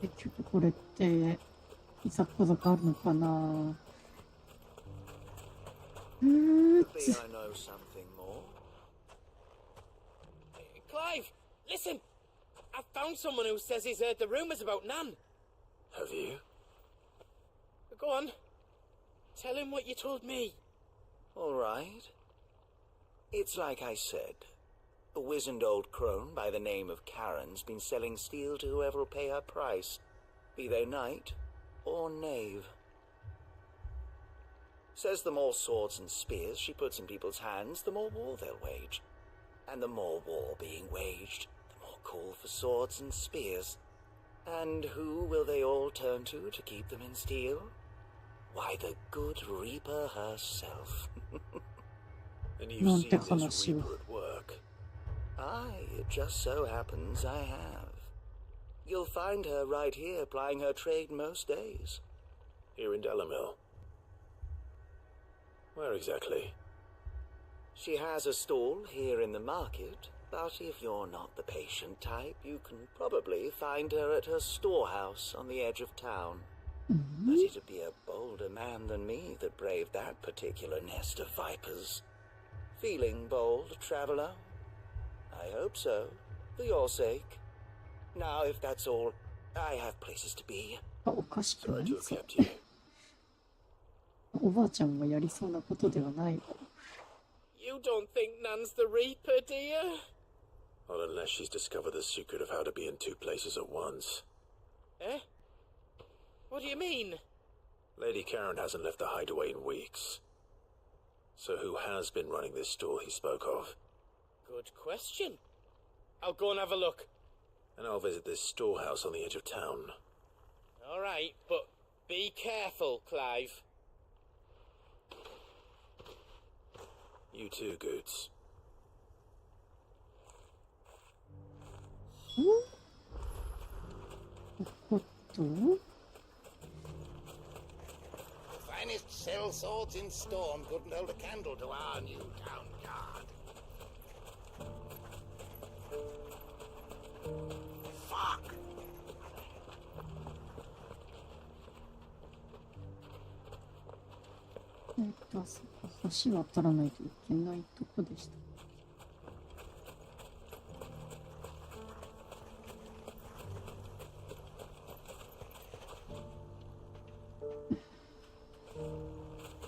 結局これっていざこざがあるのかな。Maybe I know something more. Clive, listen! I found someone who says he's heard the rumours about Nan. Have you? Go on. Tell him what you told me. All right. It's like I said. A wizened old crone by the name of Karen's been selling steel to whoever will pay her price, be they knight or knave. Says the more swords and spears she puts in people's hands, the more war they'll wage. And the more war being waged, the more call for swords and spears. And who will they all turn to keep them in steel? Why, the good Reaper herself. And you've seen this Reaper at work? Aye, it just so happens I have. You'll find her right here plying her trade most days. Here in Dalimil? Where exactly? She has a stall here in the market, but if you're not the patient type, you can probably find her at her storehouse on the edge of town. But it'd be a bolder man than me that braved that particular nest of vipers. Feeling bold, traveler? I hope so, for your sake. Now, if that's all, I have places to be. おかしくない？ Sorry to have kept you. おばあちゃんがやりそうなことではない。 You don't think Nan's the Reaper, do you? Not unless she's discovered the secret of how to be in two places at once. Eh? What do you mean? Lady Karen hasn't left the hideaway in weeks. So who has been running this stall he spoke of? Good question. I'll go and have a look. And I'll visit this storehouse on the edge of town. All right, but be careful, Clive. You too, Goots. Finest sell swords in Storm couldn't hold a candle to our new town guard. Fuck! あそこ橋渡らないといけないとこでした。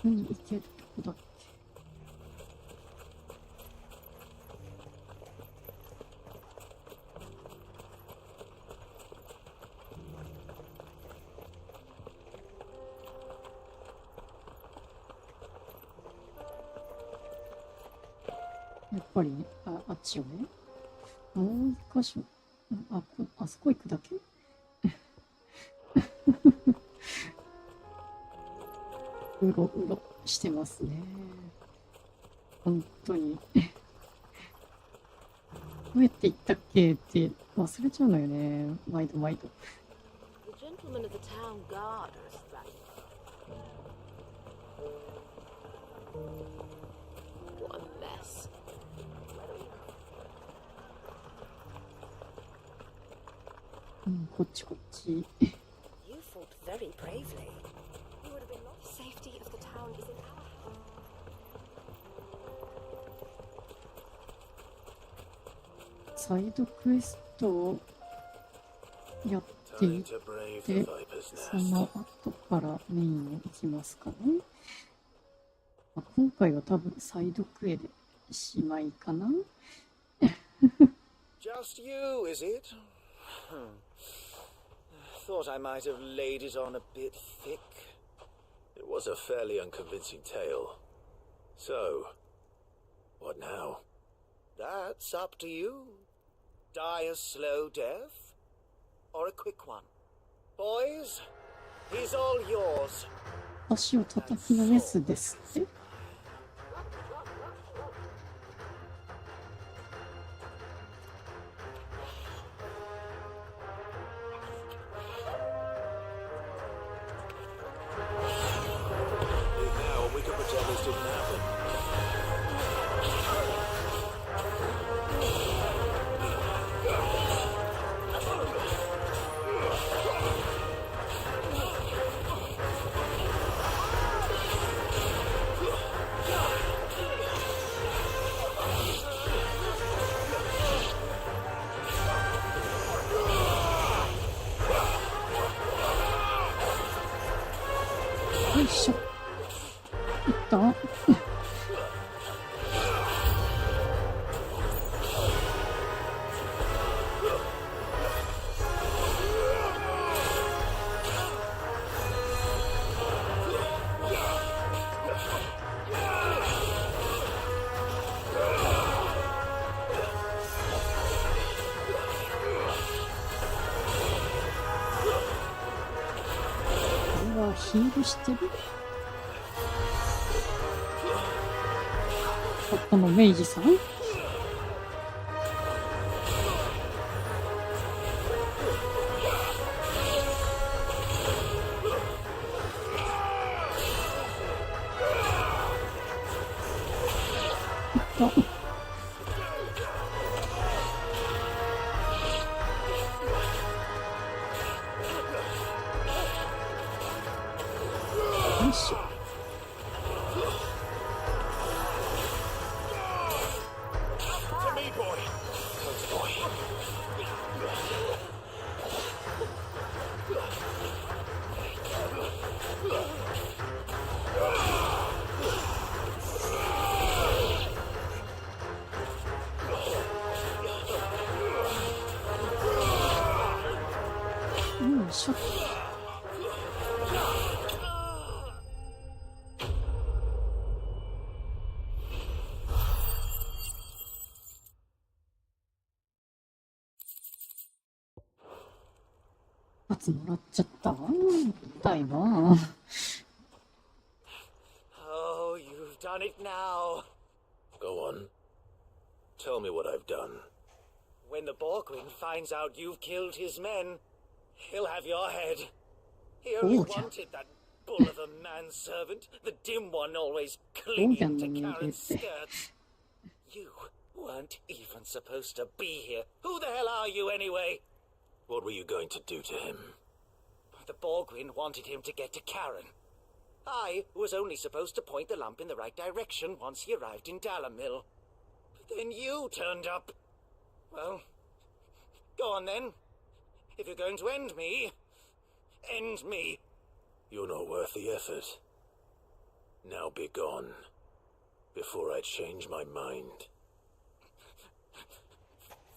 行けるとこだっけ？やっぱりね、あっちをね、もう一箇所、あそこ行くだけうろうろしてますね。本当に。どうやって行ったっけって忘れちゃうのよね、毎度毎度。The gentlemen of the town guard are right. What a mess. こっちこっち。 You fought very bravely. You would have been lost. The safety of the town is in our hands. サイドクエストをやっていって、その後からメインを行きますかね。今回は多分サイドクエでしまいかな。Just you, is it? Thought I might have laid it on a bit thick. It was a fairly unconvincing tale. So, what now? That's up to you. Die a slow death, or a quick one. Boys, he's all yours. 足を叩きのメスですって。ヒールしてる？この明治さん？よいしょ。よいしょ。罰もらっちゃったわ。痛いな。Oh, you've done it now. Go on. Tell me what I've done. When the Borgwin finds out you've killed his men, he'll have your head. He only wanted that bull of a manservant, the dim one always clinging to Karen's skirts. You weren't even supposed to be here. Who the hell are you anyway? What were you going to do to him? The Borgwin wanted him to get to Karen. I was only supposed to point the lamp in the right direction once he arrived in Dalamil. But then you turned up. Well, go on then. If you're going to end me, end me. You're not worth the effort. Now be gone, before I change my mind.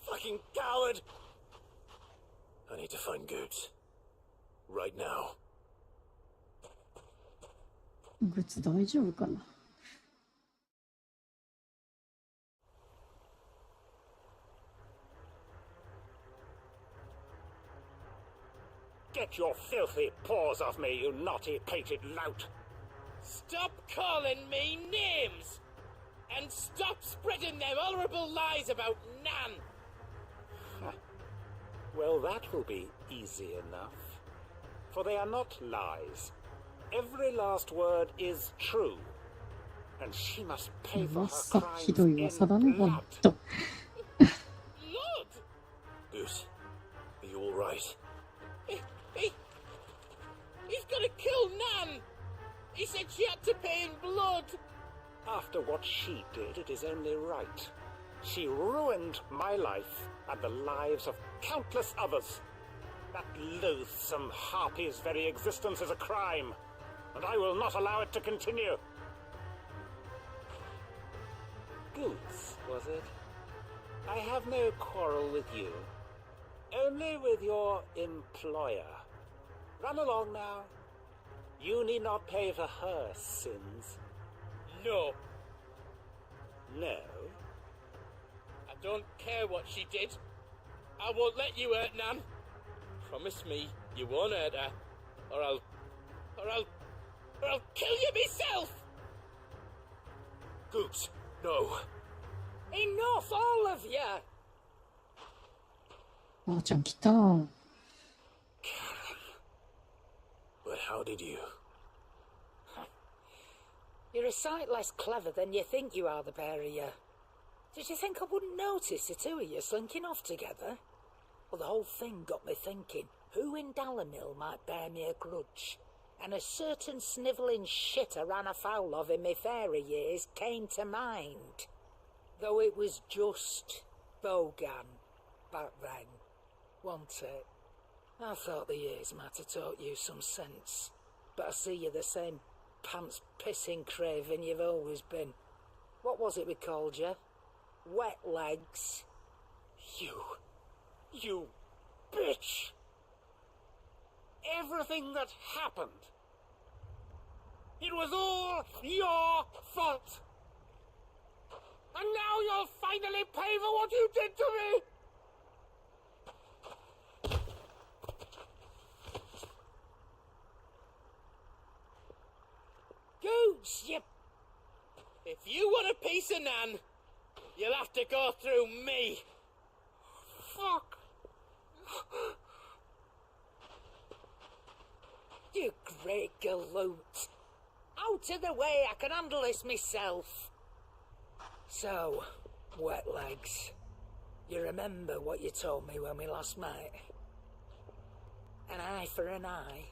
Fucking coward! I need to find Goots. Right now. グツ大丈夫かな。Get your filthy paws off me, you naughty-pated lout! Stop calling me names! And stop spreading them horrible lies about Nan! Well, that will be easy enough. For they are not lies. Every last word is true. And she must pay for her crimes in blood. Lord! Goose, are you all right? He's gonna kill Nan! He said she had to pay in blood! After what she did, it is only right. She ruined my life and the lives of countless others. That loathsome harpy's very existence is a crime, and I will not allow it to continue. Goose, was it? I have no quarrel with you. Only with your employer. Run along now. You need not pay for her sins. No. No? I don't care what she did. I won't let you hurt Nan. Promise me you won't hurt her, or I'll kill you myself! Goops, no. Enough, all of you! ばあちゃん来た。But how did you? You're a sight less clever than you think you are, the pair of you. Did you think I wouldn't notice the two of you slinking off together? Well, the whole thing got me thinking, who in Dalamil might bear me a grudge? And a certain snivelling shit I ran afoul of in my fairy years came to mind. Though it was just Bogan back then, wasn't it? I thought the years might have taught you some sense, but I see you're the same pants-pissing craven you've always been. What was it we called you? Wet legs? You bitch! Everything that happened, it was all your fault! And now you'll finally pay for what you did to me! If you want a piece of Nan, you'll have to go through me. Fuck. You great galoot. Out of the way, I can handle this myself. So, wet legs. You remember what you told me when we last met? An eye for an eye.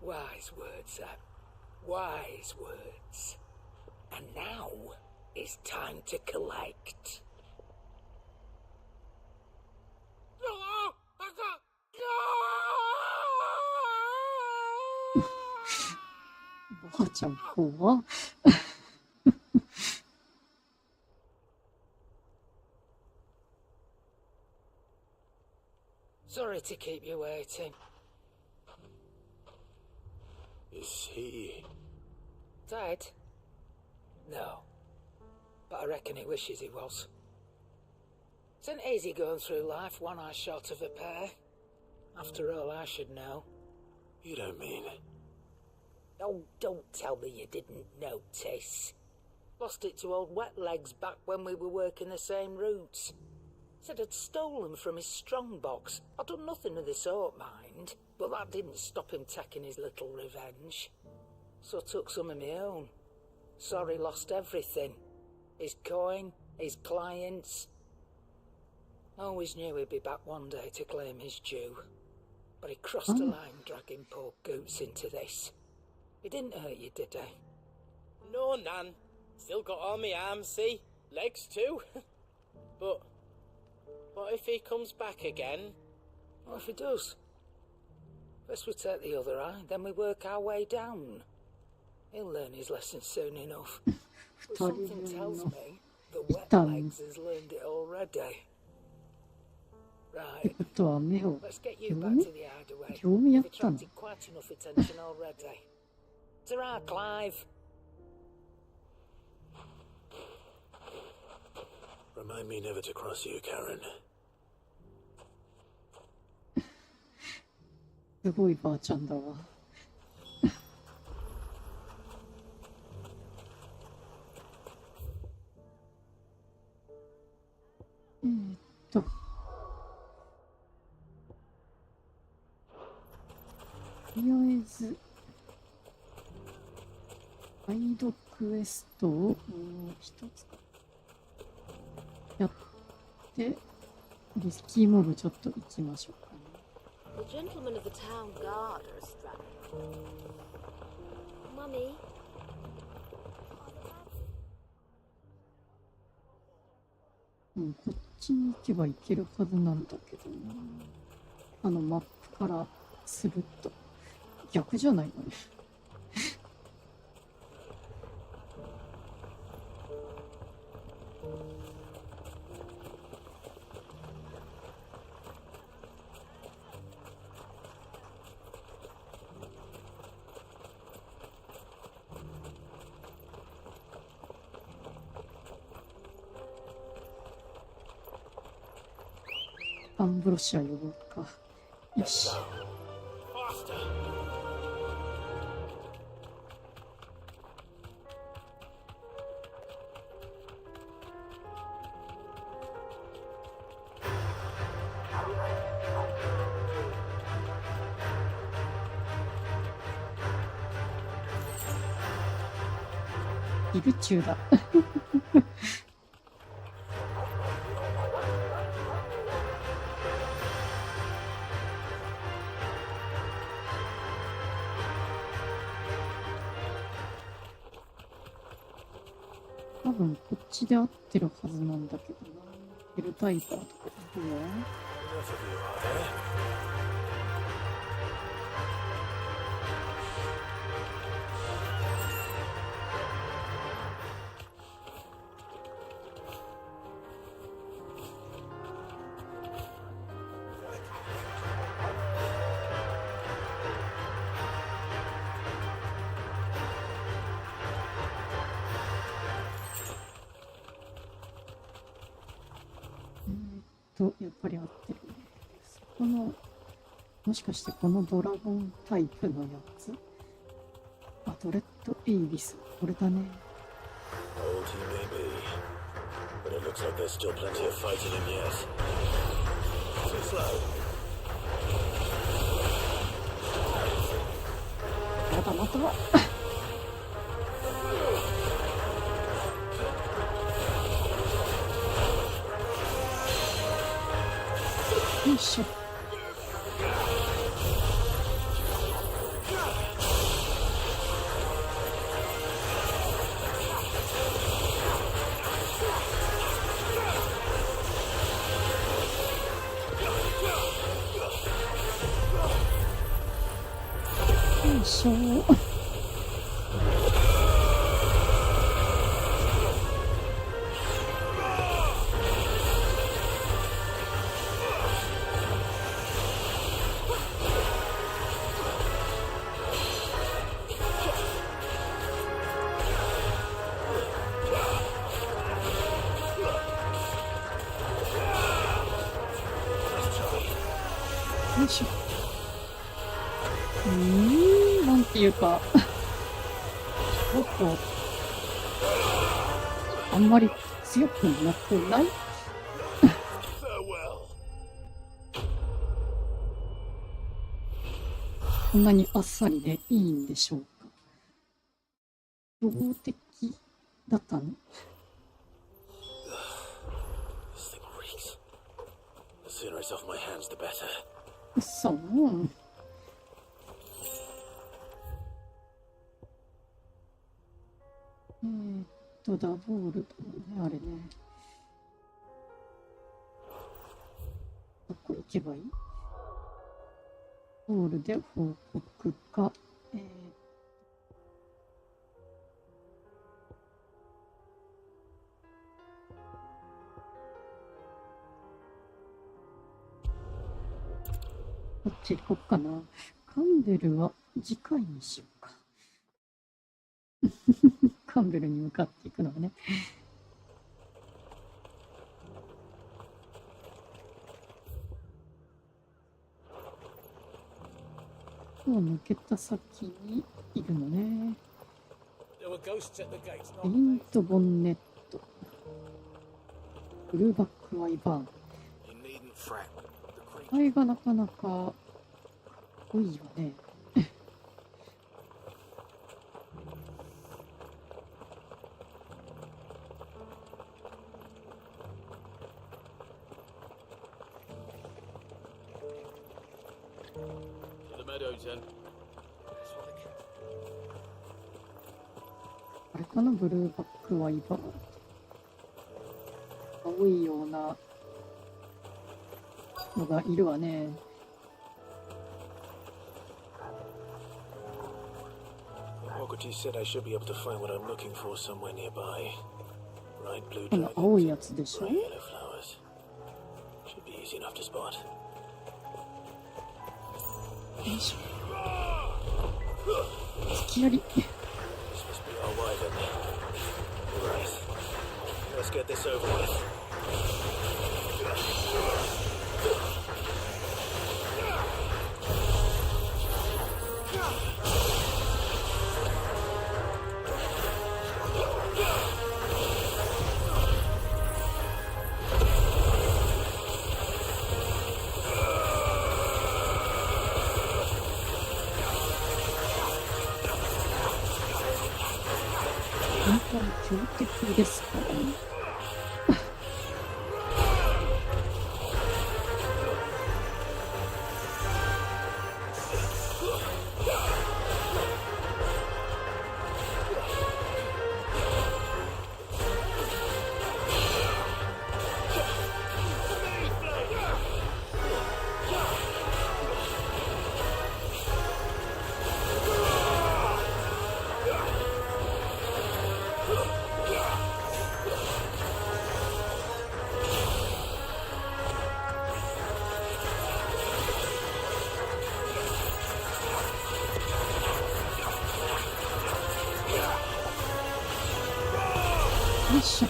Wise words, that. Wise words. And now, it's time to collect.ばあちゃん怖っ。Sorry to keep you waiting. Is he... Dead? No. But I reckon he wishes he was. It's an easy going through life, one eye short of a pair. After all, I should know. You don't mean... Oh, don't tell me you didn't notice. Lost it to old Wet Legs back when we were working the same routes. Said I'd stolen from his strongbox. I'd done nothing of the sort, mind, but that didn't stop him taking his little revenge. So I took some of my own. Sorry, lost everything. His coin, his clients. Always knew he'd be back one day to claim his due. But he crossed the line, dragging poor Goots into this. He didn't hurt you, did he? No, Nan. Still got all my arms, see? Legs too. But what if he comes back again? What if he does? First we take the other eye, then we work our way down. He'll learn his lesson soon enough. But something tells me the Wet Legs has learned it already. Right. Let's get you back to the hideaway. You've attracted quite enough attention already. Ta-ra, Clive. Remind me never to cross you, Karen. すごいばあちゃんだわ。とりあえずガイドクエストをもう一つやってリスキーモブちょっと行きましょうかね。The gentlemen of the town guard are astride. Mummy? こっちに行けば行けるはずなんだけどな。マップからすると逆じゃないのね。アンブロシア呼ぼうか。よし。イルチューだ。多分こっちで合ってるはずなんだけどな。ヘルタイパーとかどうや？やっぱり合ってるね。そこの、もしかしてこのドラゴンタイプのやつ？あ、ドレッドエイビス。これだね。Looks like there's still plenty of fighting in yet. Too slow. またまた。よいしょ。よいしょ。よいしょ。なんていうか、ちょっと、あんまり強くなくない？こんなにあっさりでいいんでしょうか。予防的だったの？ This thing reeks. The sooner it's off my hands, the better. そう。ダボールだね、あれね。どこ行けばいい？ボールで報告か、こっち行こっかな。カンベルは次回にしようか。カンベルに向かっていくのはね。を抜けた先にいるのね。ペイントボンネット。ブルーバックアイバーン。あれがなかなかかっこいいよね。あれかな、ブルーバックワイバーン。青いようなのがいるわね。この青いやつでしょ。よいしょ。突きやり。強敵ですからね。よいしょ。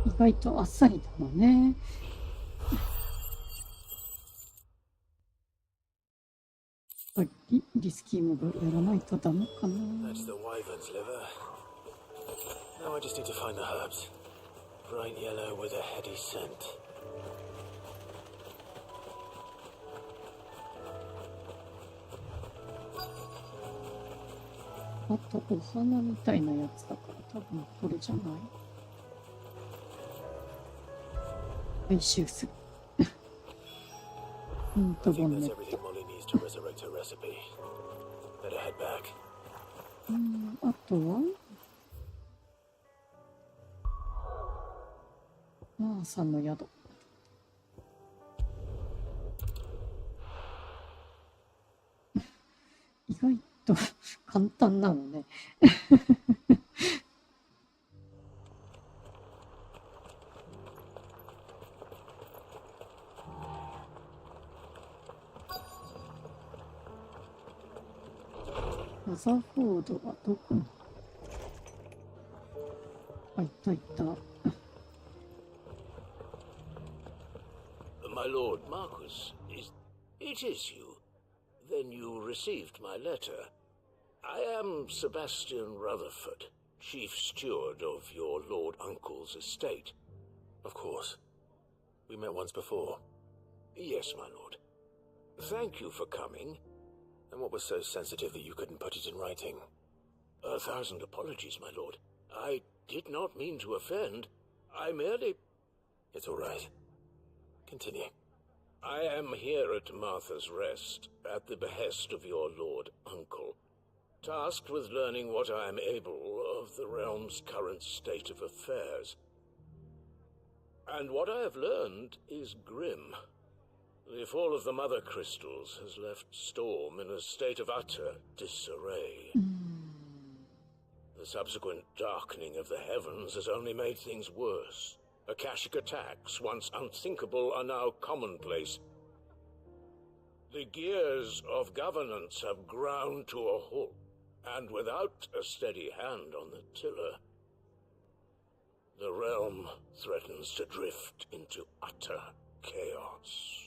意外とあっさりだもんね。ぱりリスキーモードやらないとダメかな。 That's the wyvern's liver. Now I just need to find the herbs. Bright yellow with a heady scent. あとお花みたいなやつだから多分これじゃない。回収する。ボンネット。あとはマーさんの宿。意外と簡単なのね。マザーフォードはどこに？あ、いたいた。My lord Marquis, it is you. Then you received my letter. I am Sebastian Rutherford, chief steward of your lord uncle's estate. Of course. We met once before. Yes, my lord. Thank you for coming. And what was so sensitive that you couldn't put it in writing? 1,000 apologies, my lord. I did not mean to offend. I merely... It's all right. Continue. I am here at Martha's Rest, at the behest of your lord uncle, tasked with learning what I am able of the realm's current state of affairs. And what I have learned is grim. The fall of the Mother Crystals has left Storm in a state of utter disarray. The subsequent darkening of the heavens has only made things worse. Akashic attacks, once unthinkable, are now commonplace. The gears of governance have ground to a halt, and without a steady hand on the tiller, the realm threatens to drift into utter chaos.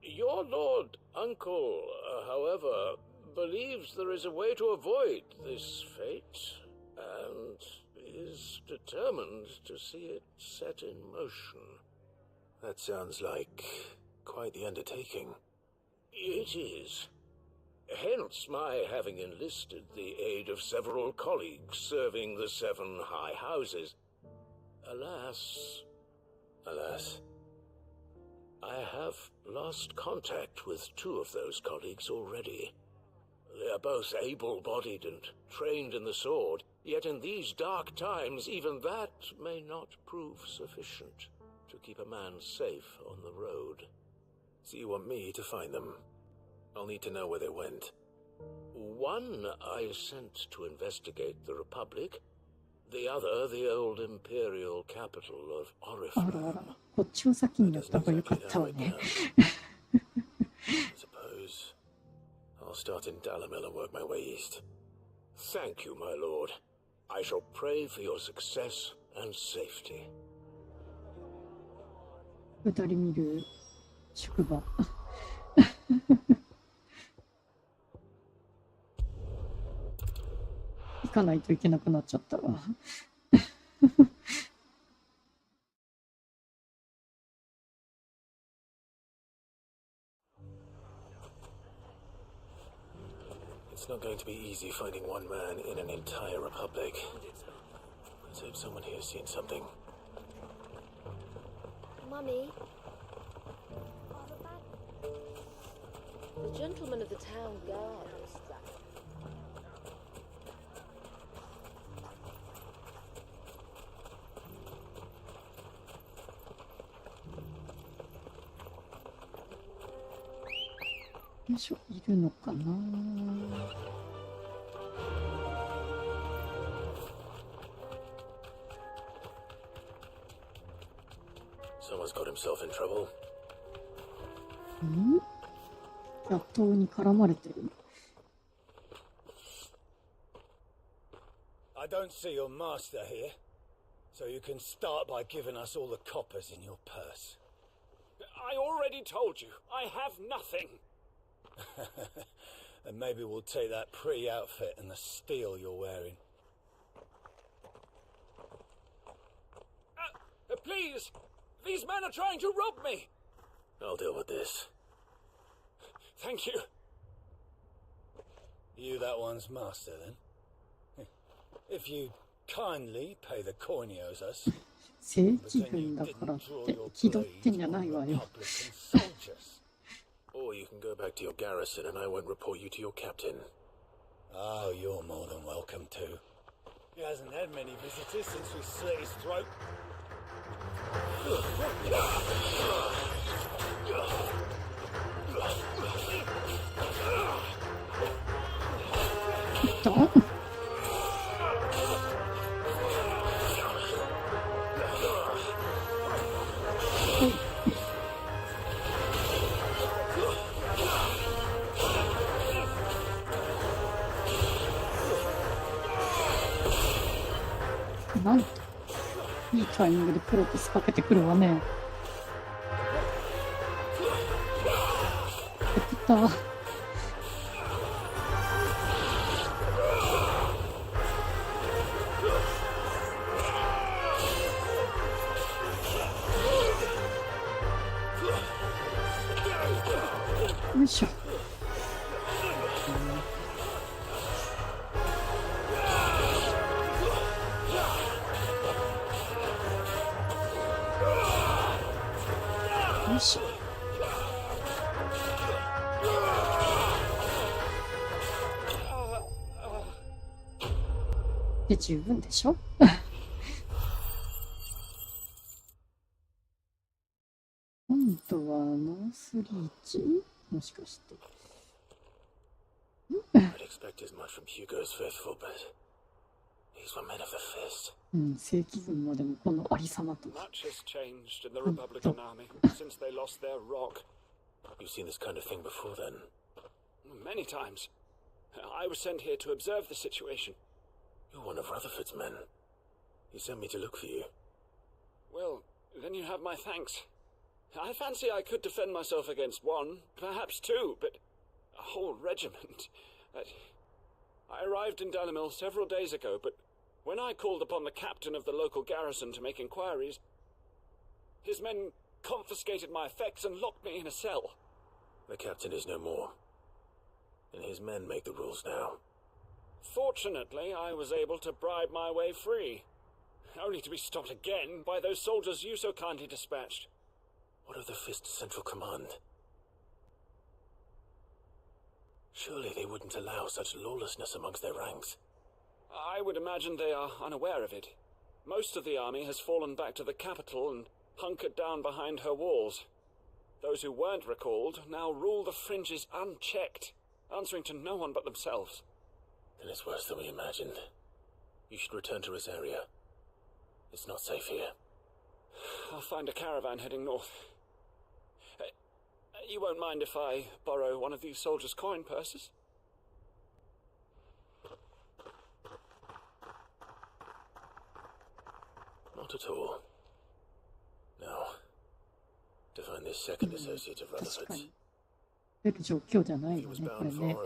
Your lord uncle, however, believes there is a way to avoid this fate, and is determined to see it set in motion. That sounds like quite the undertaking. It is. Hence my having enlisted the aid of several colleagues serving the 7 high houses. Alas, I have lost contact with 2 of those colleagues already. They are both able-bodied and trained in the sword, yet in these dark times even that may not prove sufficient to keep a man safe on the road. So you want me to find them? I'll need to know where they went. One I sent to investigate the Republic, the other the old imperial capital of あらあら、こっちを先にやった方がよかったわね。Suppose I'll start in Dalimil and work my way east. Thank you, my lord. I shall pray for your success and safety. 二人見る職場。行かないといけなくなっちゃったわ。It's not going to be easy finding one man in an entire republic. Let's hope someone here's seen something. Mummy? The gentleman of the town guard is that. Someone's よいしょ、いるのかな。got himself in trouble. 野党に絡まれてる。I don't see your master here, so you can start by giving us all the coppers in your purse. I already told you, I have nothing. and maybe we'll take that pretty outfit and the steel you're wearing. Please! These men are trying to rob me! I'll deal with this. Thank you. You that one's master, then? If you kindly pay the coin he owes us. 正規軍だからって気取ってんじゃないわよ。Or you can go back to your garrison and I won't report you to your captain. Oh, you're more than welcome to. He hasn't had many visitors since we slit his throat. Don't. なんといいタイミングでプロテスかけてくるわね。た。よいしょ。よいしょ。で十分でしょ。今度はノースリーチもしかして。I'd expect as much from Hugo's faithful, but these were men of the fist. うん、正規軍までもこのありさまと。Much has changed in the Republican army since they lost their rock. You've seen this kind of thing before then? Many times. I was sent here to observe the situation. You're one of Rutherford's men. He sent me to look for you. Well, then you have my thanks. I fancy I could defend myself against one, perhaps two, but a whole regiment. I arrived in Dalimil several days ago, but when I called upon the captain of the local garrison to make inquiries, his men confiscated my effects and locked me in a cell. The captain is no more, and his men make the rules now. Fortunately, I was able to bribe my way free, only to be stopped again by those soldiers you so kindly dispatched. What of the Fist's central command? Surely they wouldn't allow such lawlessness amongst their ranks. I would imagine they are unaware of it. Most of the army has fallen back to the capital and hunkered down behind her walls. Those who weren't recalled now rule the fringes unchecked, answering to no one but themselves. Then it's worse than we imagined. You should return to Rosaria. It's not safe here. I'll find a caravan heading north. You won't mind if I borrow one of these soldiers' coin purses? Not at all. Now, to find this second associate of Rutherford's. 出る状況じゃないよね、これね。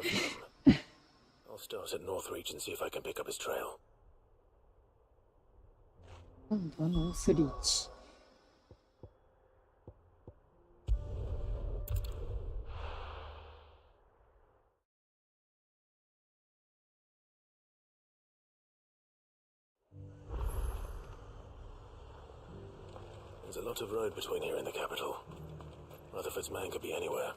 I'll start at Northreach and see if I can pick up his trail. 今度はノースリーチ。There's a lot of road between here and the capital. Rutherford's man could be anywhere.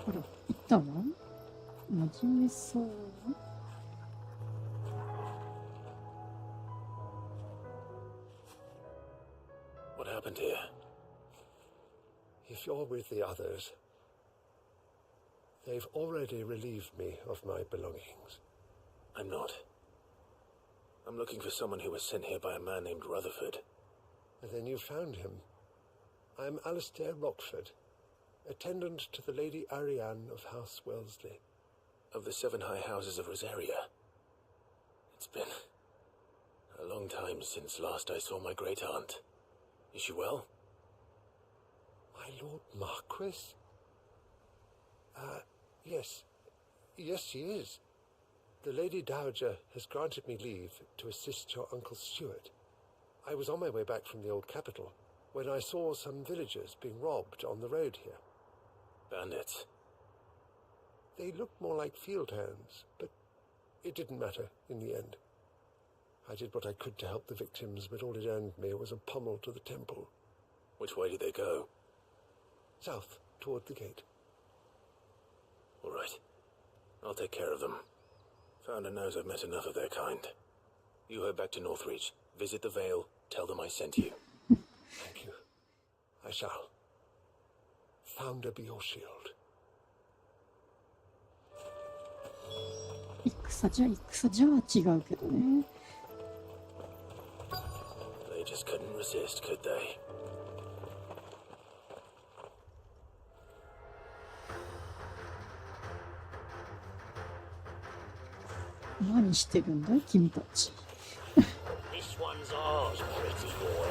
ほら、行ったわ。真面目そう。What happened here? If you're with the others, they've already relieved me of my belongings. I'm not. I'm looking for someone who was sent here by a man named Rutherford. And then you found him. I'm Alistair Rockford, attendant to the Lady Ariane of House Wellesley. of the 7 high houses of Rosaria. It's been a long time since last I saw my great aunt. Is she well? My Lord Marquis? Yes. Yes, she is. The Lady Dowager has granted me leave to assist your Uncle Stuart. I was on my way back from the old capital when I saw some villagers being robbed on the road here. Bandits? They looked more like field hands, but it didn't matter in the end. I did what I could to help the victims, but all it earned me was a pummel to the temple. Which way did they go? South, toward the gate. All right. I'll take care of them. Founder knows I've met enough of their kind. You head back to Northreach, visit the Vale, tell them I sent you. Thank you. I shall. Founder be your shield. 戦じゃ違うけどね。They just couldn't resist, could they? 何してるんだい君たち。This one's ours, pretty boy.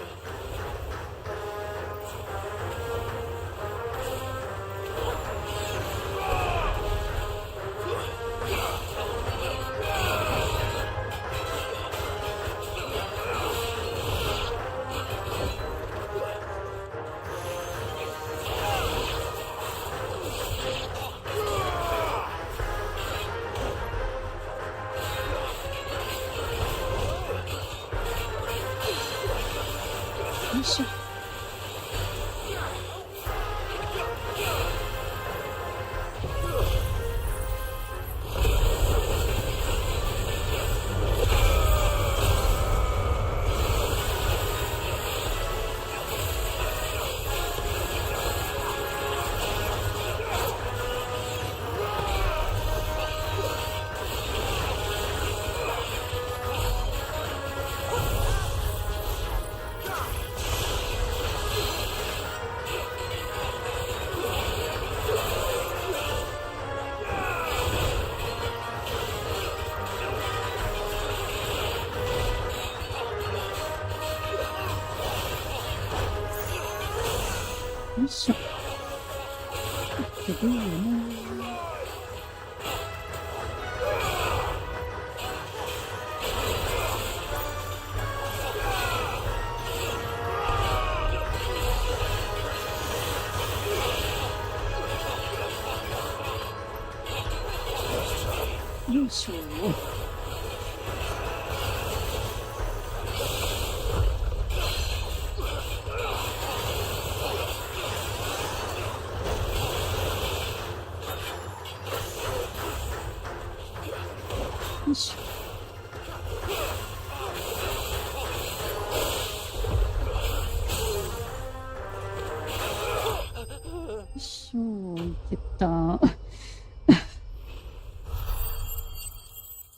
よいしょ。ってるよね。よいしょ。よいしょ。よいしょ、いけた。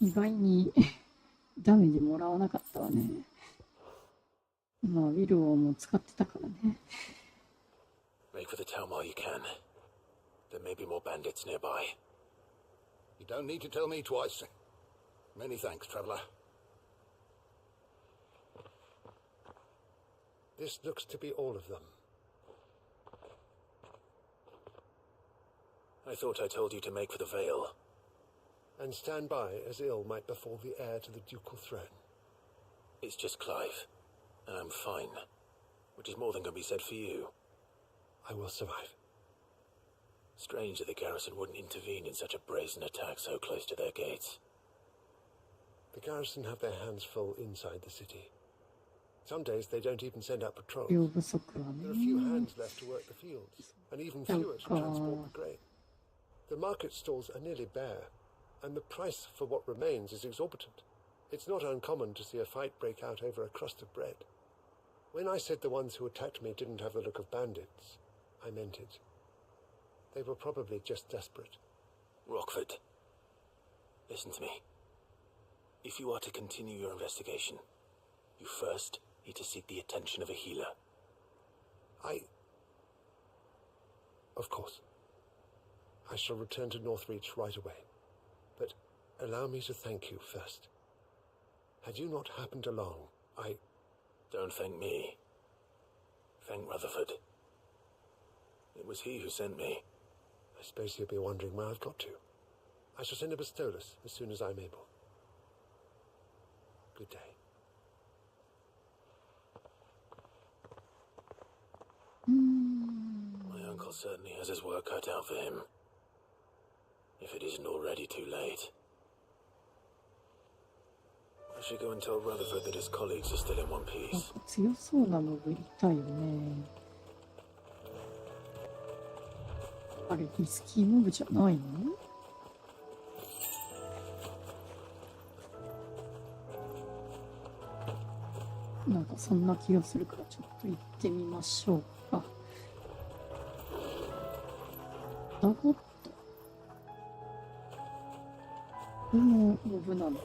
意外にダメージもらわなかったわね。まあ、ウィルオも使ってたからね。Make for the town while you can. There may be more bandits nearby. You don't need to tell me twice. Many thanks, traveler. This looks to be all of them. I thought I told you to make for the Vale. And stand by as ill might befall the heir to the ducal throne. It's just Clive, and I'm fine, which is more than can be said for you. I will survive. Strange that the garrison wouldn't intervene in such a brazen attack so close to their gates. The garrison have their hands full inside the city. Some days they don't even send out patrols. There are few hands left to work the fields, and even fewer to transport the grain. The market stalls are nearly bare, and the price for what remains is exorbitant. It's not uncommon to see a fight break out over a crust of bread. When I said the ones who attacked me didn't have the look of bandits, I meant it. They were probably just desperate. Rockford, listen to me. If you are to continue your investigation, you first need to seek the attention of a healer. Of course. I shall return to Northreach right away. Allow me to thank you first. Had you not happened along, I... Don't thank me. Thank Rutherford. It was he who sent me. I suppose you'll be wondering where I've got to. I shall send a Pistolus as soon as I'm able. Good day. My uncle certainly has his work cut out for him. If it isn't already too late. I should go and tell Rutherford that his colleagues are still in one piece. 強そうなのぶりたいよね。あれ、リスキーモブじゃないの？なんかそんな気がするからちょっと行ってみましょうか。ダゴット。これもモブなの。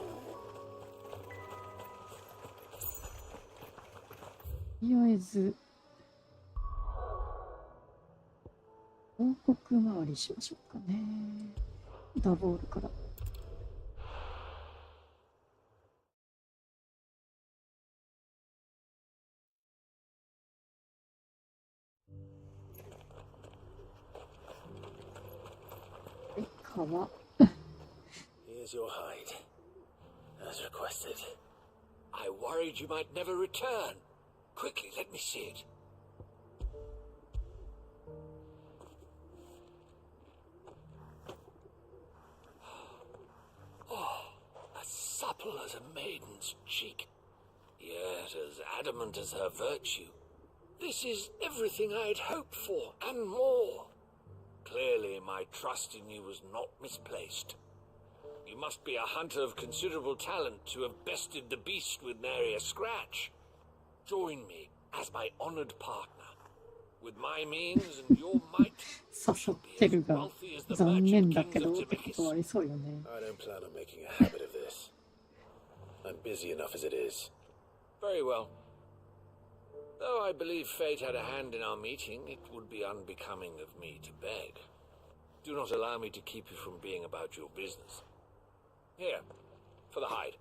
とりあえず報告回りしましょうかね。ダボールから。川。 Here's your hide, as requested. I worried you might never return. Quickly, let me see it. Oh, as supple as a maiden's cheek, yet as adamant as her virtue. This is everything I'd hoped for, and more. Clearly, my trust in you was not misplaced. You must be a hunter of considerable talent to have bested the beast with nary a scratch. Join me as my honored partner. With my means and your might, 誘ってるが残念だけどってことありそうよね。 I don't plan on making a habit of this. I'm busy enough as it is. Very well. Though I believe fate had a hand in our meeting, it would be unbecoming of me to beg. Do not allow me to keep you from being about your business. Here, for the hide.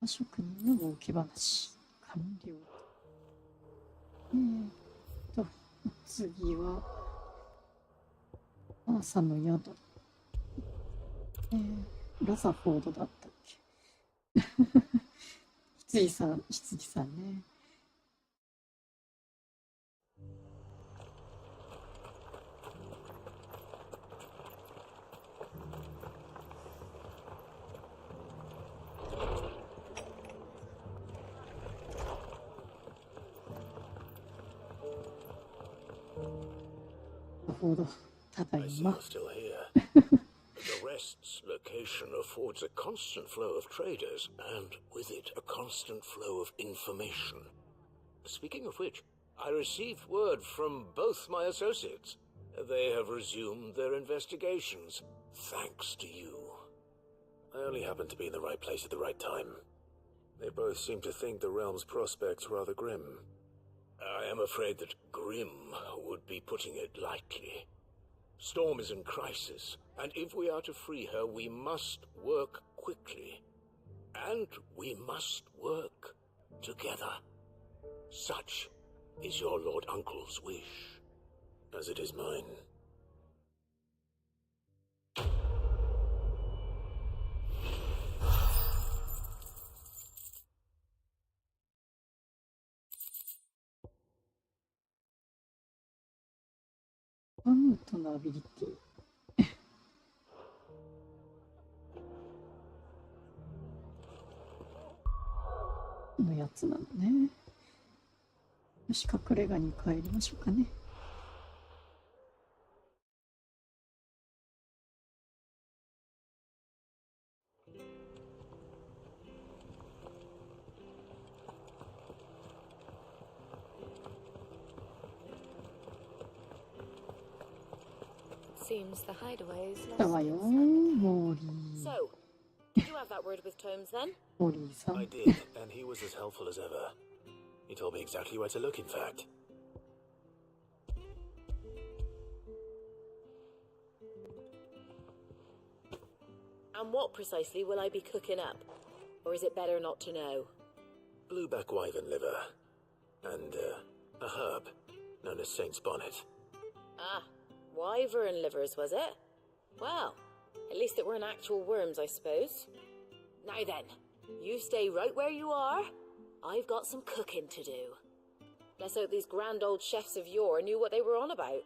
職人の儲け話完了。次はアーサの宿。ラザフォードだったっけ。羊さんね。ただいま。 The rest's location affords a constant flow of traders, and with it, a constant flow of information. Speaking of which, I received word from both my associates. They have resumed their investigations, thanks to you. I only happened to be in the right place at the right time. They both seem to think the realm's prospects rather grim. I am afraid that grim would be putting it lightly. Storm is in crisis, and if we are to free her, we must work quickly. And we must work together. Such is your Lord Uncle's wish. As it is mine. Vtuberのアビリティのやつなのね。よし、隠れ家に帰りましょうかね。Seems the hideaway is 来たわよ、モーリー。 So, did you have that word with Tomes then? モーリーさん。 I did, and he was as helpful as ever. He told me exactly where to look, in fact. And what precisely will I be cooking up? Or is it better not to know? Blueback wyvern liver. And, a herb known as Saint's Bonnet. Ah, wyvern livers, was it? Well, at least it weren't actual worms, I suppose. Now then, you stay right where you are. I've got some cooking to do. Let's hope these grand old chefs of yore knew what they were on about.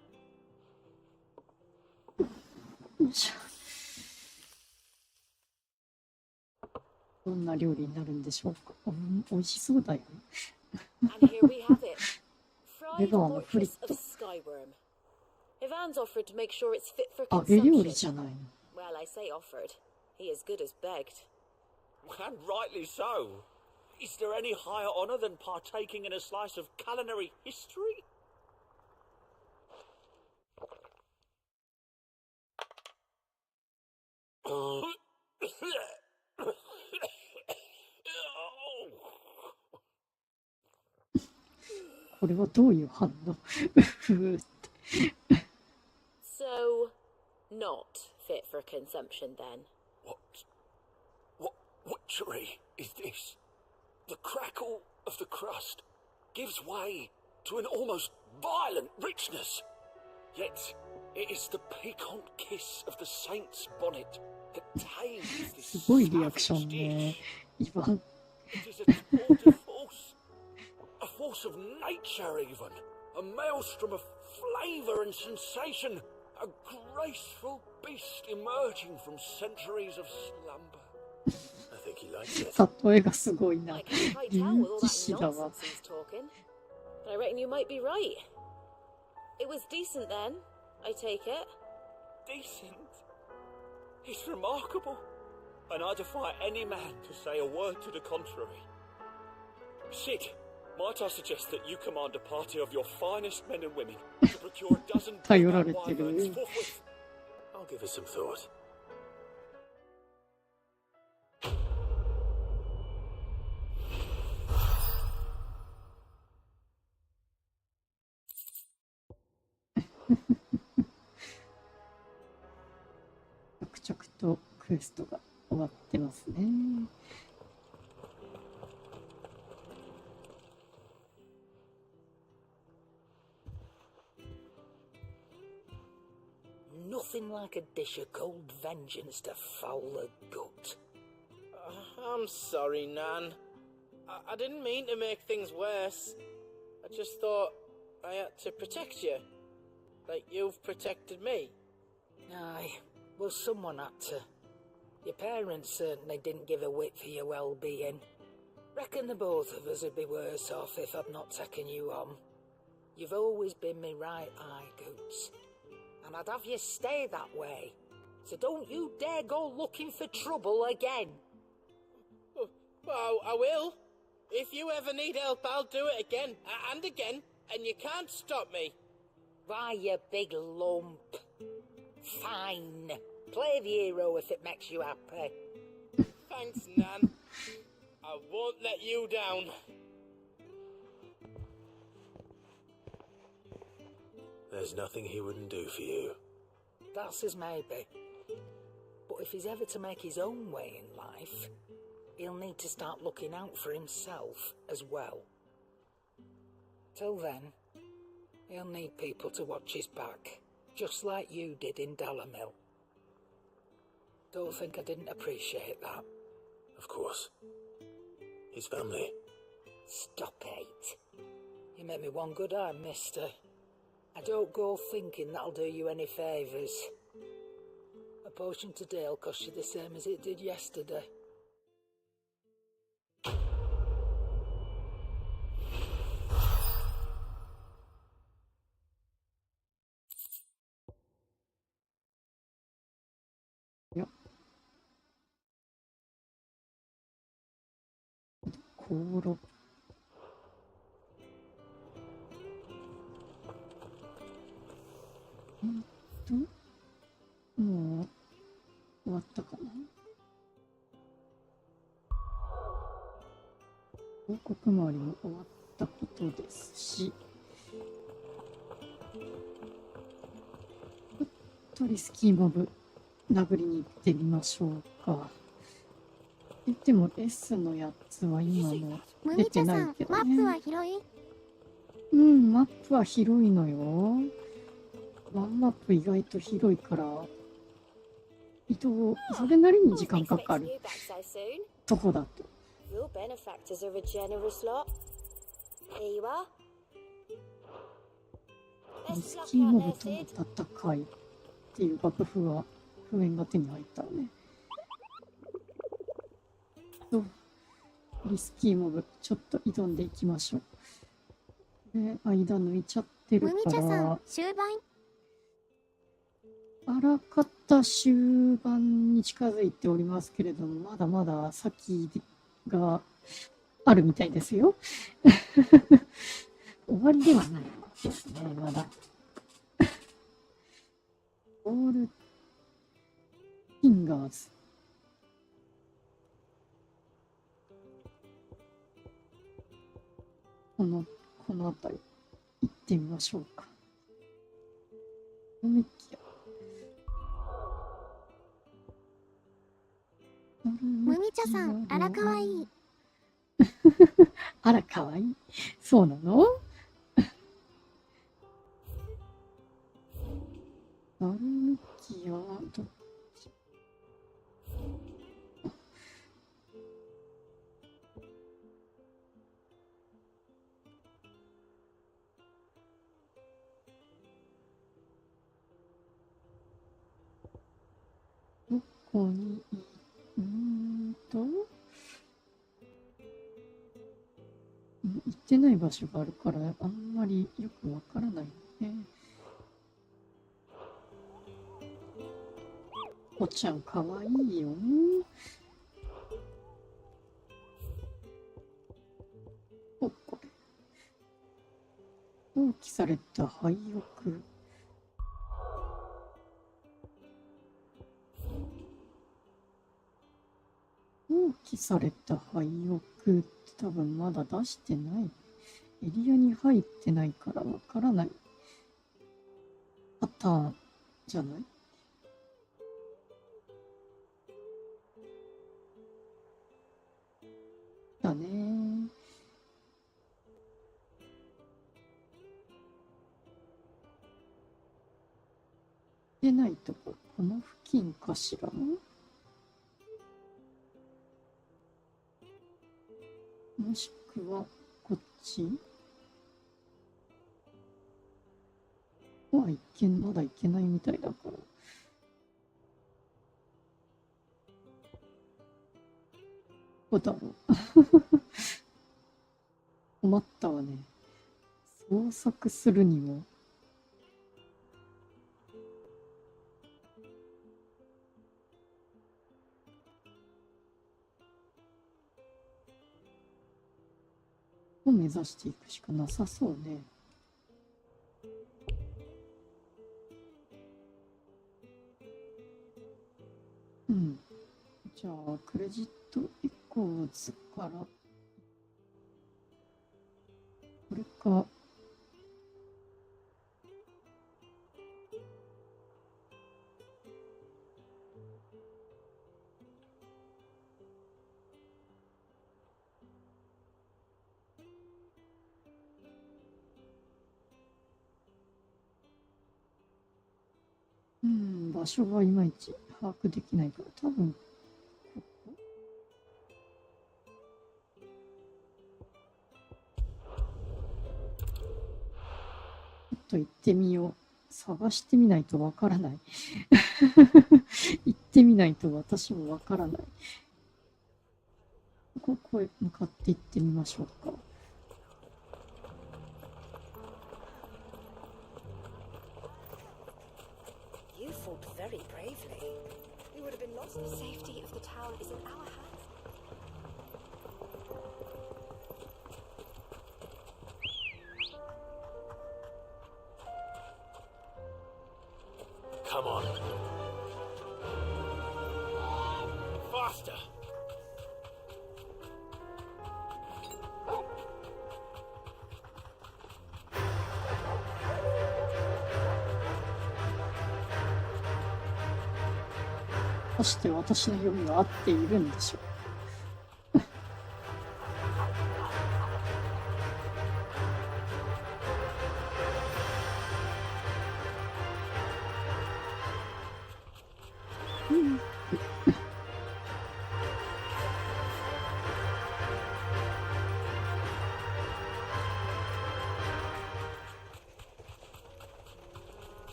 どんな料理になるんでしょうか。美味しそうだよ。And here we have it. レ Fried バーのフリッ fortress of ト。 Skyworm. Ivan's offered to make sure it's fit for 揚げ料理 consumption. じゃないの。Well, I say offered. He as good as begged. And rightly so. Is there any higher honour than partaking in a slice of culinary history? Oh. これはどういう反応？ So, not fit for consumption then. What witchery is this? The crackle of the crust gives way to an almost violent richness. Yet, it is the piquant kiss of the saint's bonnet that tames this すごいリアクション savage ね。 dish. イヴァン。 It is a tour de force. A force of nature even. A maelstrom of flavour and sensation. A graceful beast emerging from centuries of slumber. I think he likes it. 例えがすごいな。 I can't quite リ tell ン with all チ that 師だわ。 nonsense he's talking. But I reckon you might be right. It was decent then, I take it. Decent? It's remarkable. And I defy any man to say a word to the contrary. Sid, might I suggest that you command a party of your finest men and women to procure a dozen Blueback wyverns forthwith? I'll give it some thought. 着々とクエストが終わってますね。Nothing like a dish of cold vengeance to foul the gut. I'm sorry, Nan. I didn't mean to make things worse. I just thought I had to protect you. Like you've protected me. Aye, well, someone had to. Your parents certainly didn't give a whit for your well-being. Reckon the both of us would be worse off if I'd not taken you on. You've always been me right eye, Goots. And I'd have you stay that way. So don't you dare go looking for trouble again. Well, I will. If you ever need help, I'll do it again and again, and you can't stop me. Why, you big lump. Fine. Play the hero if it makes you happy. Thanks, Nan. I won't let you down. There's nothing he wouldn't do for you. That's as maybe. But if he's ever to make his own way in life, he'll need to start looking out for himself as well. Till then, he'll need people to watch his back, just like you did in Dalamil. Don't think I didn't appreciate that. Of course. His family. Stop it. You make me one good eye, mister. I don't go thinking that'll do you any favours. A potion today'll cost you the same as it did yesterday. Yep. 香炉。もう終わったかな。報告回りも終わったことですし、トリスキーモブ殴りに行ってみましょうか。でも S のやつは今も出てないけどね。マップは広い？うん、マップは広いのよ。ワンマップ意外と広いから、移動、それなりに時間かかる。どこだと。Your benefactors are a generous lot. Here you are. リスキーモブとの戦いっていう楽譜が、譜面が手に入ったのね。リスキーモブ、ちょっと挑んでいきましょう。で、間抜いちゃってるから、終盤。あらかた終盤に近づいておりますけれども、まだまだ先があるみたいですよ。終わりではないですね、まだ。オールフィンガーズ。この辺り行ってみましょうか。むみちゃさん、あらかわいい。あらかわいい。そうなの？なるむきはどっち？どこに行ってない場所があるからあんまりよくわからないね。おちゃんかわいいよ。お、これ放棄された廃屋。放棄された廃屋って多分まだ出してない。エリアに入ってないからわからないパターンじゃない？だね。出ないとこ、この付近かしら？もしくはこっちはまだ行けないみたいだから。どうだろう。困ったわね。捜索するにも。を目指していくしかなさそうね。うん。じゃあ、クレジットエコーズから、これか、場所がいまいち把握できないから、多分、ここ？ちょっと行ってみよう。探してみないとわからない。行ってみないと私もわからない。ここへ向かって行ってみましょうか。You fought very bravely. We would have been lost. The safety of the town is in our hands. Come on. Faster. 果たして私の読みは合っているんでしょう。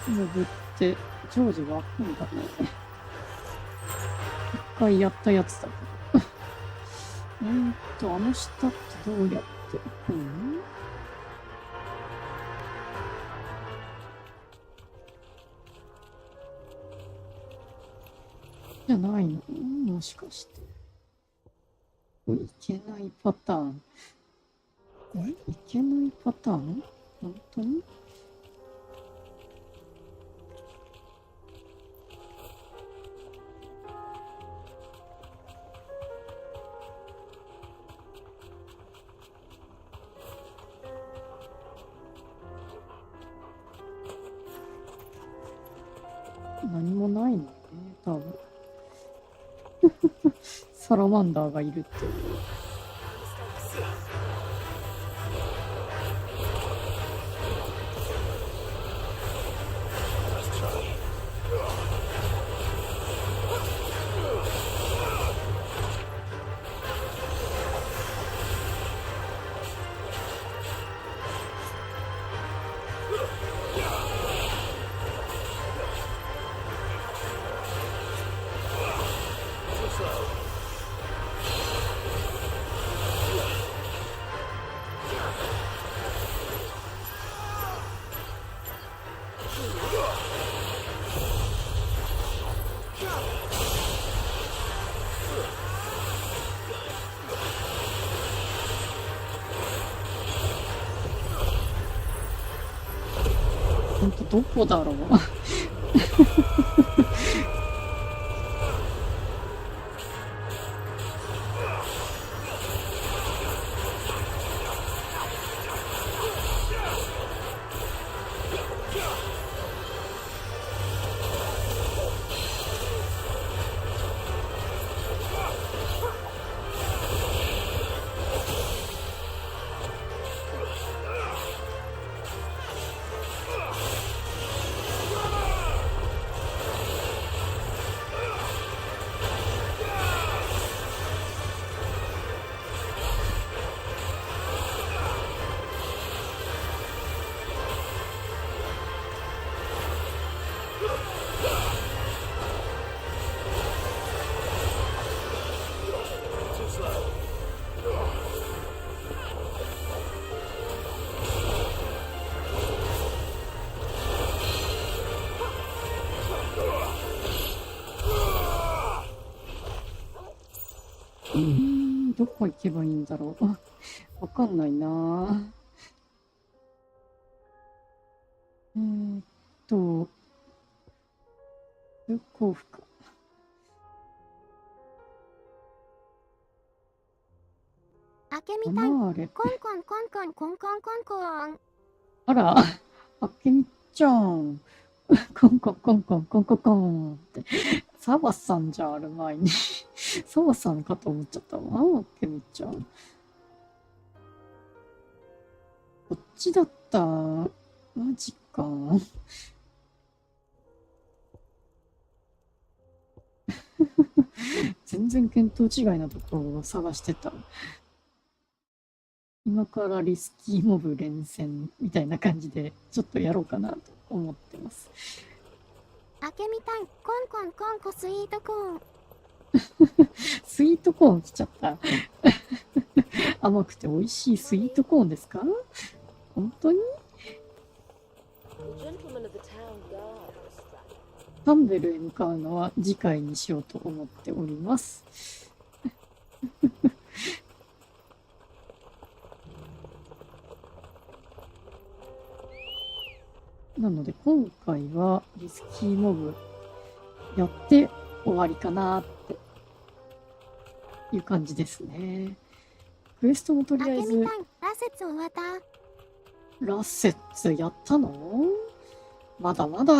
潜って常時湧くんだね。一回やったやつだけど。あの下ってどうやって行くの？じゃないの？もしかして。いけないパターン。いけないパターン？本当に？何もないのね、多分。サラマンダーがいるって。ほんとどこだろう。どこ行けばいいんだろう。わかんないな。どこか。あけみたん、コンコンコンコンコンコンコンコン。あら、あけみちゃん。コンコンコンコンコンコンコンって。サバさんじゃある前に。サバさんかと思っちゃったわ。あけみちゃん。こっちだった。マジか。全然見当違いなところを探してた。今からリスキーモブ連戦みたいな感じでちょっとやろうかなと思ってます。あけみたん、コンコンコンコスイートコーン。スイートコーン来ちゃった。甘くて美味しいスイートコーンですか？本当に？タンベルへ向かうのは次回にしようと思っております。なので今回はリスキーモブやって終わりかなっていう感じですね。クエストもとりあえず。ラセツ終わった。ラセツやったの？まだまだ。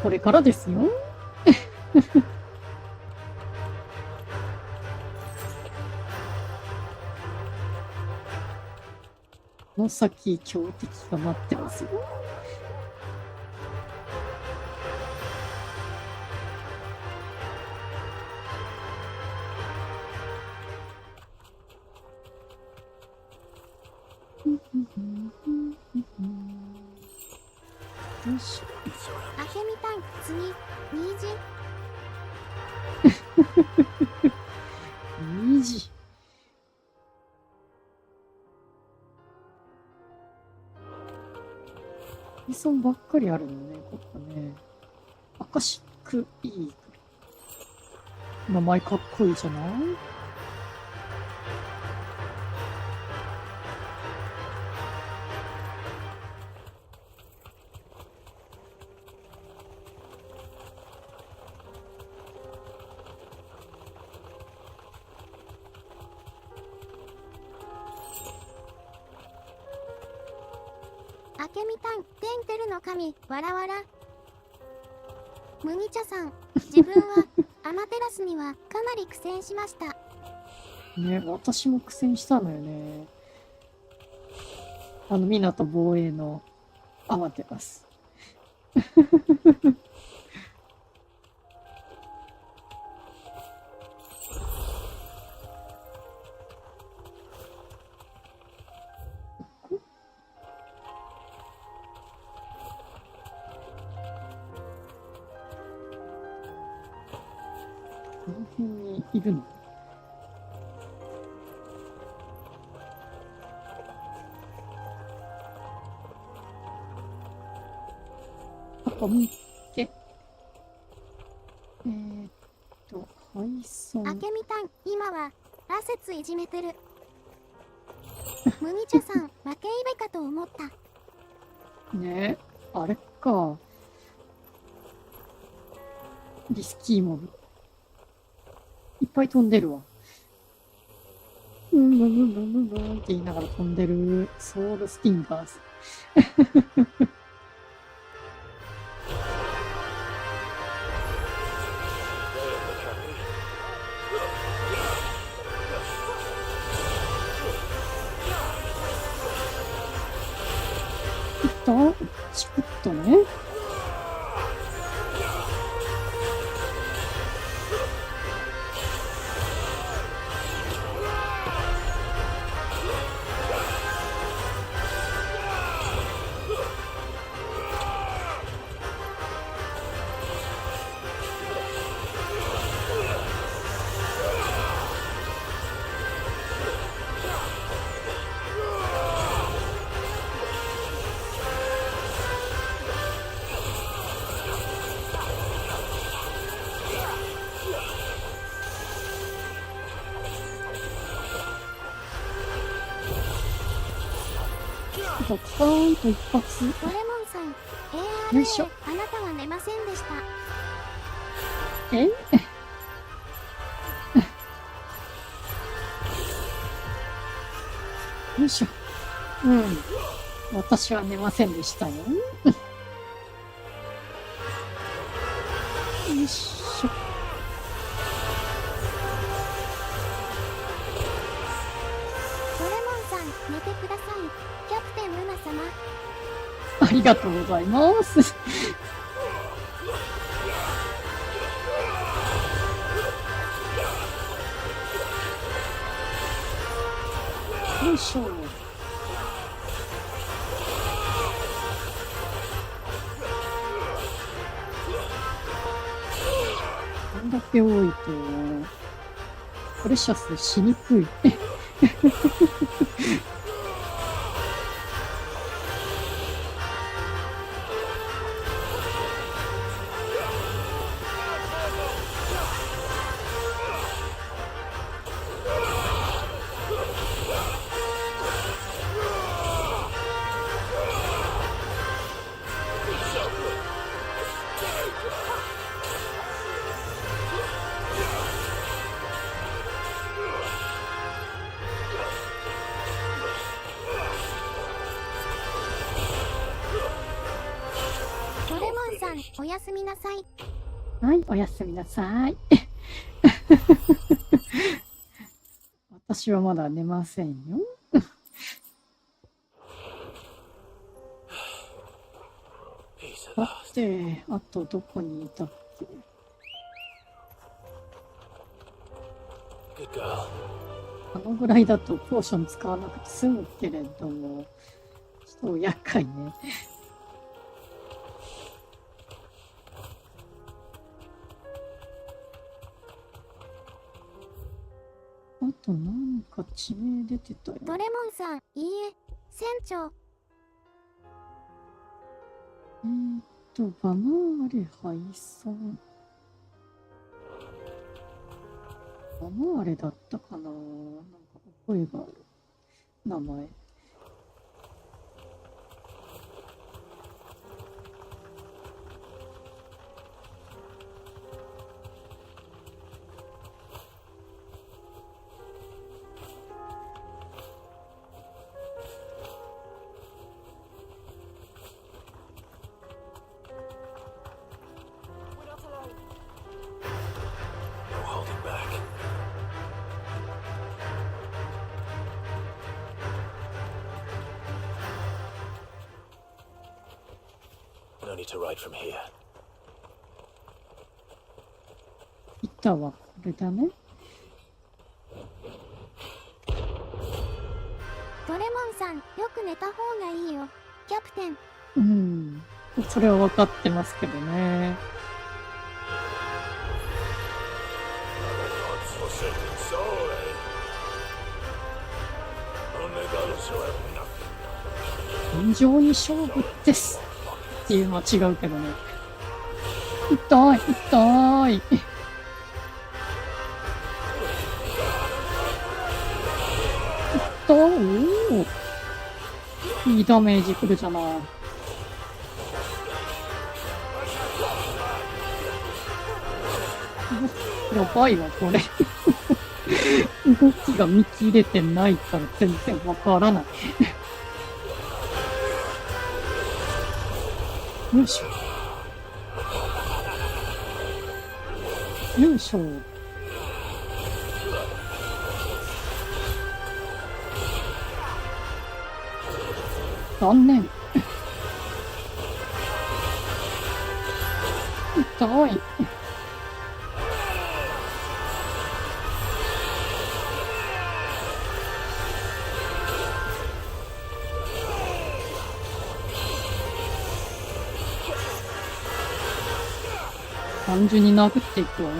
これからですよ。この先強敵が待ってますよ。よし。あけみたい。次、虹。虹。イソンばっかりあるのね、ここね。アカシックイーグル。名前かっこいいじゃない？あけみたん、テンテルの神、わらわら。麦茶さん、自分はアマテラスにはかなり苦戦しました。ね、私も苦戦したのよね。港防衛のアマテラス。この辺にいるの？見て。配送。あけみたん、今は、ラセツいじめてる。麦茶さん、負けいべかと思った。ねえ、あれか。リスキーモブ。いっぱい飛んでるわ。ブンブンブンブンブンブンって言いながら飛んでるソウルスティンガーズ。チクッとね。ドカーンと一発。ドレモンさん、よいしょ。あなたは寝ませんでした。え？よいしょ。うん。私は寝ませんでしたよ。よいしょ。ドレモンさん、寝てください。キャプテンルナ様。ありがとうございます。よいしょ。こんだけ多いとプレシャスしにくい。おやすみなさい。はい、おやすみなさい。私はまだ寝ませんよ。さて、あとどこにいたっけ？あのぐらいだとポーション使わなくて済むけれども、ちょっと厄介ね。あと何か地名出てたよ。ドレモンさん、いいえ、船長。バナーレ配送。バナーレだったかな。なんか覚えがある。名前。No need to ride from here. 板はこれだね。ドレモンさん、よく寝た方がいいよ。キャプテン。うん。それは分かってますけどね。天井に勝負ですっていうのは違うけどね。痛い痛い。おお、いいダメージくるじゃない。やばいわこれ。動きが見切れてないから全然わからない。よいしょ。よいしょ。残念。痛い。単純に殴っていくわよ。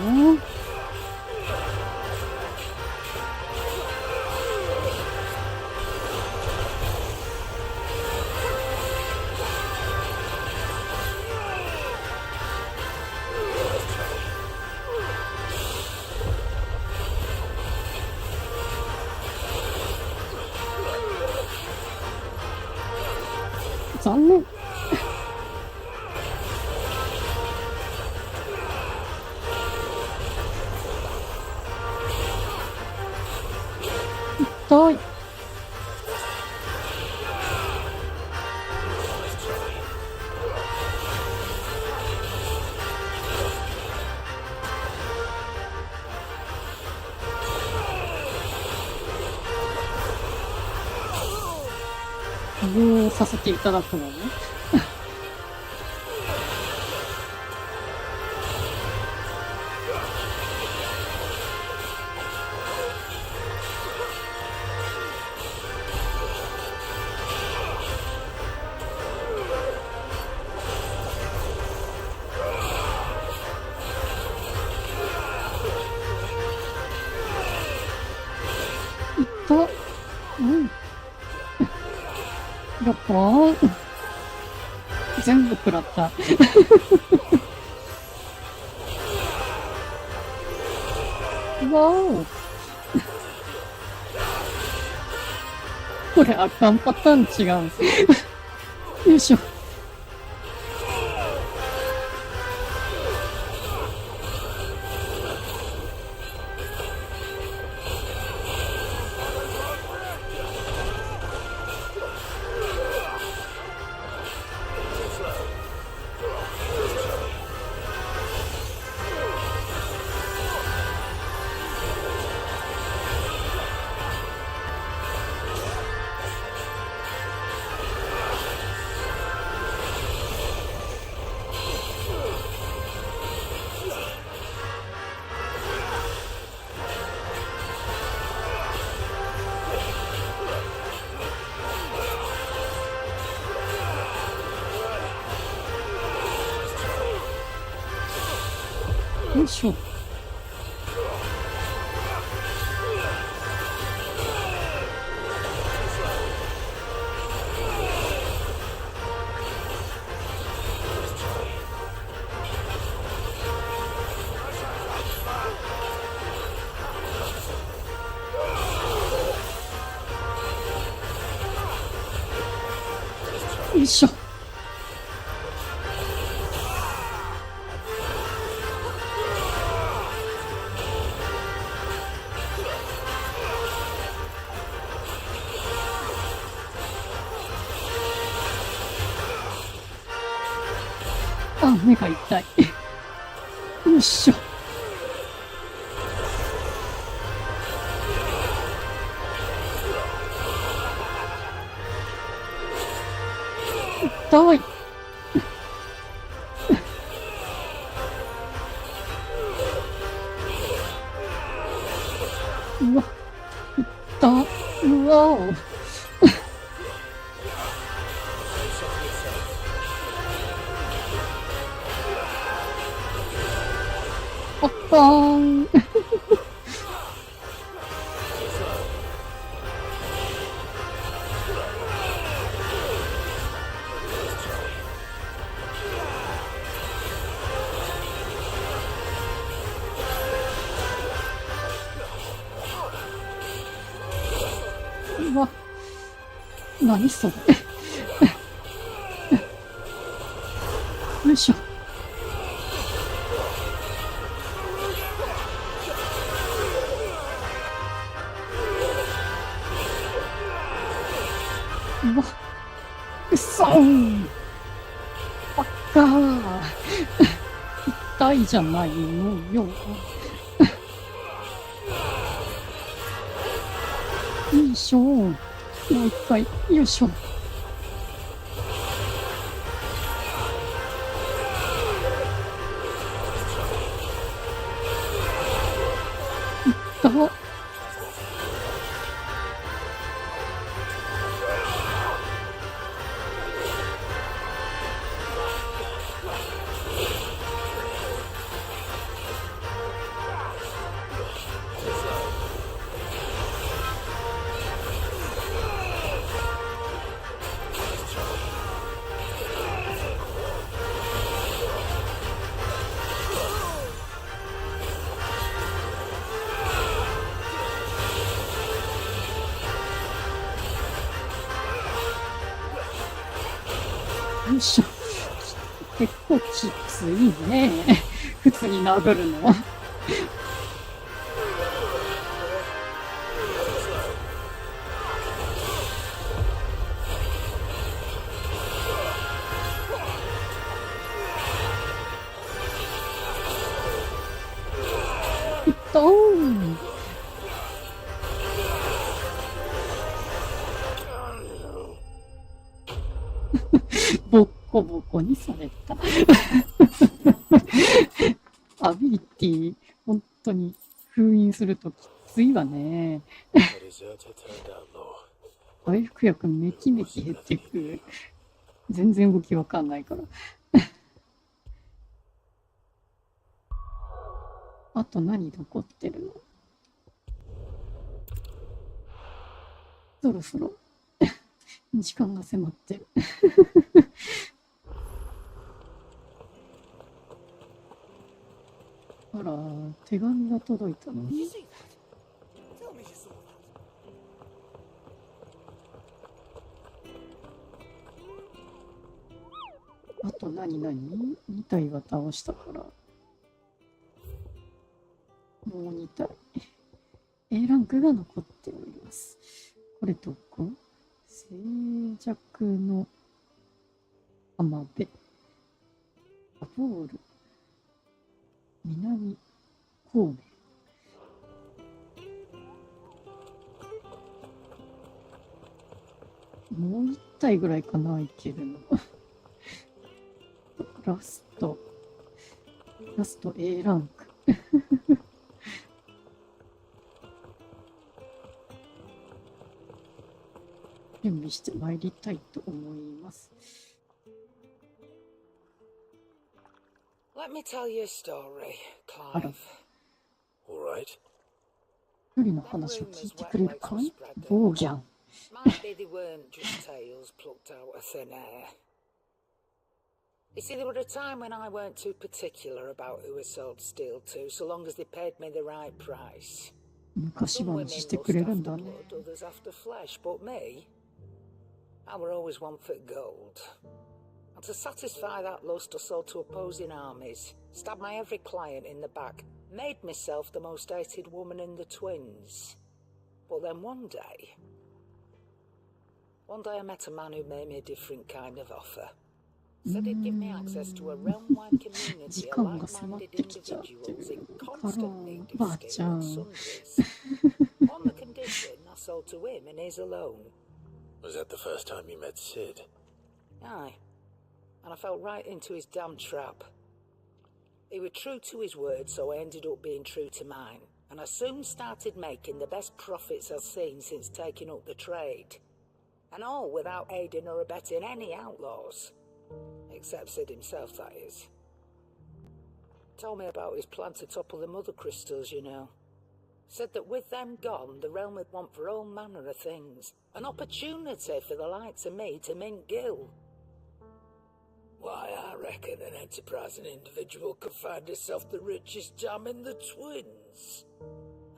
残念。痛い。させていただくのね。やっぱ全部食らった。わお。これあかんパターン違うんです。よいしょ。よいしょ。よいしょ。あ、目が痛い。よいしょ。痛い。うわ、痛っ。うわお。あかーん。うわ、何それ。よいしょ。うわ、うっそー。ばっかー。痛いじゃないのよ。よいしょ。もう一回。よいしょ。痛っ。よいしょ。結構きついね。普通に殴るの。いったー。ボッコボコにされた。アビリティ、本当に封印するときついわね。回復薬めきめき減ってく。全然動きわかんないから。あと何残ってるの？そろそろ時間が迫ってる。あら、手紙が届いたのに。あと何2体は倒したから。もう2体。A ランクが残っております。これどこ？静寂の浜辺。ボール。南方面。もう1体ぐらいかな、いけるの。ラスト A ランク。準備してまいりたいと思います。Let me tell you a story, あら、 Clive. All right. 一人の話を聞いてくれるかい？ボーギャン。Might be they weren't just tales plucked out of thin air. You see, there were a time when I weren't too particular about who I sold steel to, so long as they paid me the right price. 昔 Some women 話して lust くれる after んだね。 blood, others after flesh, but me, I were always one for gold. And to satisfy that lust, I sold to opposing armies, stabbed my every client in the back, made myself the most hated woman in the twins. But then one day I met a man who made me a different kind of offer. Said he'd give me access to a realm-wide community of like-minded individuals in constant need of skill and sundries. On the condition I sold to him and his alone. Was that the first time you met Sid? Aye. And I fell right into his damn trap. He was true to his word, so I ended up being true to mine. And I soon started making the best profits I've seen since taking up the trade. And all without aiding or abetting any outlaws. Except Sid himself, that is. Told me about his plan to topple the mother crystals, you know. Said that with them gone, the realm would want for all manner of things. An opportunity for the likes of me to mint gil. Why, I reckon an enterprising individual could find himself the richest gem in the twins.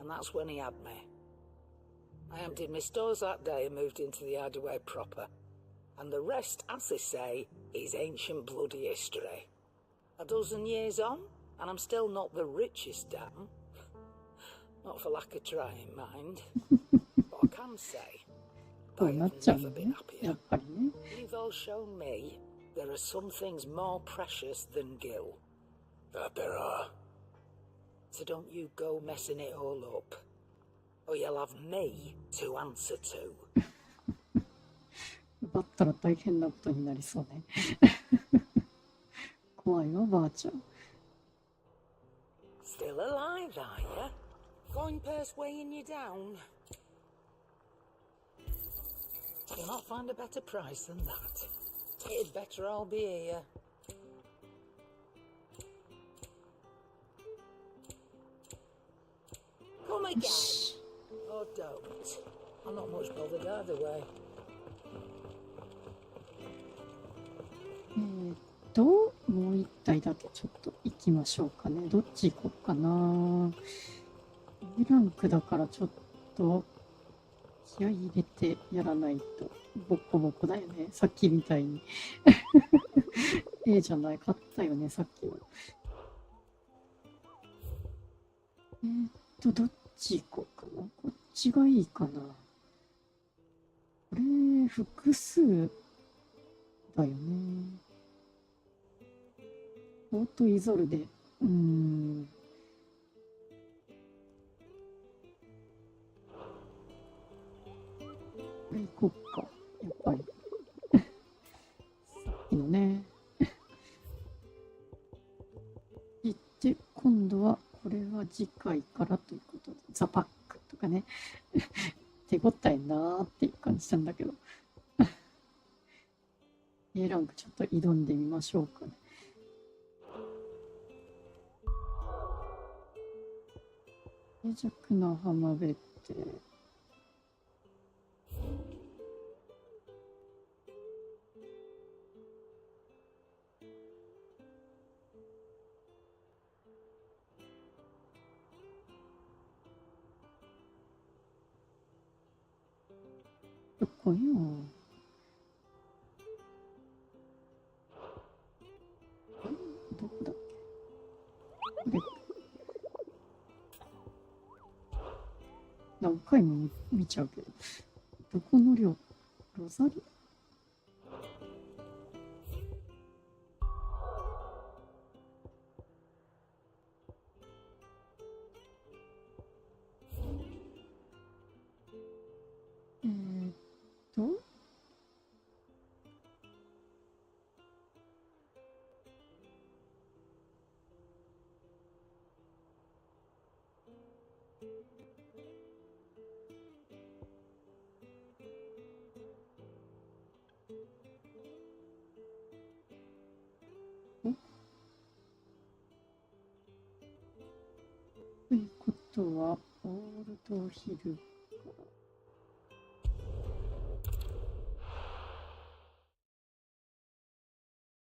And that's when he had me. I emptied my stores that day and moved into the hideaway proper. And the rest, as they say, is ancient bloody history. A dozen years on, and I'm still not the richest dam. Not for lack of trying, mind. But I can say, I have never been happier. You've all shown me there are some things more precious than gil. That there are. So don't you go messing it all up. Or you'll have me to answer to. 奪ったら大変なことになりそうね。怖いわ、ばあちゃん。Still alive, are ya? Coin purse weighing you down? You'll not find a better price than that. It'd better all be here. Come again. Or don't. I'm not much bothered either way. もう一体だけちょっと行きましょうかね。どっち行こうかな。A ランクだからちょっと気合い入れてやらないとボッコボコだよね。さっきみたいに。A じゃない、勝ったよね、さっきは。どっち行こうかな。こっちがいいかな。これ、複数だよね。オートイゾルで、これ行こうか、やっぱり。さっきのね。で、今度は、これは次回からということで、ザ・パックとかね。手応えなーっていう感じなんだけど。A ランクちょっと挑んでみましょうかね。脆弱な浜辺って。どこよ。どこだっけ。これ。何回も見ちゃうけど、どこの量？ロザリとは、オールドヒル。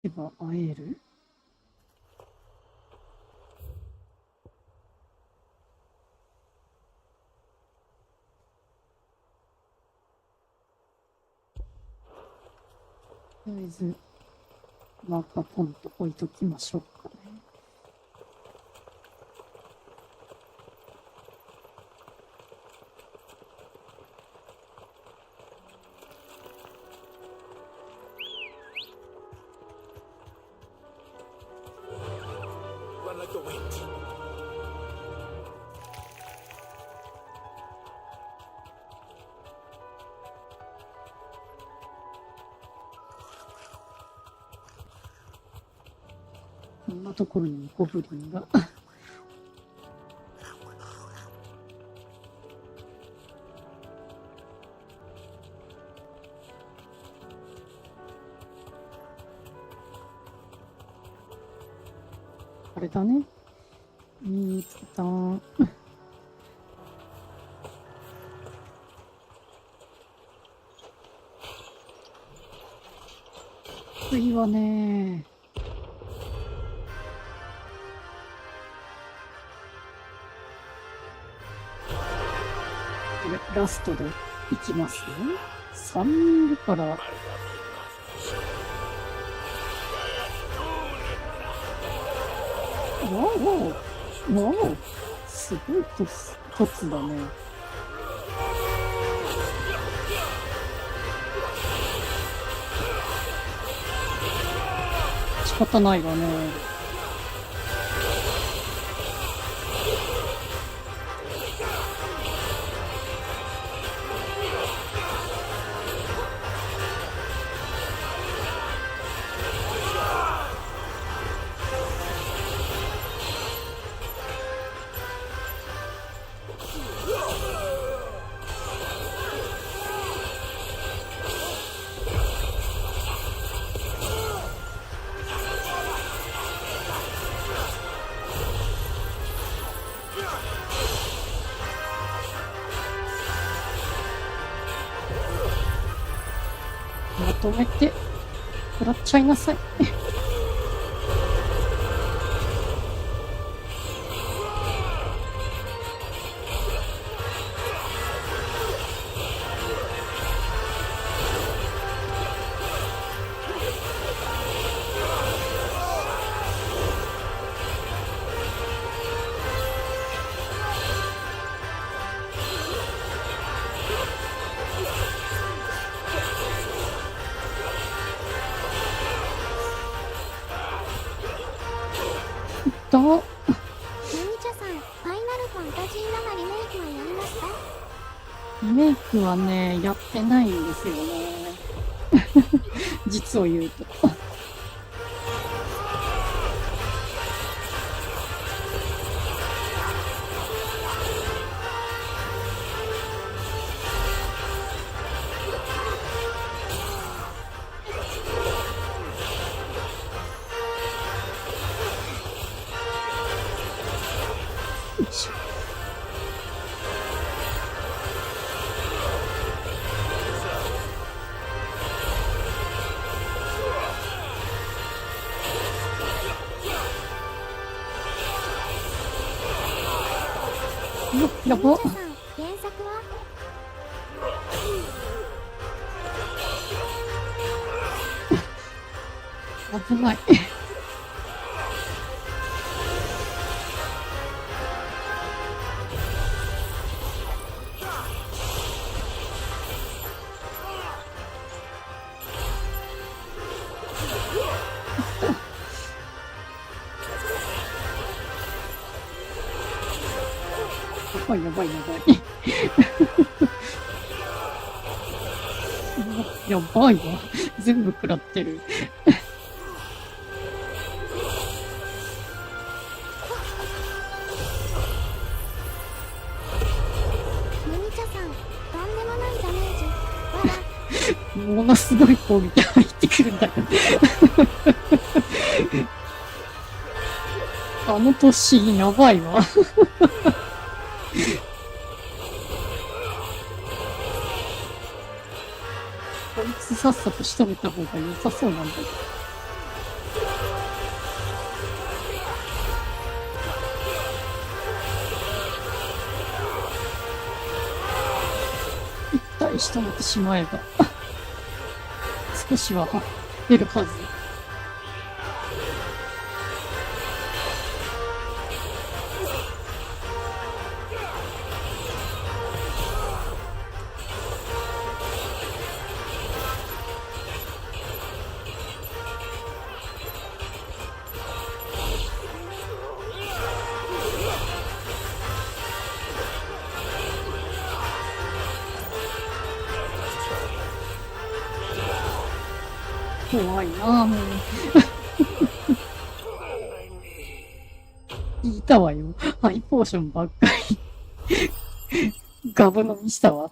では、会える？とりあえず、マーカーポンと置いときましょうかね。Run like the wind. こんなところにゴブリンが。あれだね。見つけた。いいわね。ラストでいきますね。3人いるから。わお、わお、すごい突だね。仕方ないわね。まとめて食らっちゃいなさい。だ。麦茶さん、ファイナルファンタジー7リメイクはやりました？リメイクはね、やってないんですよね。実を言うと。やばっ。原作は？危ない。やばい。やばいわ。全部食らってる。麦茶さん、とんでもないダメージ。わら。ものすごい攻撃入ってくるんだよ。あの突進やばいわ。さっさと仕留めた方が良さそうなんだけど。一体仕留めてしまえば少しは出るはず。怖いなぁ、もう。聞いたわよ。ハイポーションばっかり。ガブ飲みしたわ。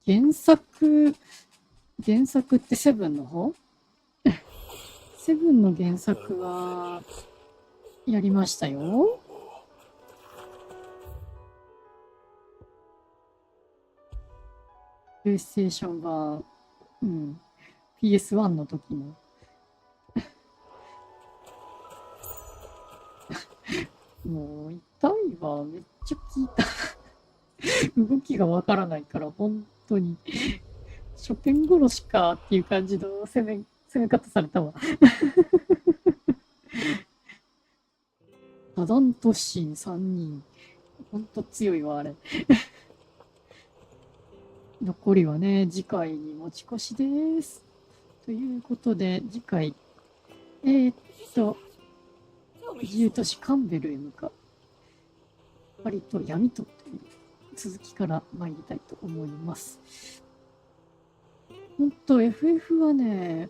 原作ってセブンの方？セブンの原作は、やりましたよ。プレイステーション版、PS1 の時の。もう痛いわ、めっちゃ聞いた。動きがわからないから、本当に。初見殺しかっていう感じの攻め方されたわ。タダントシン3人。ほんと強いわ、あれ。残りはね、次回に持ち越しです。ということで、次回、自由都市カンベルへ向かう。光と闇とという続きから参りたいと思います。ほんと、FF はね、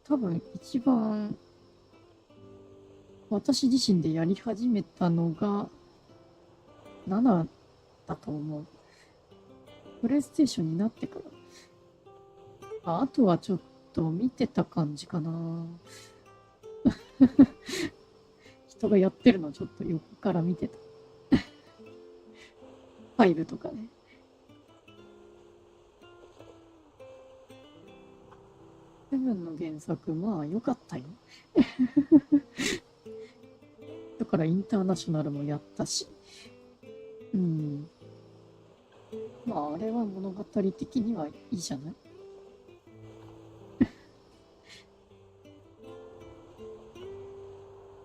多分一番、私自身でやり始めたのが、7だと思う。プレイステーションになってから。あとはちょっと見てた感じかな。人がやってるのちょっと横から見てた。5とかね。セブンの原作、まあ良かったよ。だからインターナショナルもやったし。まあ、あれは物語的にはいいじゃない？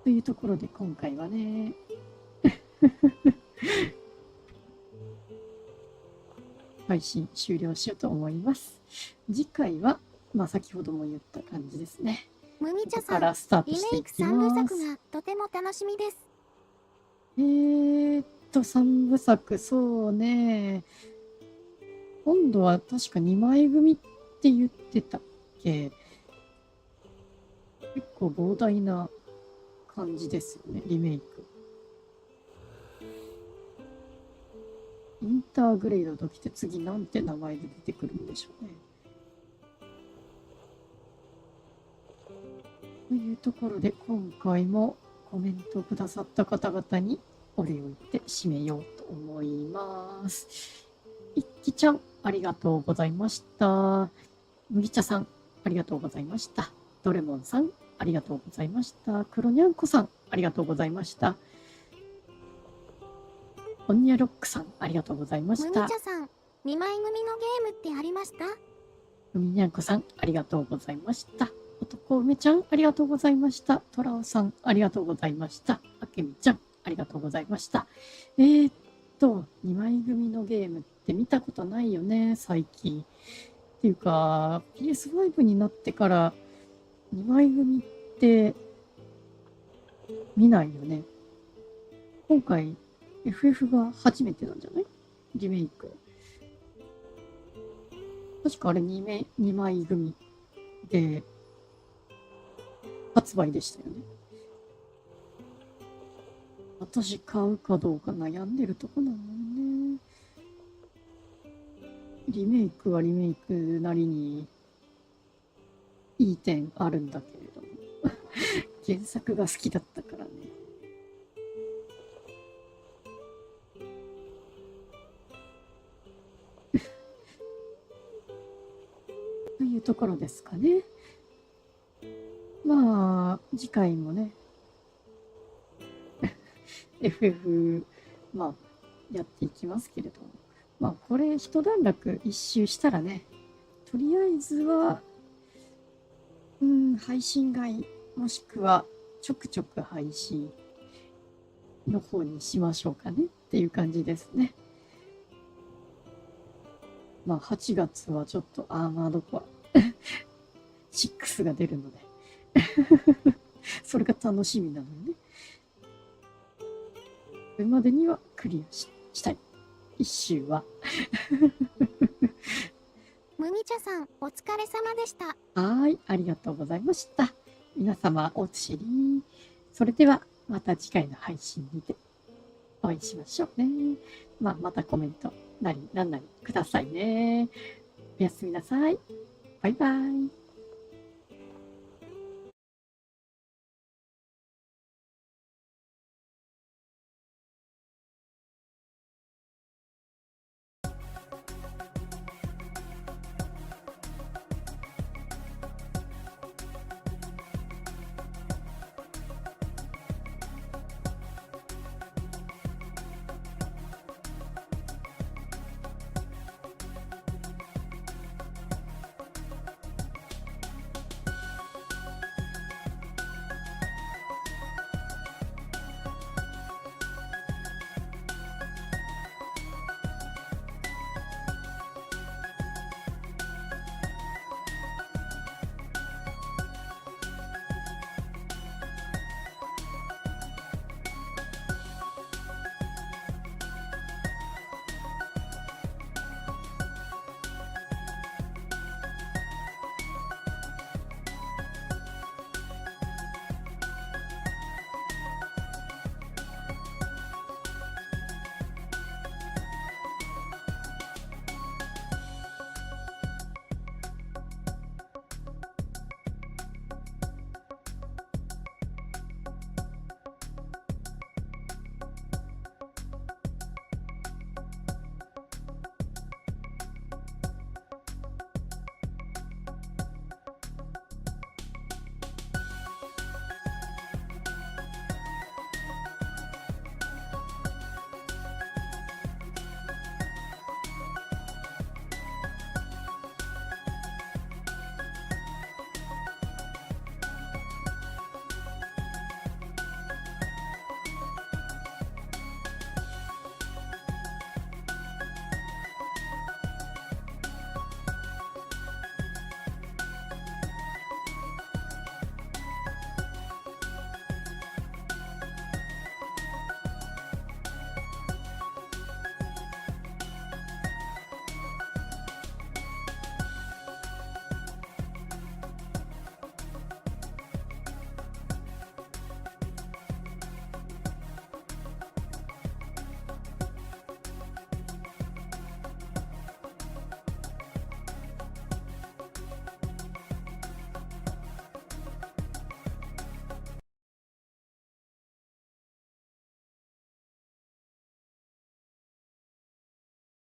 というところで今回はね、配信終了しようと思います。次回は、まあ先ほども言った感じですね。むみちゃさん、からスタートリしていメイク3きま部す。作がとても楽しみです。3部作、そうね。今度は確か2枚組って言ってたっけ？結構膨大な感じですよね、リメイク。インターグレードときて次なんて名前で出てくるんでしょうね。というところで今回もコメントをくださった方々にお礼を言って締めようと思います。いっきちゃん、ありがとうございました。麦茶さん、ありがとうございました。ドレモンさん、ありがとうございました。クロニャンコさん、ありがとうございました。オンニャロックさん、ありがとうございまむみちした。ゃさん、2枚組のゲームってありました？ふみにゃんこさん、ありがとうございました。男梅ちゃん、ありがとうございました。トラオさん、ありがとうございました。あけみちゃん、ありがとうございました。2枚組のゲームって見たことないよね、最近。っていうか、PS5 になってから2枚組って見ないよね。今回、FF が初めてなんじゃない？リメイク。確かあれ2枚組で発売でしたよね。私買うかどうか悩んでるとこなのよね。リメイクはリメイクなりにいい点あるんだけれども原作が好きだったからね。というところですかね。まあ、次回もね、FF、まあ、やっていきますけれども。まあ、これ、一段落一周したらね、とりあえずは、配信外、もしくは、ちょくちょく配信の方にしましょうかねっていう感じですね。まあ、8月はちょっとアーマードコア6が出るのでそれが楽しみなのでね。それまでにはクリアしたい。一周は。麦茶さん、お疲れ様でした。はい、ありがとうございました。皆様、おつしり。それでは、また次回の配信にてお会いしましょうね。まあ、またコメントなりなんなりくださいね。おやすみなさい。バイバイ。